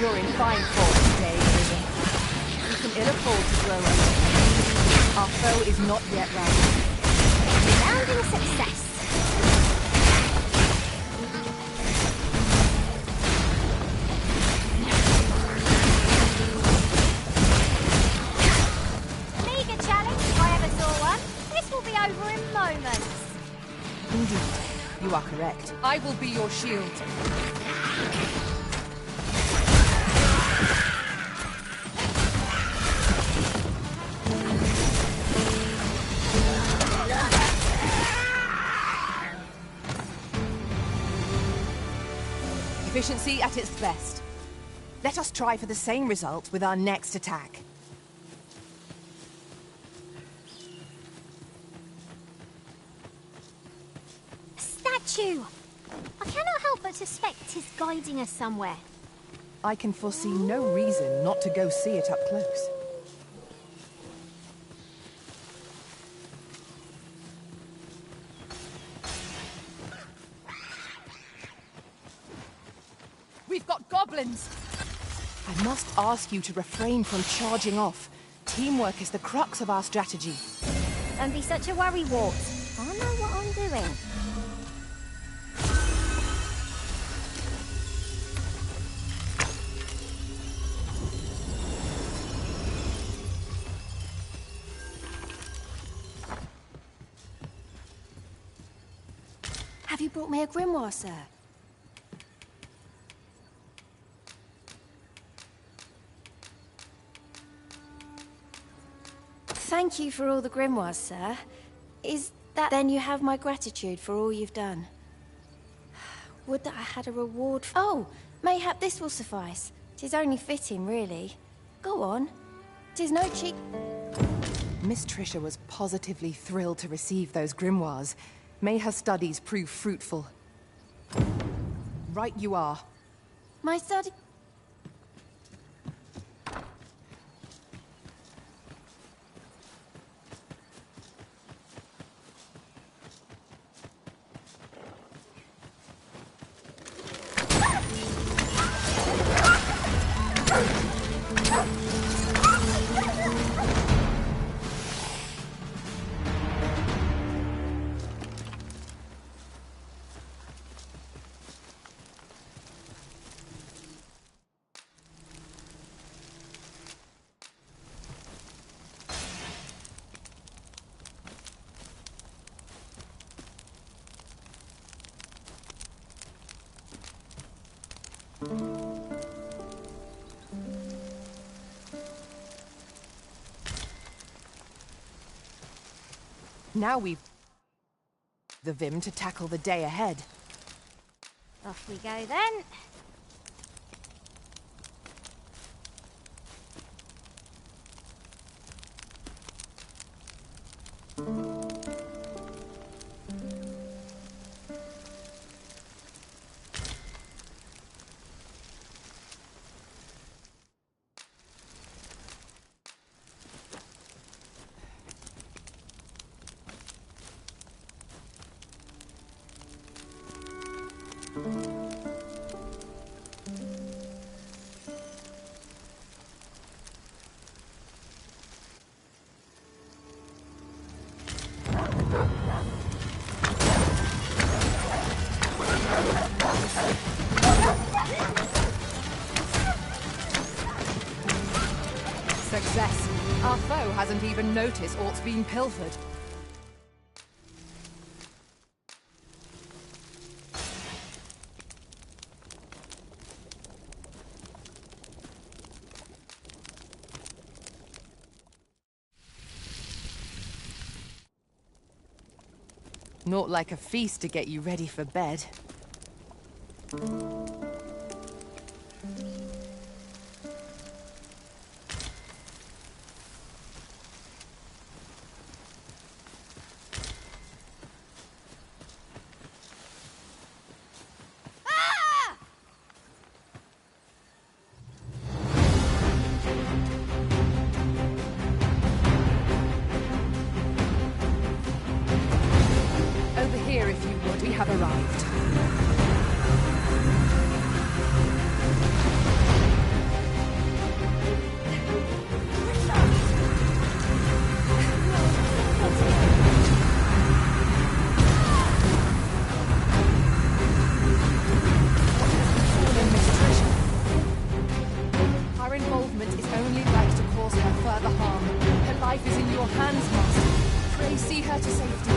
You're in fine form today, Riven. We can ill afford to grow up. Our foe is not yet routed. Resounding success. Meager challenge if I ever saw one. This will be over in moments. Indeed. You are correct. I will be your shield. Efficiency at its best. Let us try for the same result with our next attack. I cannot help but suspect 'tis guiding us somewhere. I can foresee no reason not to go see it up close. We've got goblins! I must ask you to refrain from charging off. Teamwork is the crux of our strategy. Don't be such a worrywart. I know what I'm doing. Have you brought me a grimoire, sir? Thank you for all the grimoires, sir. Is that then you have my gratitude for all you've done? Would that I had a reward Oh, mayhap this will suffice. 'Tis only fitting, really. Go on. 'Tis no cheap... Miss Trisha was positively thrilled to receive those grimoires. May her studies prove fruitful. Right you are. My study... Now we've the vim to tackle the day ahead. Off we go then. Success. Our foe hasn't even noticed aught's been pilfered. Not like a feast to get you ready for bed. Over here, if you would, we have arrived. Our involvement is only like to cause her further harm. Her life is in your hands, Master. Pray see her to safety.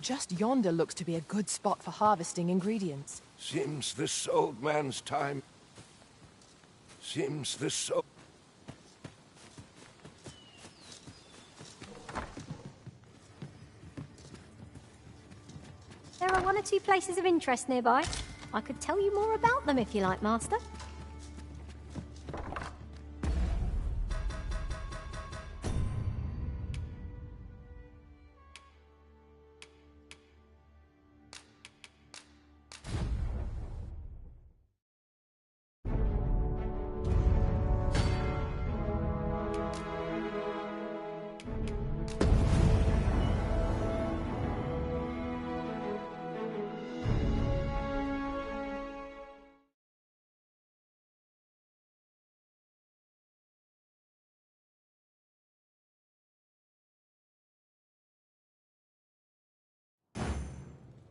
just yonder looks to be a good spot for harvesting ingredients. Seems this old man's time. Seems this old... There are one or two places of interest nearby. I could tell you more about them if you like, Master.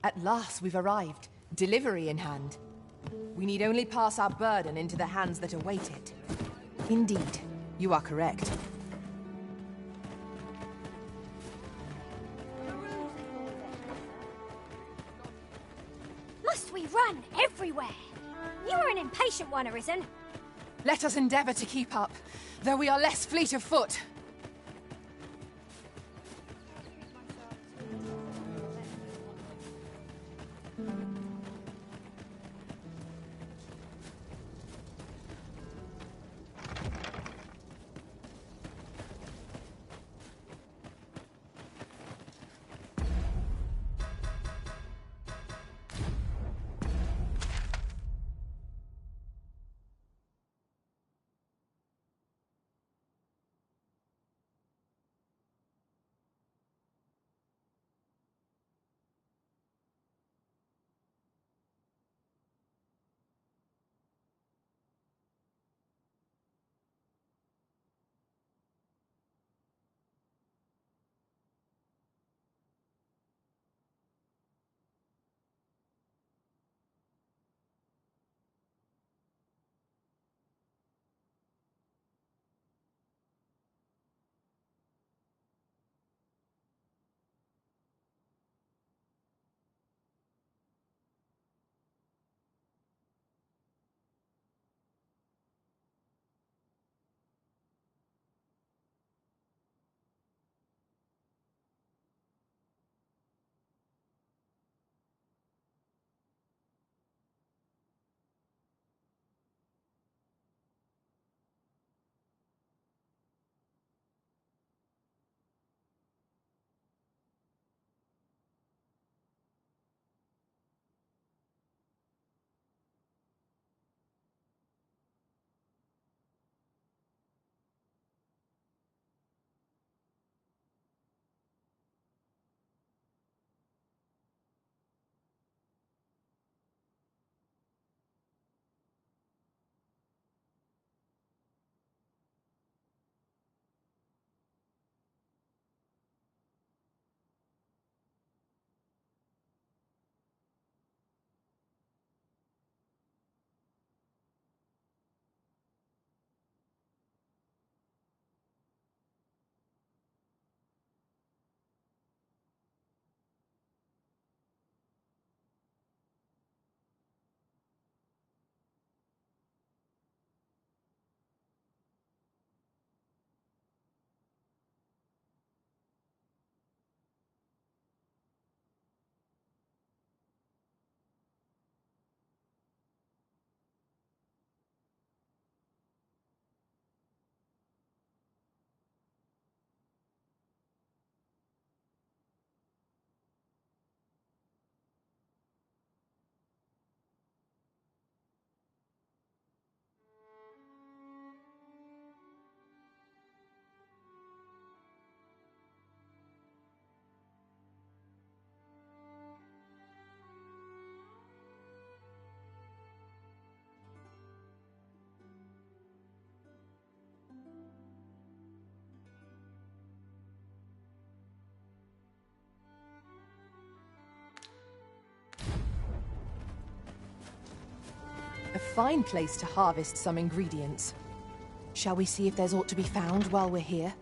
At last we've arrived. Delivery in hand. We need only pass our burden into the hands that await it. Indeed, you are correct. Must we run everywhere? You are an impatient one, Arisen. Let us endeavor to keep up, though we are less fleet of foot. A fine place to harvest some ingredients. Shall we see if there's aught to be found while we're here?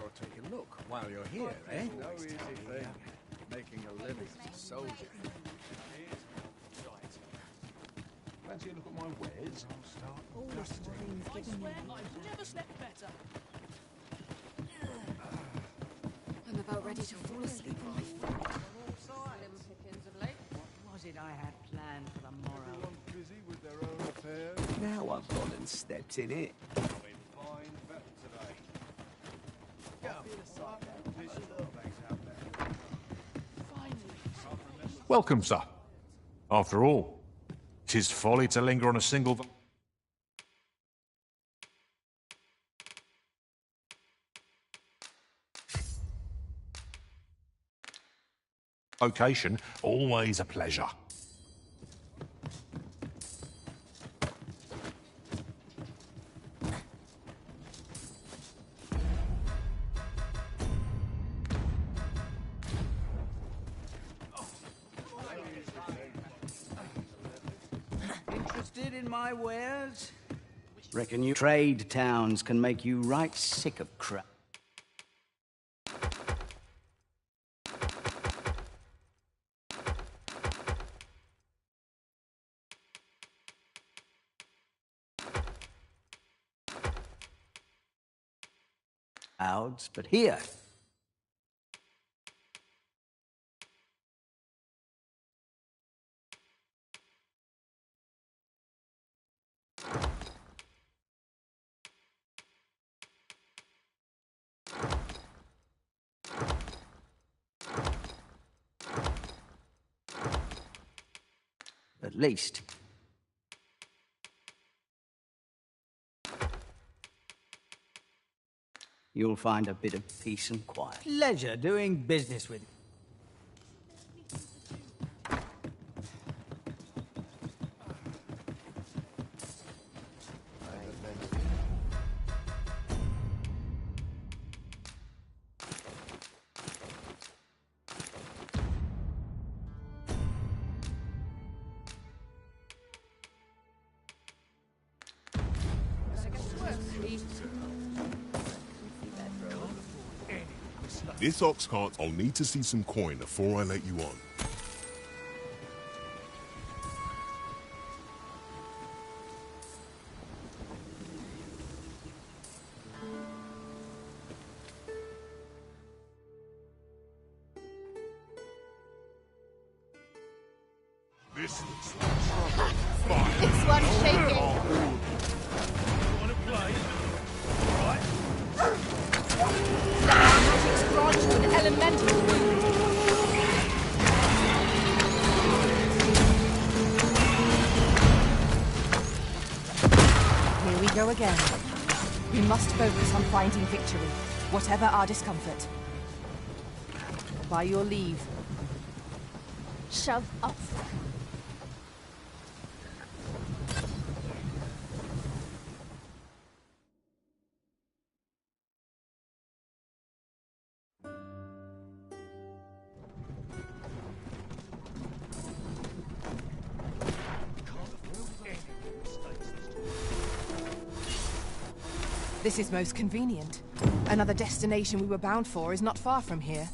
I'll take a look while you're here, eh? No easy thing, making a living as a soldier. Fancy a look at my wares? I'll start dusting. I swear I've never slept better. I'm about ready to fall asleep on my feet. What was it I had planned for the morrow? Everyone's busy with their own affairs. Now I've gone and stepped in it. Fine vet today. Welcome, sir. After all, 'tis folly to linger on a single vocation. Always a pleasure. Interested in my wares? Reckon you trade towns can make you right sick of crap. Clouds, but here. At least. You'll find a bit of peace and quiet. Pleasure doing business with you. This ox cart, I'll need to see some coin before I let you on. This looks like trouble. Fine. This one's shaking. Wanna play? Right. Magic's granted you an elemental wound. Here we go again. We must focus on finding victory, whatever our discomfort. By your leave. Shove off. This is most convenient. Another destination we were bound for is not far from here.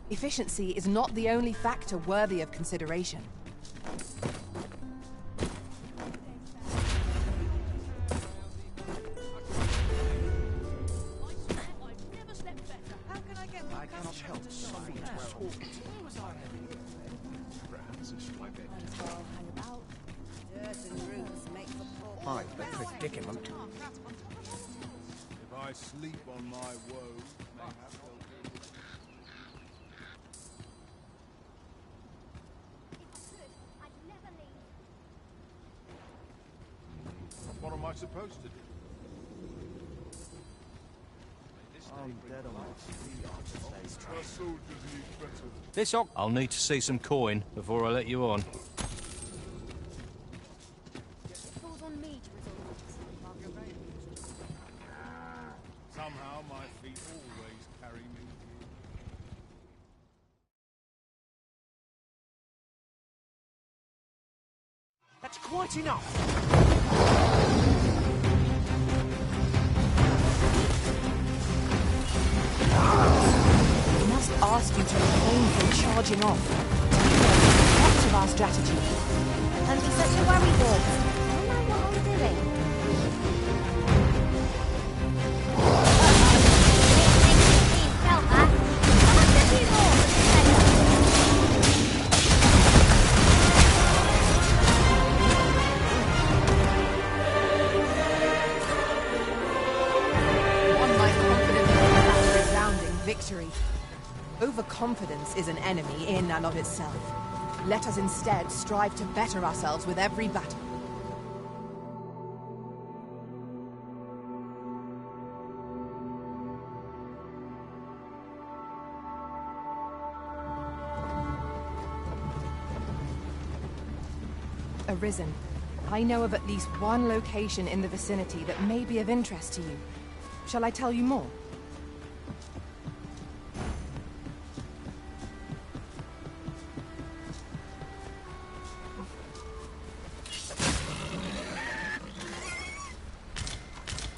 Efficiency is not the only factor worthy of consideration. I cannot help something talking. Perhaps it's my bed. Fine, but predicament. If I sleep on my woes, mayhap they'll do. What am I supposed to do? I'm dead on my soldiers need better. This ox... I'll need to see some coin before I let you on. Falls on me to resolve Somehow my feet always carry me here. That's quite enough! must ask you to refrain from charging off. You know part of our strategy. Don't be such a worrywart. I know what I'm doing. One might confidently call that a resounding victory. Overconfidence is an enemy in and of itself. Let us instead strive to better ourselves with every battle. Arisen, I know of at least one location in the vicinity that may be of interest to you. Shall I tell you more?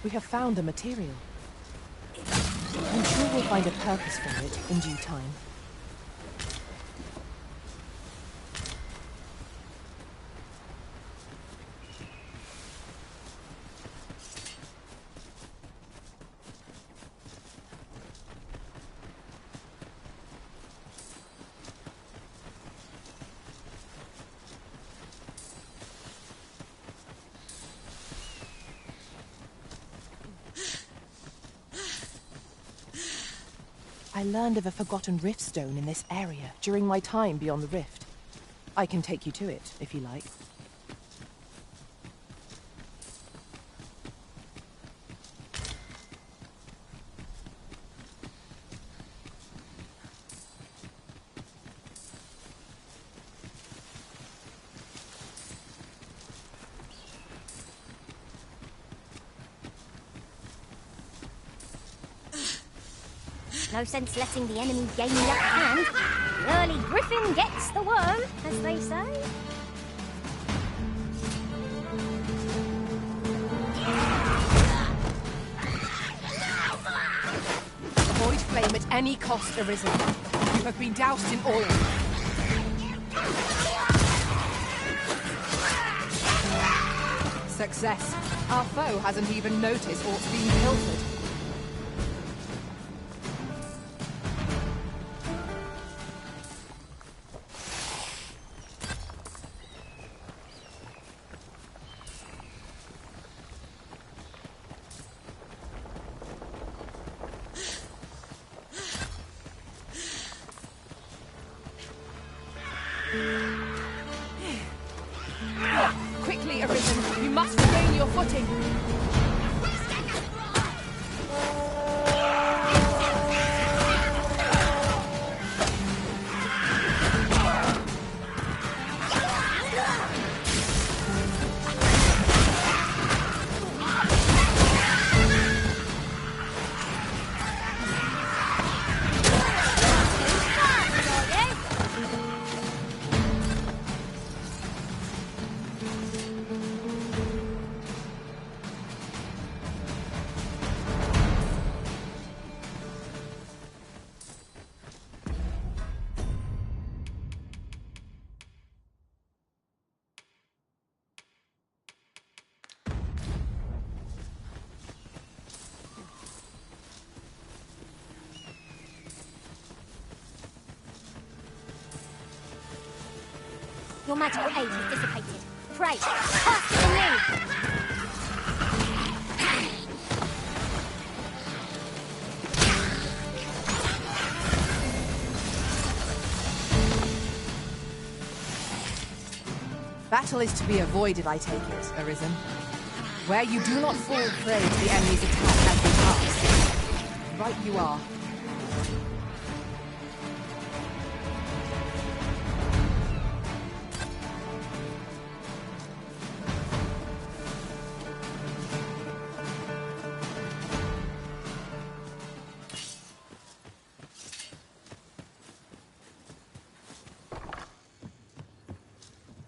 We have found a material. I'm sure we'll find a purpose for it in due time. I learned of a forgotten rift stone in this area during my time beyond the rift. I can take you to it, if you like. No sense letting the enemy gain the upper hand. The early griffin gets the worm, as they say. Avoid flame at any cost, Arisen. You have been doused in oil. Success. Our foe hasn't even noticed what's being pilfered. Quickly, Arisen! You must regain your footing! Your magical aid has dissipated. Pray, cast it anew! Battle is to be avoided, I take it, Arisen. Where you do not fall prey to the enemy's attack as they pass. Right you are.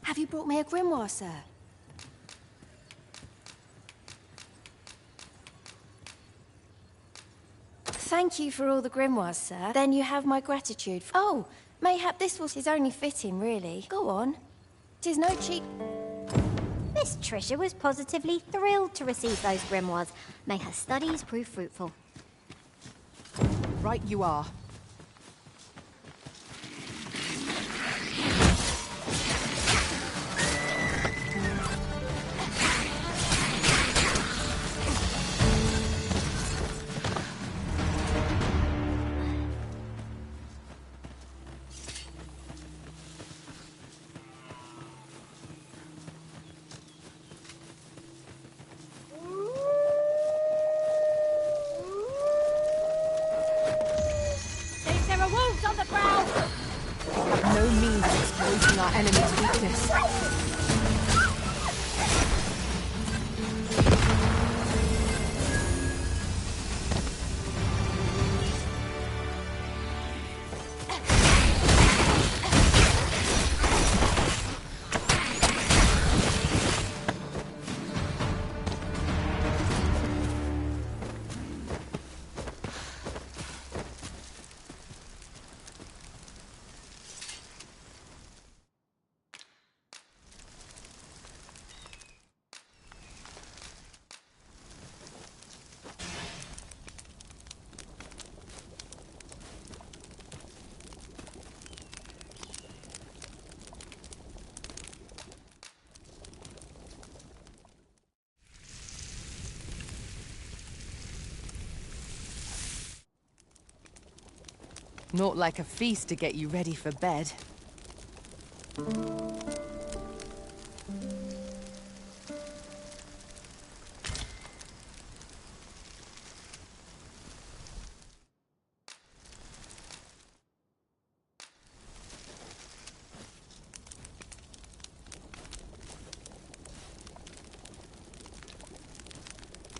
Have you brought me a grimoire, sir? Thank you for all the grimoires, sir. Then you have my gratitude. Oh, mayhap this was his only fitting, really. Go on. 'Tis no cheap... Miss Trisha was positively thrilled to receive those grimoires. May her studies prove fruitful. Right you are. There are wolves on the prowl! We have no means of exploiting our enemy's weakness. Not like a feast to get you ready for bed.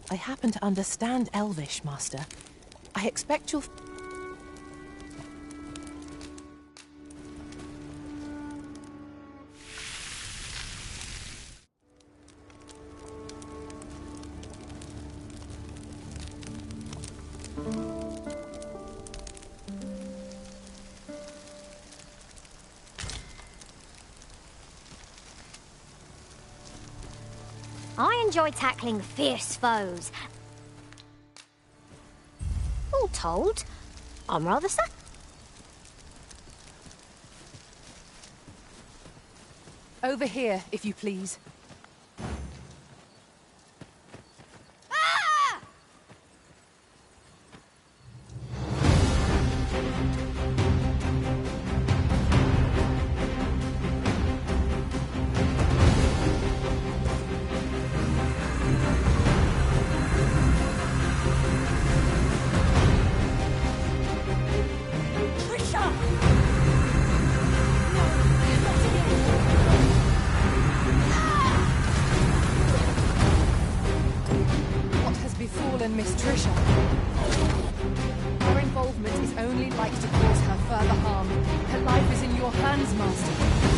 I happen to understand Elvish, Master. I expect you'll... I enjoy tackling fierce foes. All told, I'm rather sad. Over here, if you please. What has befallen Miss Trisha? Our involvement is only like to cause her further harm. Her life is in your hands, Master.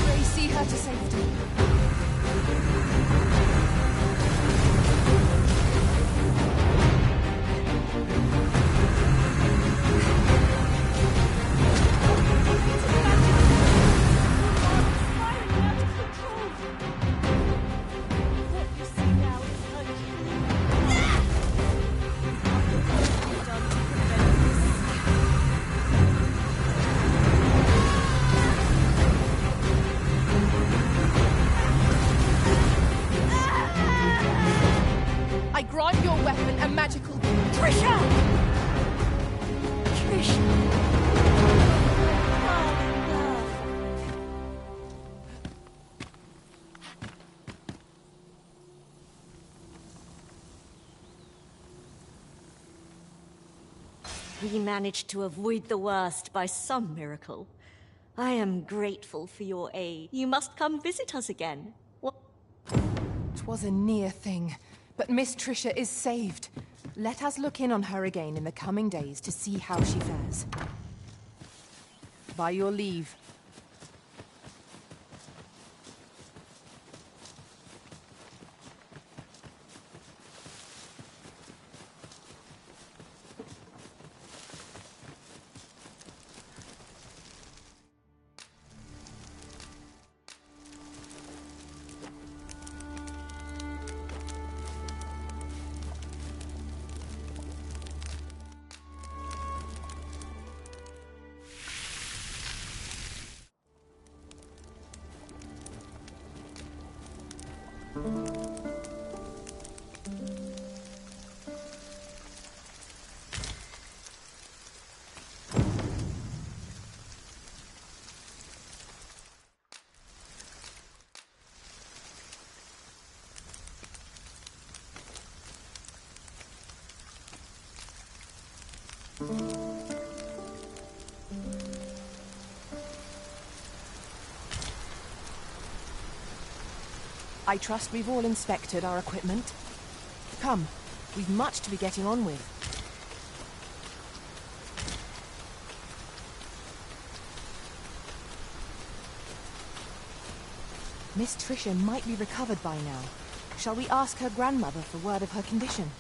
Pray see her to safety. I grant your weapon a magical... Trisha! We managed to avoid the worst by some miracle. I am grateful for your aid. You must come visit us again. What? 'Twas a near thing, but Miss Trisha is saved. Let us look in on her again in the coming days to see how she fares. By your leave. I trust we've all inspected our equipment. Come, we've much to be getting on with. Miss Tricia might be recovered by now. Shall we ask her grandmother for word of her condition?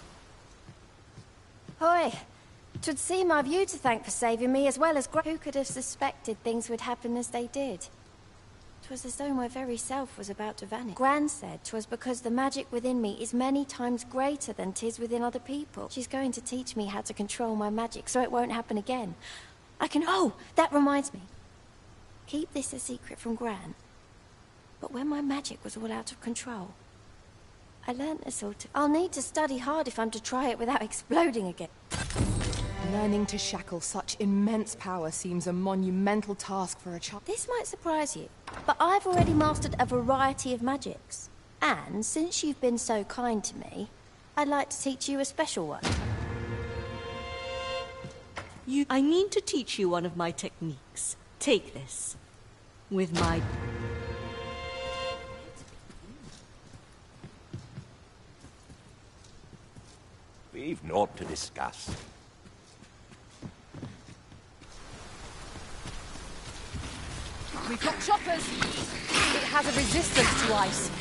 Hoy! 'Twould seem I've you to thank for saving me as well as Who could have suspected things would happen as they did? 'Twas as though my very self was about to vanish. Gran said 'twas because the magic within me is many times greater than 'tis within other people. She's going to teach me how to control my magic so it won't happen again. Oh, that reminds me. Keep this a secret from Gran. But when my magic was all out of control, I learned a sort of... I'll need to study hard if I'm to try it without exploding again. Learning to shackle such immense power seems a monumental task for a child. This might surprise you, but I've already mastered a variety of magics. And since you've been so kind to me, I'd like to teach you a special one. I mean to teach you one of my techniques. Take this. With my... We've naught to discuss. We've got choppers! It has a resistance to ice.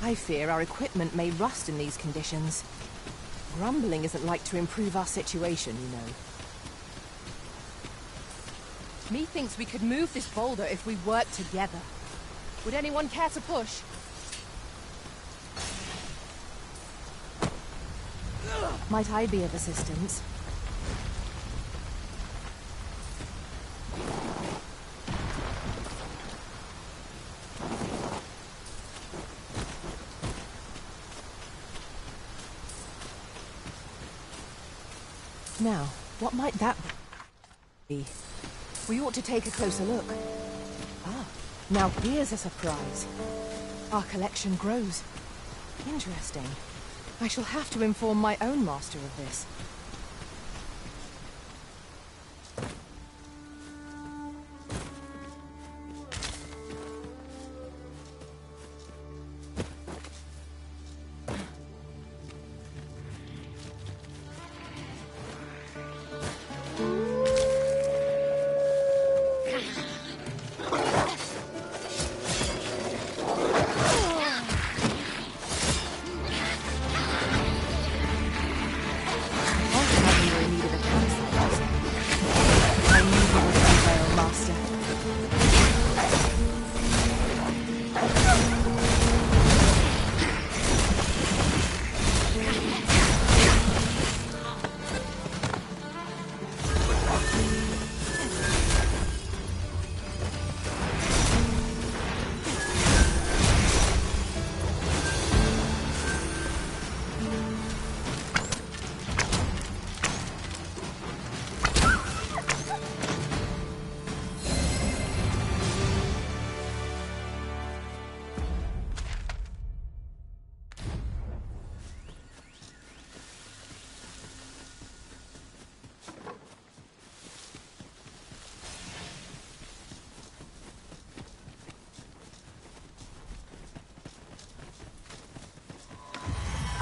I fear our equipment may rust in these conditions. Grumbling isn't like to improve our situation, you know. Methinks we could move this boulder if we work together. Would anyone care to push? Might I be of assistance? Now, what might that be? We ought to take a closer look. Ah, now here's a surprise. Our collection grows. Interesting. I shall have to inform my own master of this.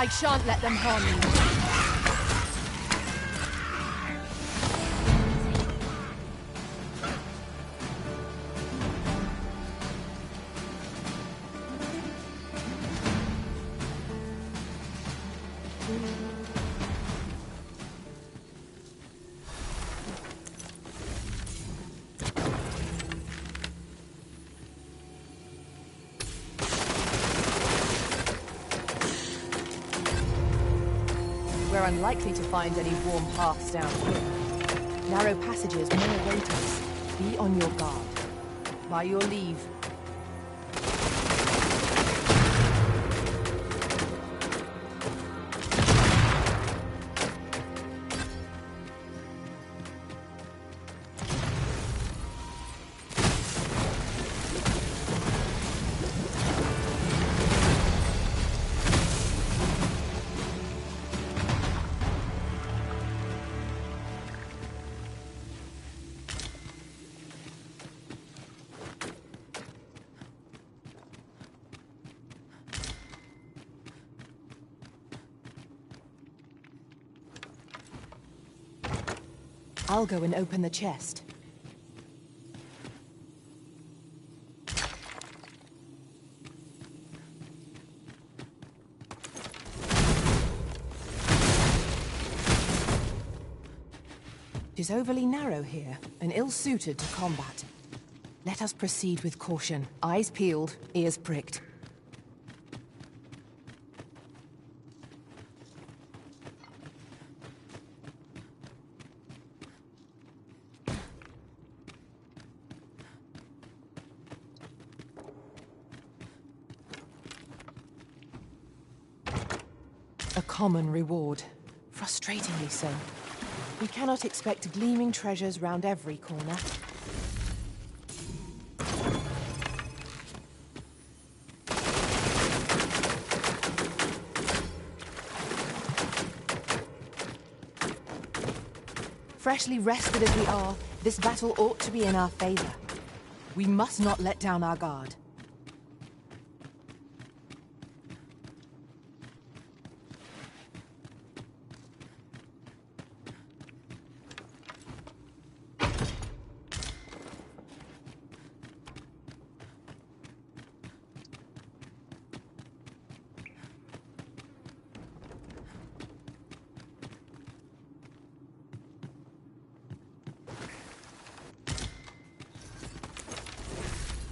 I shan't let them harm you. We're unlikely to find any warm paths down here. Narrow passages may await us. Be on your guard. By your leave. I'll go and open the chest. It is overly narrow here, and ill-suited to combat. Let us proceed with caution. Eyes peeled, ears pricked. A common reward. Frustratingly so. We cannot expect gleaming treasures round every corner. Freshly rested as we are, this battle ought to be in our favor. We must not let down our guard.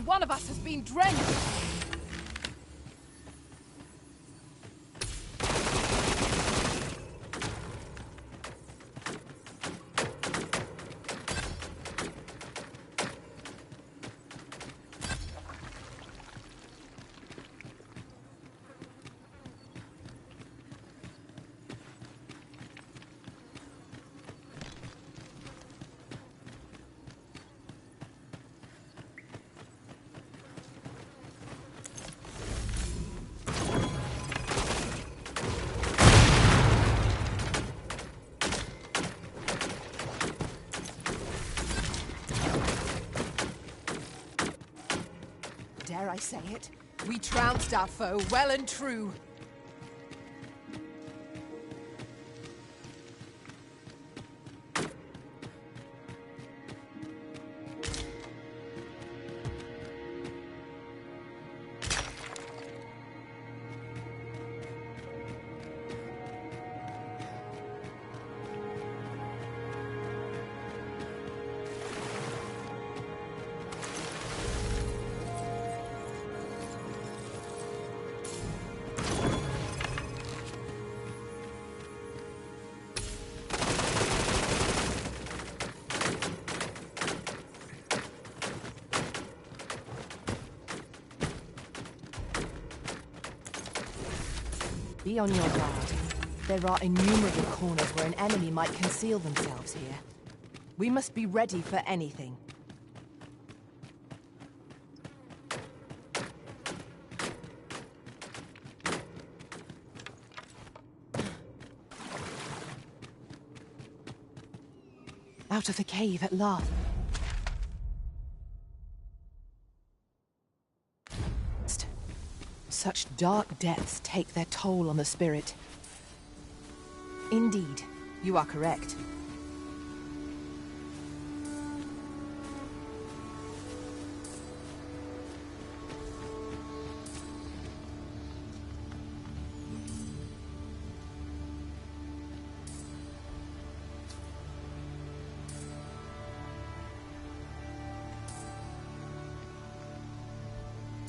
One of us has been drenched! Dare I say it? We trounced our foe well and true. Be on your guard. There are innumerable corners where an enemy might conceal themselves here. We must be ready for anything. Out of the cave at last. Such dark depths take their toll on the spirit. Indeed, you are correct.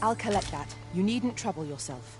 I'll collect that. You needn't trouble yourself.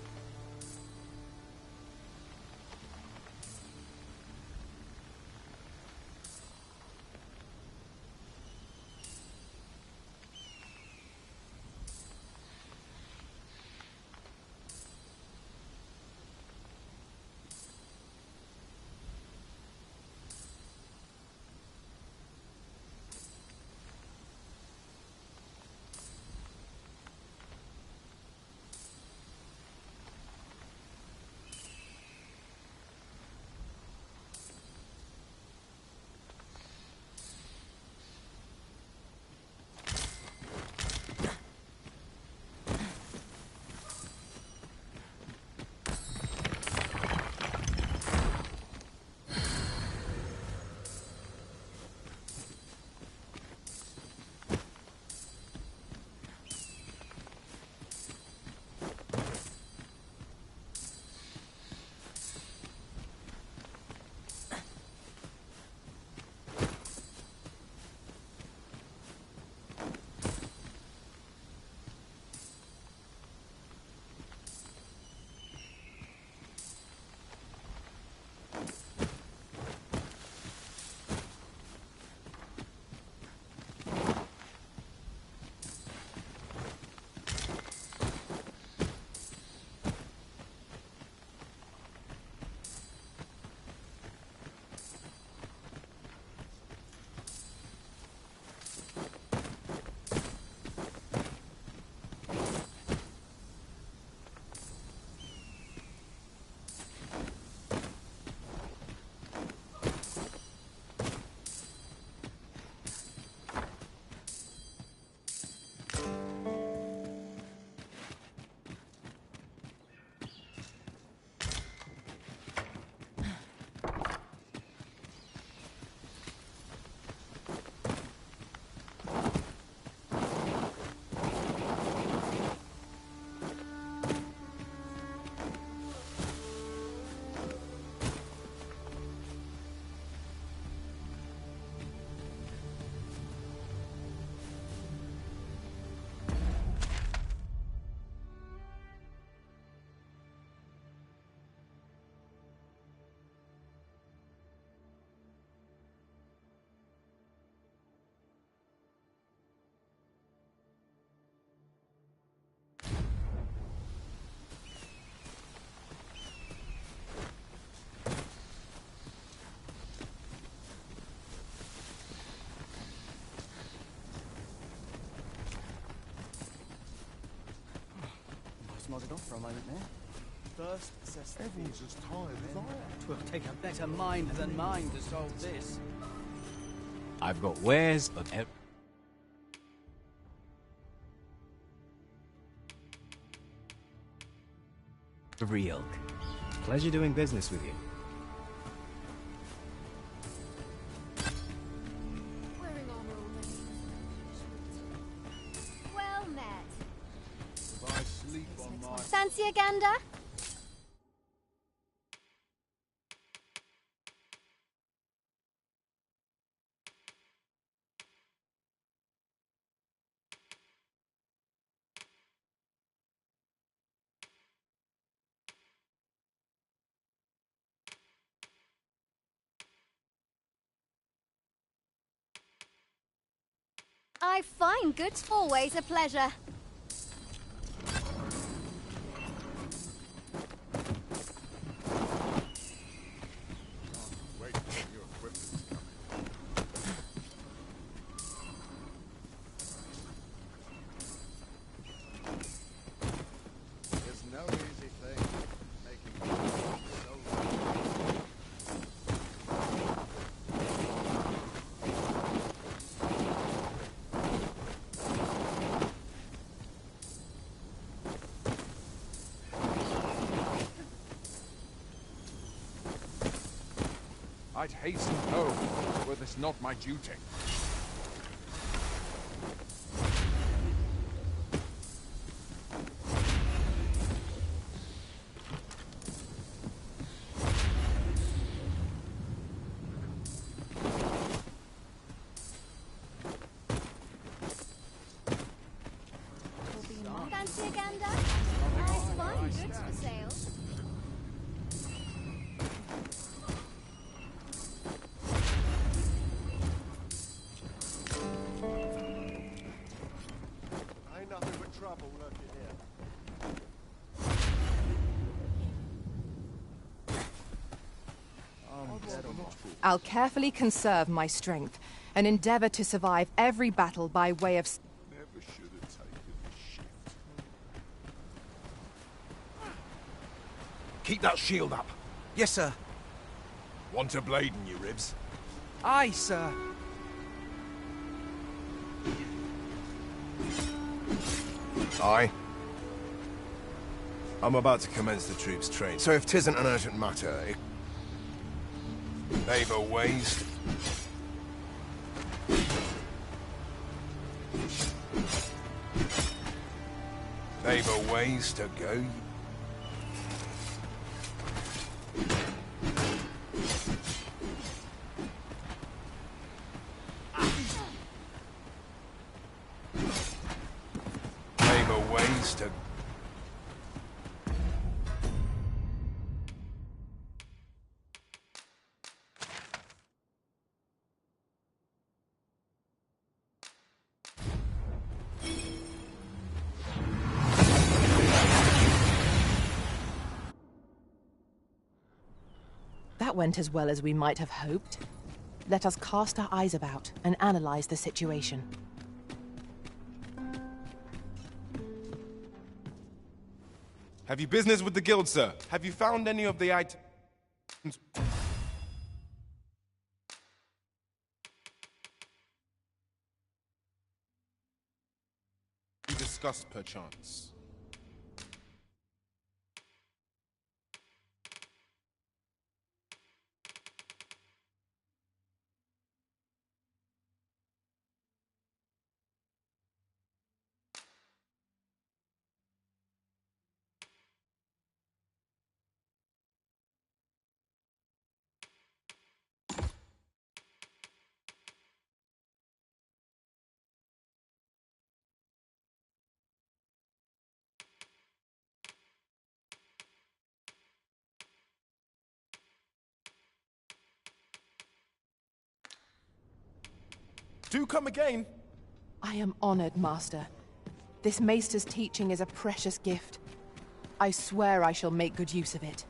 Nodded off for a moment there. First, assess the Everyone's as tired as I am. Twill take a better mind than mine to solve this. I've got wares of every ilk. Pleasure doing business with you. Wearing armor already. Well met. If I sleep on my... Fancy a gander? I find goods always a pleasure. Wait till your equipment's coming. There's no easy thing making so I'd hasten home, were this not my duty. Fancy a gander? Nice fine goods for sale. Ain't nothing but trouble lurking here. I'll carefully conserve my strength and endeavor to survive every battle by way of... Never should have taken the shift. Keep that shield up. Yes, sir. Want a blade in your ribs? Aye, sir. Aye. I'm about to commence the troops' train, so if 'tisn't an urgent matter, they've a ways. They've a ways to go. They've a ways to... That went as well as we might have hoped. Let us cast our eyes about and analyze the situation. Have you business with the guild, sir? Have you found any of the items we discussed, perchance? Do come again. I am honored, Master. This maester's teaching is a precious gift. I swear I shall make good use of it.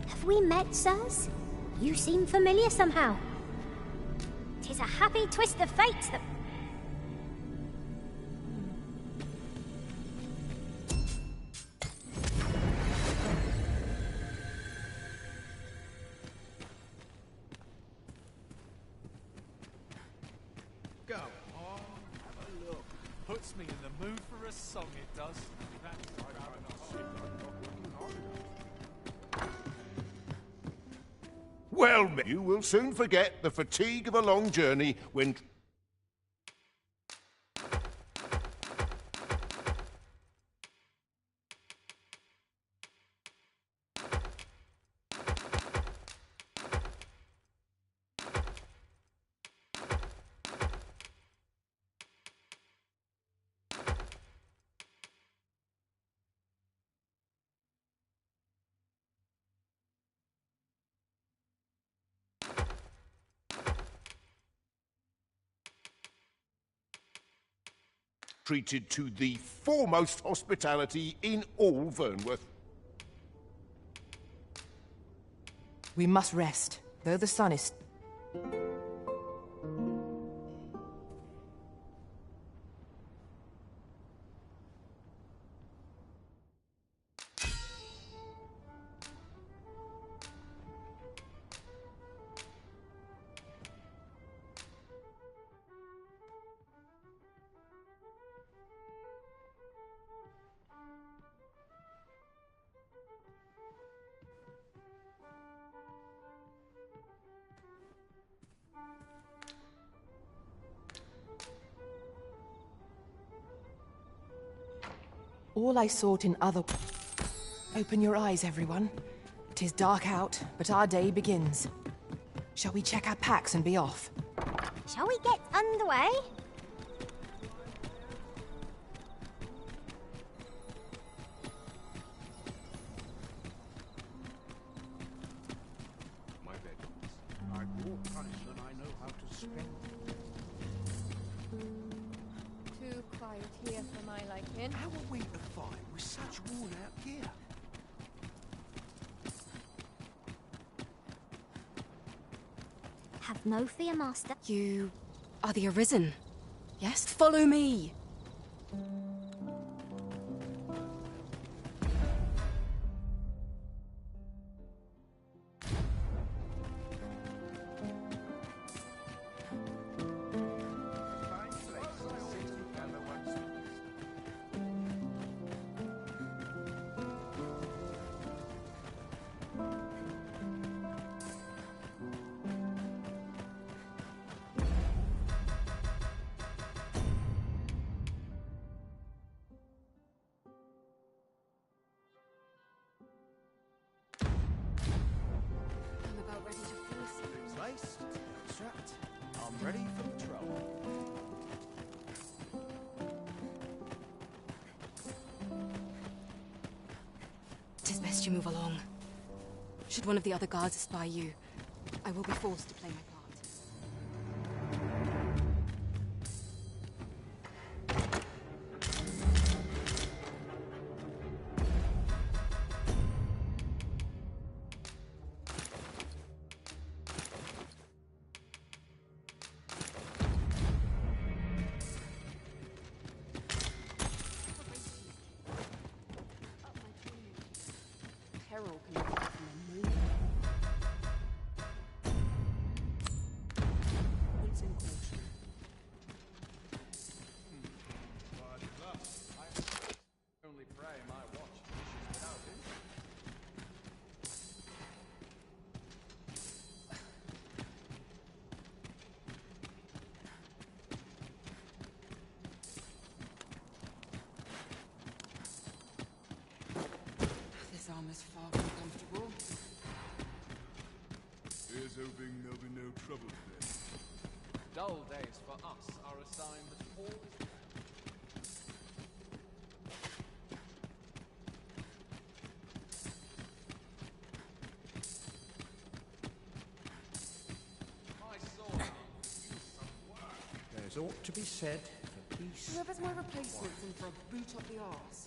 Have we met, sirs? You seem familiar somehow. 'Tis a happy twist of fate that... Go on, have a look. Puts me in the mood for a song, it does. Well, you will soon forget the fatigue of a long journey when... treated to the foremost hospitality in all Vernworth. We must rest, though the sun is... All I sought in other... Open your eyes, everyone. 'Tis dark out, but our day begins. Shall we check our packs and be off? Shall we get underway? My vengeance. I've more price than I know how to spend. Too quiet here for my liking. How are we to find with such worn out gear? Have no fear, Master. You are the Arisen. Yes? Follow me! Laced, strapped. I'm ready for patrol. Tis best you move along. Should one of the other guards espy you, I will be forced to play my part. Peril can come from the moon. It's in caution. I only pray my watch finishes without him. This armor's far from comfortable. Here's hoping there'll be no trouble today. Dull days for us are a sign that all is well. My sword arm could use some work. There's ought to be said for peace. Whoever's my replacement and for a boot up the arse.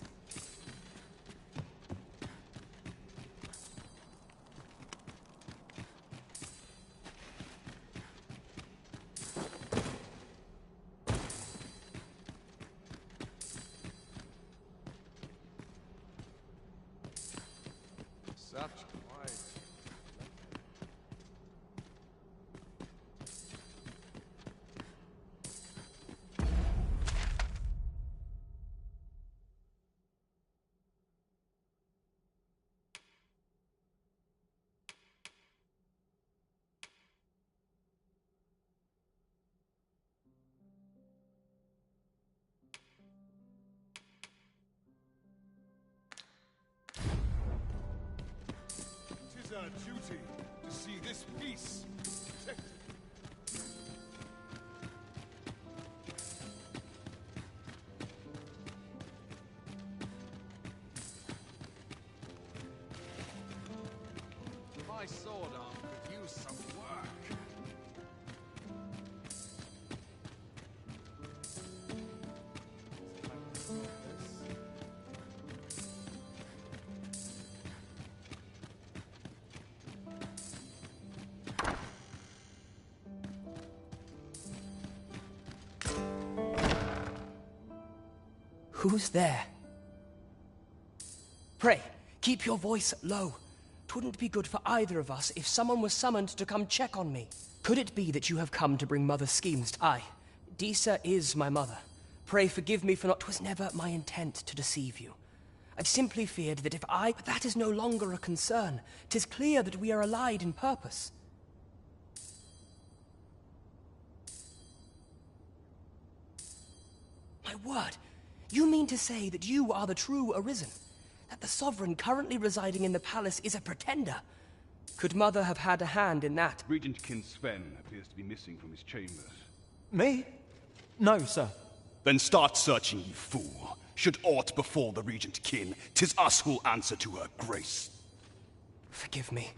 Such quiet. Tis our duty to see this peace protected. My sword arm could use some work. Who's there? Pray, keep your voice low. 'Twouldn't be good for either of us if someone was summoned to come check on me. Could it be that you have come to bring Mother's schemes? Aye, Disa is my mother. Pray forgive me for not... 'Twas never my intent to deceive you. I've simply feared that if I... But that is no longer a concern. 'Tis clear that we are allied in purpose. My word, you mean to say that you are the true Arisen? That the Sovereign currently residing in the palace is a pretender? Could Mother have had a hand in that? Regent Kin Sven appears to be missing from his chambers. Me? No, sir. Then start searching, you fool. Should aught befall the Regent Kin, 'tis us who'll answer to her grace. Forgive me.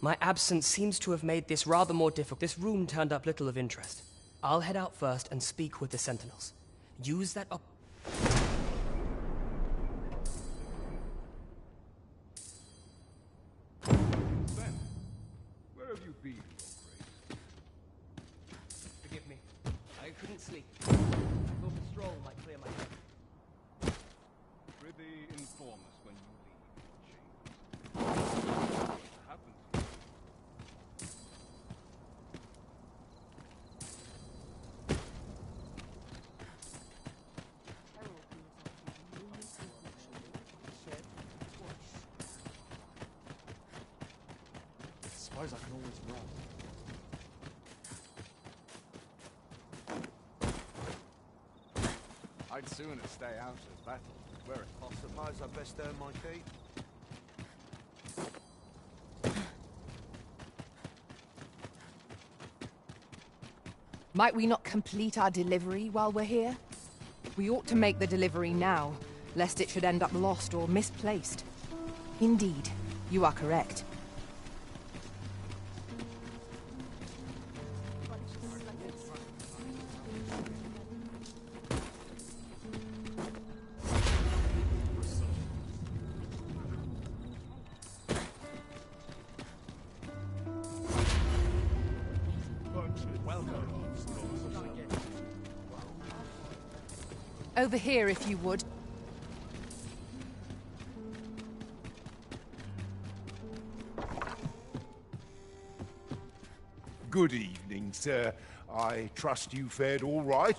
My absence seems to have made this rather more difficult. This room turned up little of interest. I'll head out first and speak with the sentinels. Use that up. Sven, where have you been, Your Grace? Forgive me. I couldn't sleep. I thought a stroll might clear my head. Prithee, inform us when you leave the chambers. What happened to you? I suppose I can always run. I'd sooner stay out of battle. Where it I suppose I best earn my keep. Might we not complete our delivery while we're here? We ought to make the delivery now, lest it should end up lost or misplaced. Indeed, you are correct. Over here, if you would. Good evening, sir. I trust you fared all right.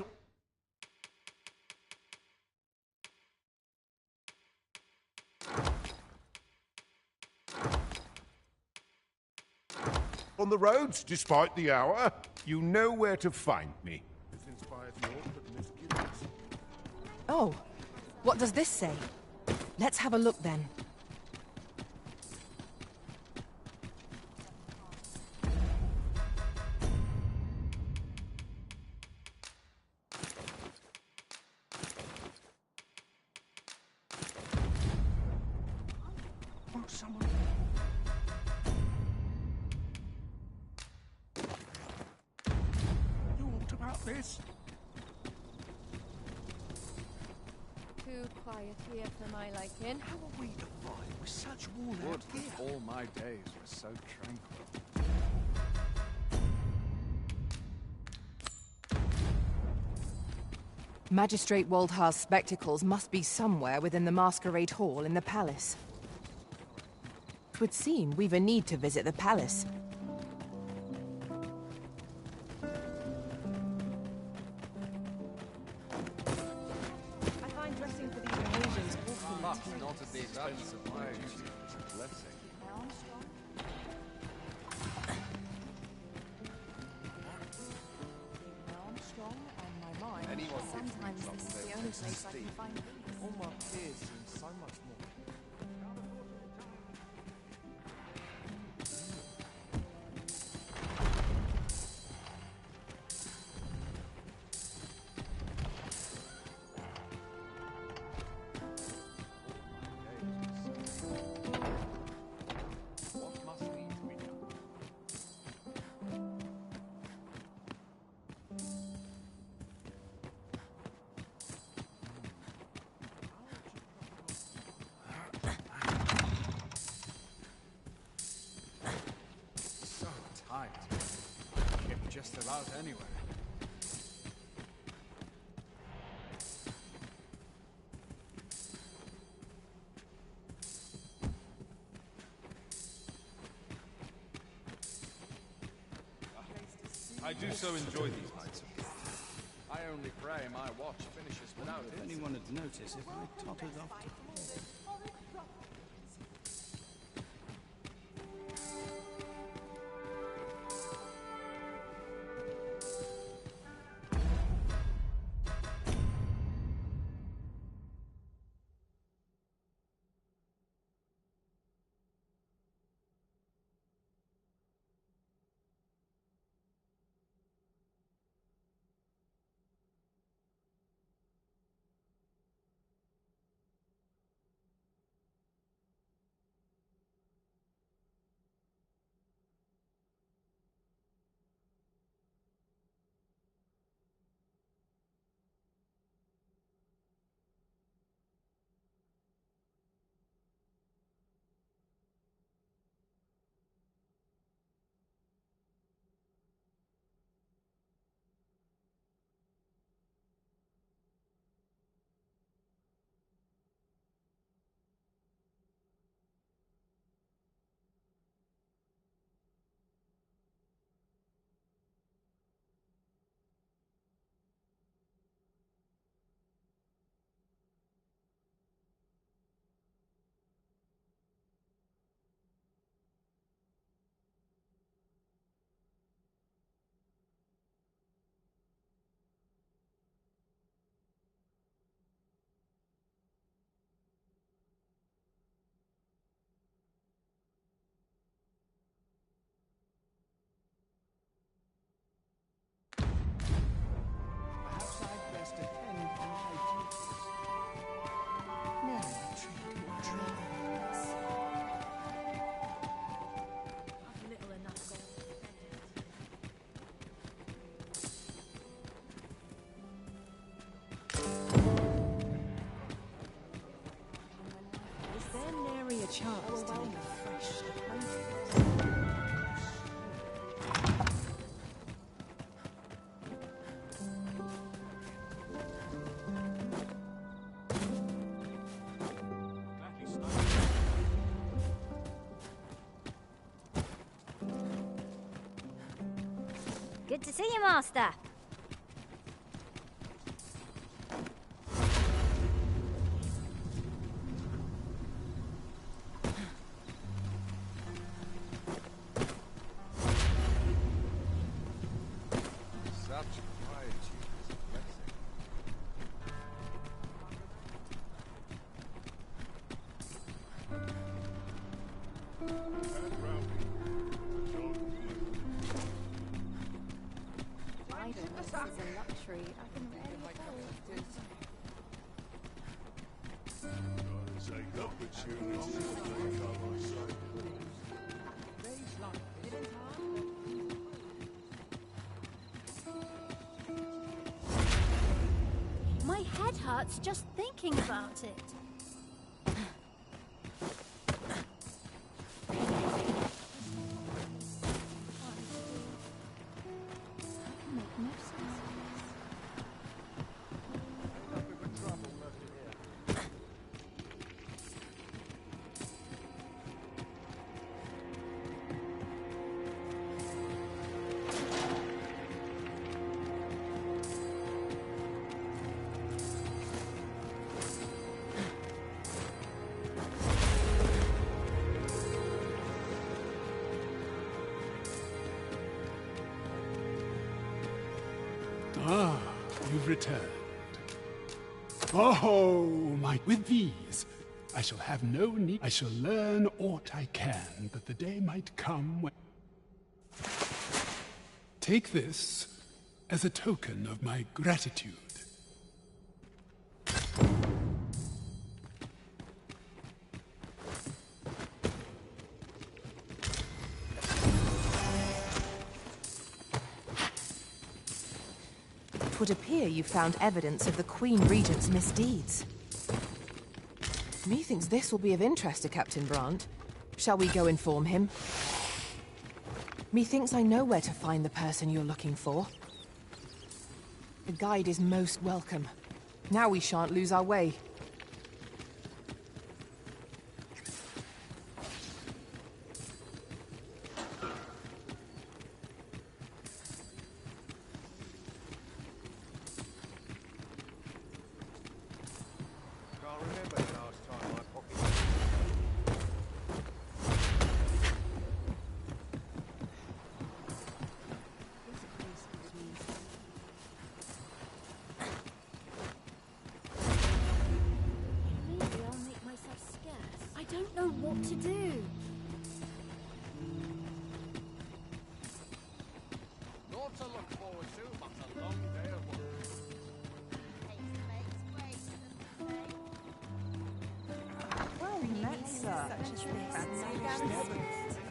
On the roads, despite the hour, you know where to find me. This inspires naught but misgivings. Oh, what does this say? Let's have a look then. Oh, someone... You ought about this? Too quiet here for my liking. How are we to find with such worn Would out gear? that all my days were so tranquil. Magistrate Woldhar's spectacles must be somewhere within the masquerade hall in the palace. 'Twould seem we've a need to visit the palace. I find dressing for these occasions awfully But not at the expense of my duty. It's a blessing. Armstrong and my mind. Anyone Sometimes this is the only place I can find peace. All my peers seem so much more. What must need to be done? So tight. Get just about anywhere. I do so enjoy these nights. I only pray my watch finishes without If anyone had noticed if I tottered off to... Perhaps I'd best attend to my duties. Now I treat my dreams. I've little enough going. Is there nary a chance to make a fresh acquaintance? Good to see you, Master. Such quietude is a blessing. Idleness is a luxury I can rarely afford. Take opportunity to make up myself. My head hurts just thinking about it. Ah, you've returned. Oh, with these, I shall have no need. I shall learn aught I can, that the day might come when... Take this as a token of my gratitude. It would appear you found evidence of the Queen Regent's misdeeds. Methinks this will be of interest to Captain Brandt. Shall we go inform him? Methinks I know where to find the person you're looking for. The guide is most welcome. Now we shan't lose our way.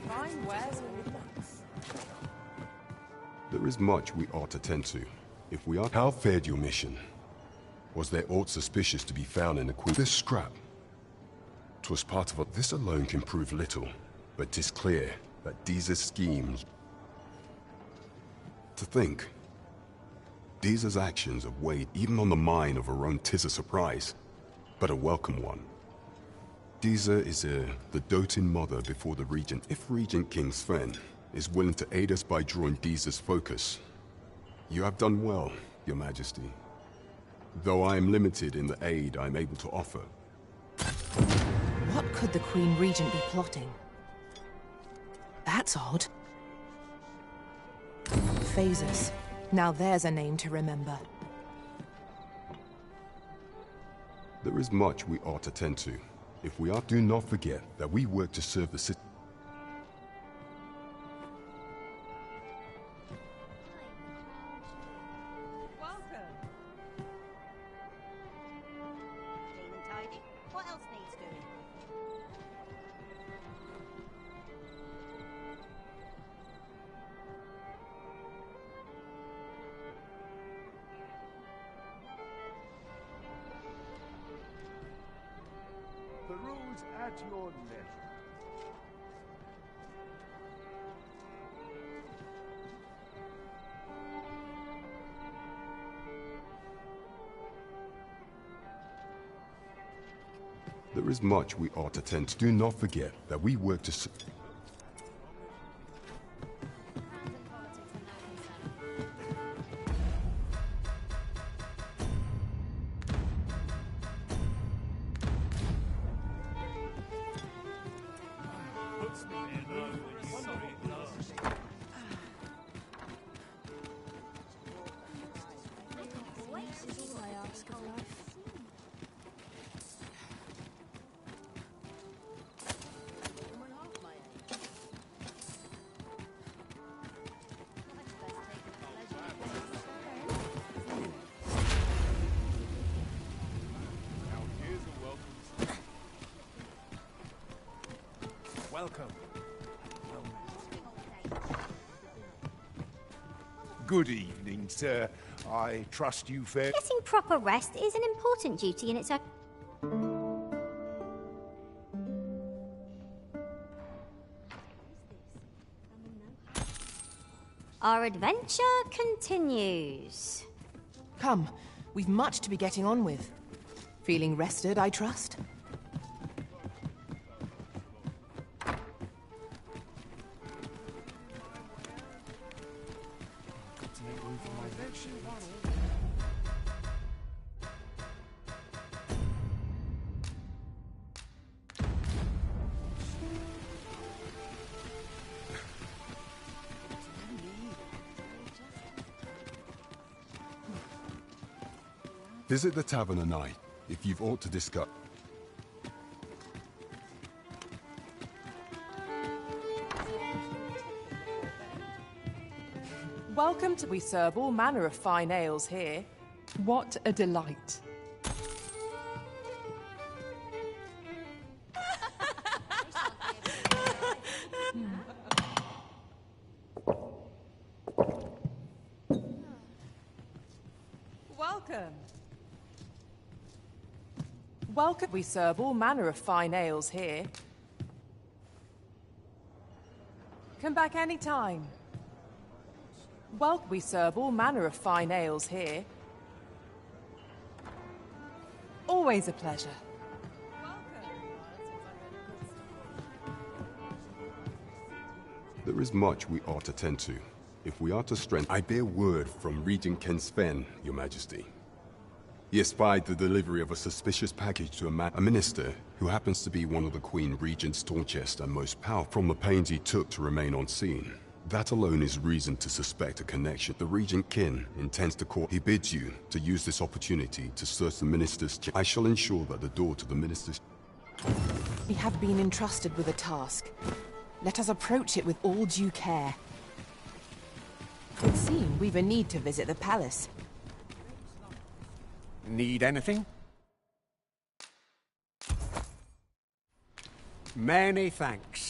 Fine wares. There is much we ought to tend to. If we are... How fared your mission? Was there aught suspicious to be found in the Queen? This scrap. 'Twas part of a... This alone can prove little, but 'tis clear that these are schemes. To think, Deeza's actions have weighed even on the mind of her own. 'Tis a surprise, but a welcome one. Deeza is the doting mother before the Regent. If Regent King Sven is willing to aid us by drawing Deeza's focus, you have done well, Your Majesty. Though I am limited in the aid I am able to offer. What could the Queen Regent be plotting? That's odd. Phases. Now there's a name to remember. There is much we ought to tend to. If we are, do not forget that we work to serve the city. What else needs doing? The rules at your leisure. There is much we ought to tend to. Do not forget that we work to... Welcome. Good evening, sir. I trust you fare... Getting proper rest is an important duty in its own. Our adventure continues. Come, we've much to be getting on with. Feeling rested, I trust? Visit the tavern tonight, if you've aught to discuss. Welcome to... We serve all manner of fine ales here. What a delight. Welcome. Welcome. We serve all manner of fine ales here. Come back any time. Well, we serve all manner of fine ales here. Always a pleasure. There is much we ought to tend to. If we are to strengthen... I bear word from Regent Ken Sven, Your Majesty. He espied the delivery of a suspicious package to a minister who happens to be one of the Queen Regent's staunchest and most powerful. From the pains he took to remain on scene, that alone is reason to suspect a connection. The Regent Kin intends to court. He bids you to use this opportunity to search the minister's... I shall ensure that the door to the minister's... We have been entrusted with a task. Let us approach it with all due care. It seems we've a need to visit the palace. Need anything? Many thanks.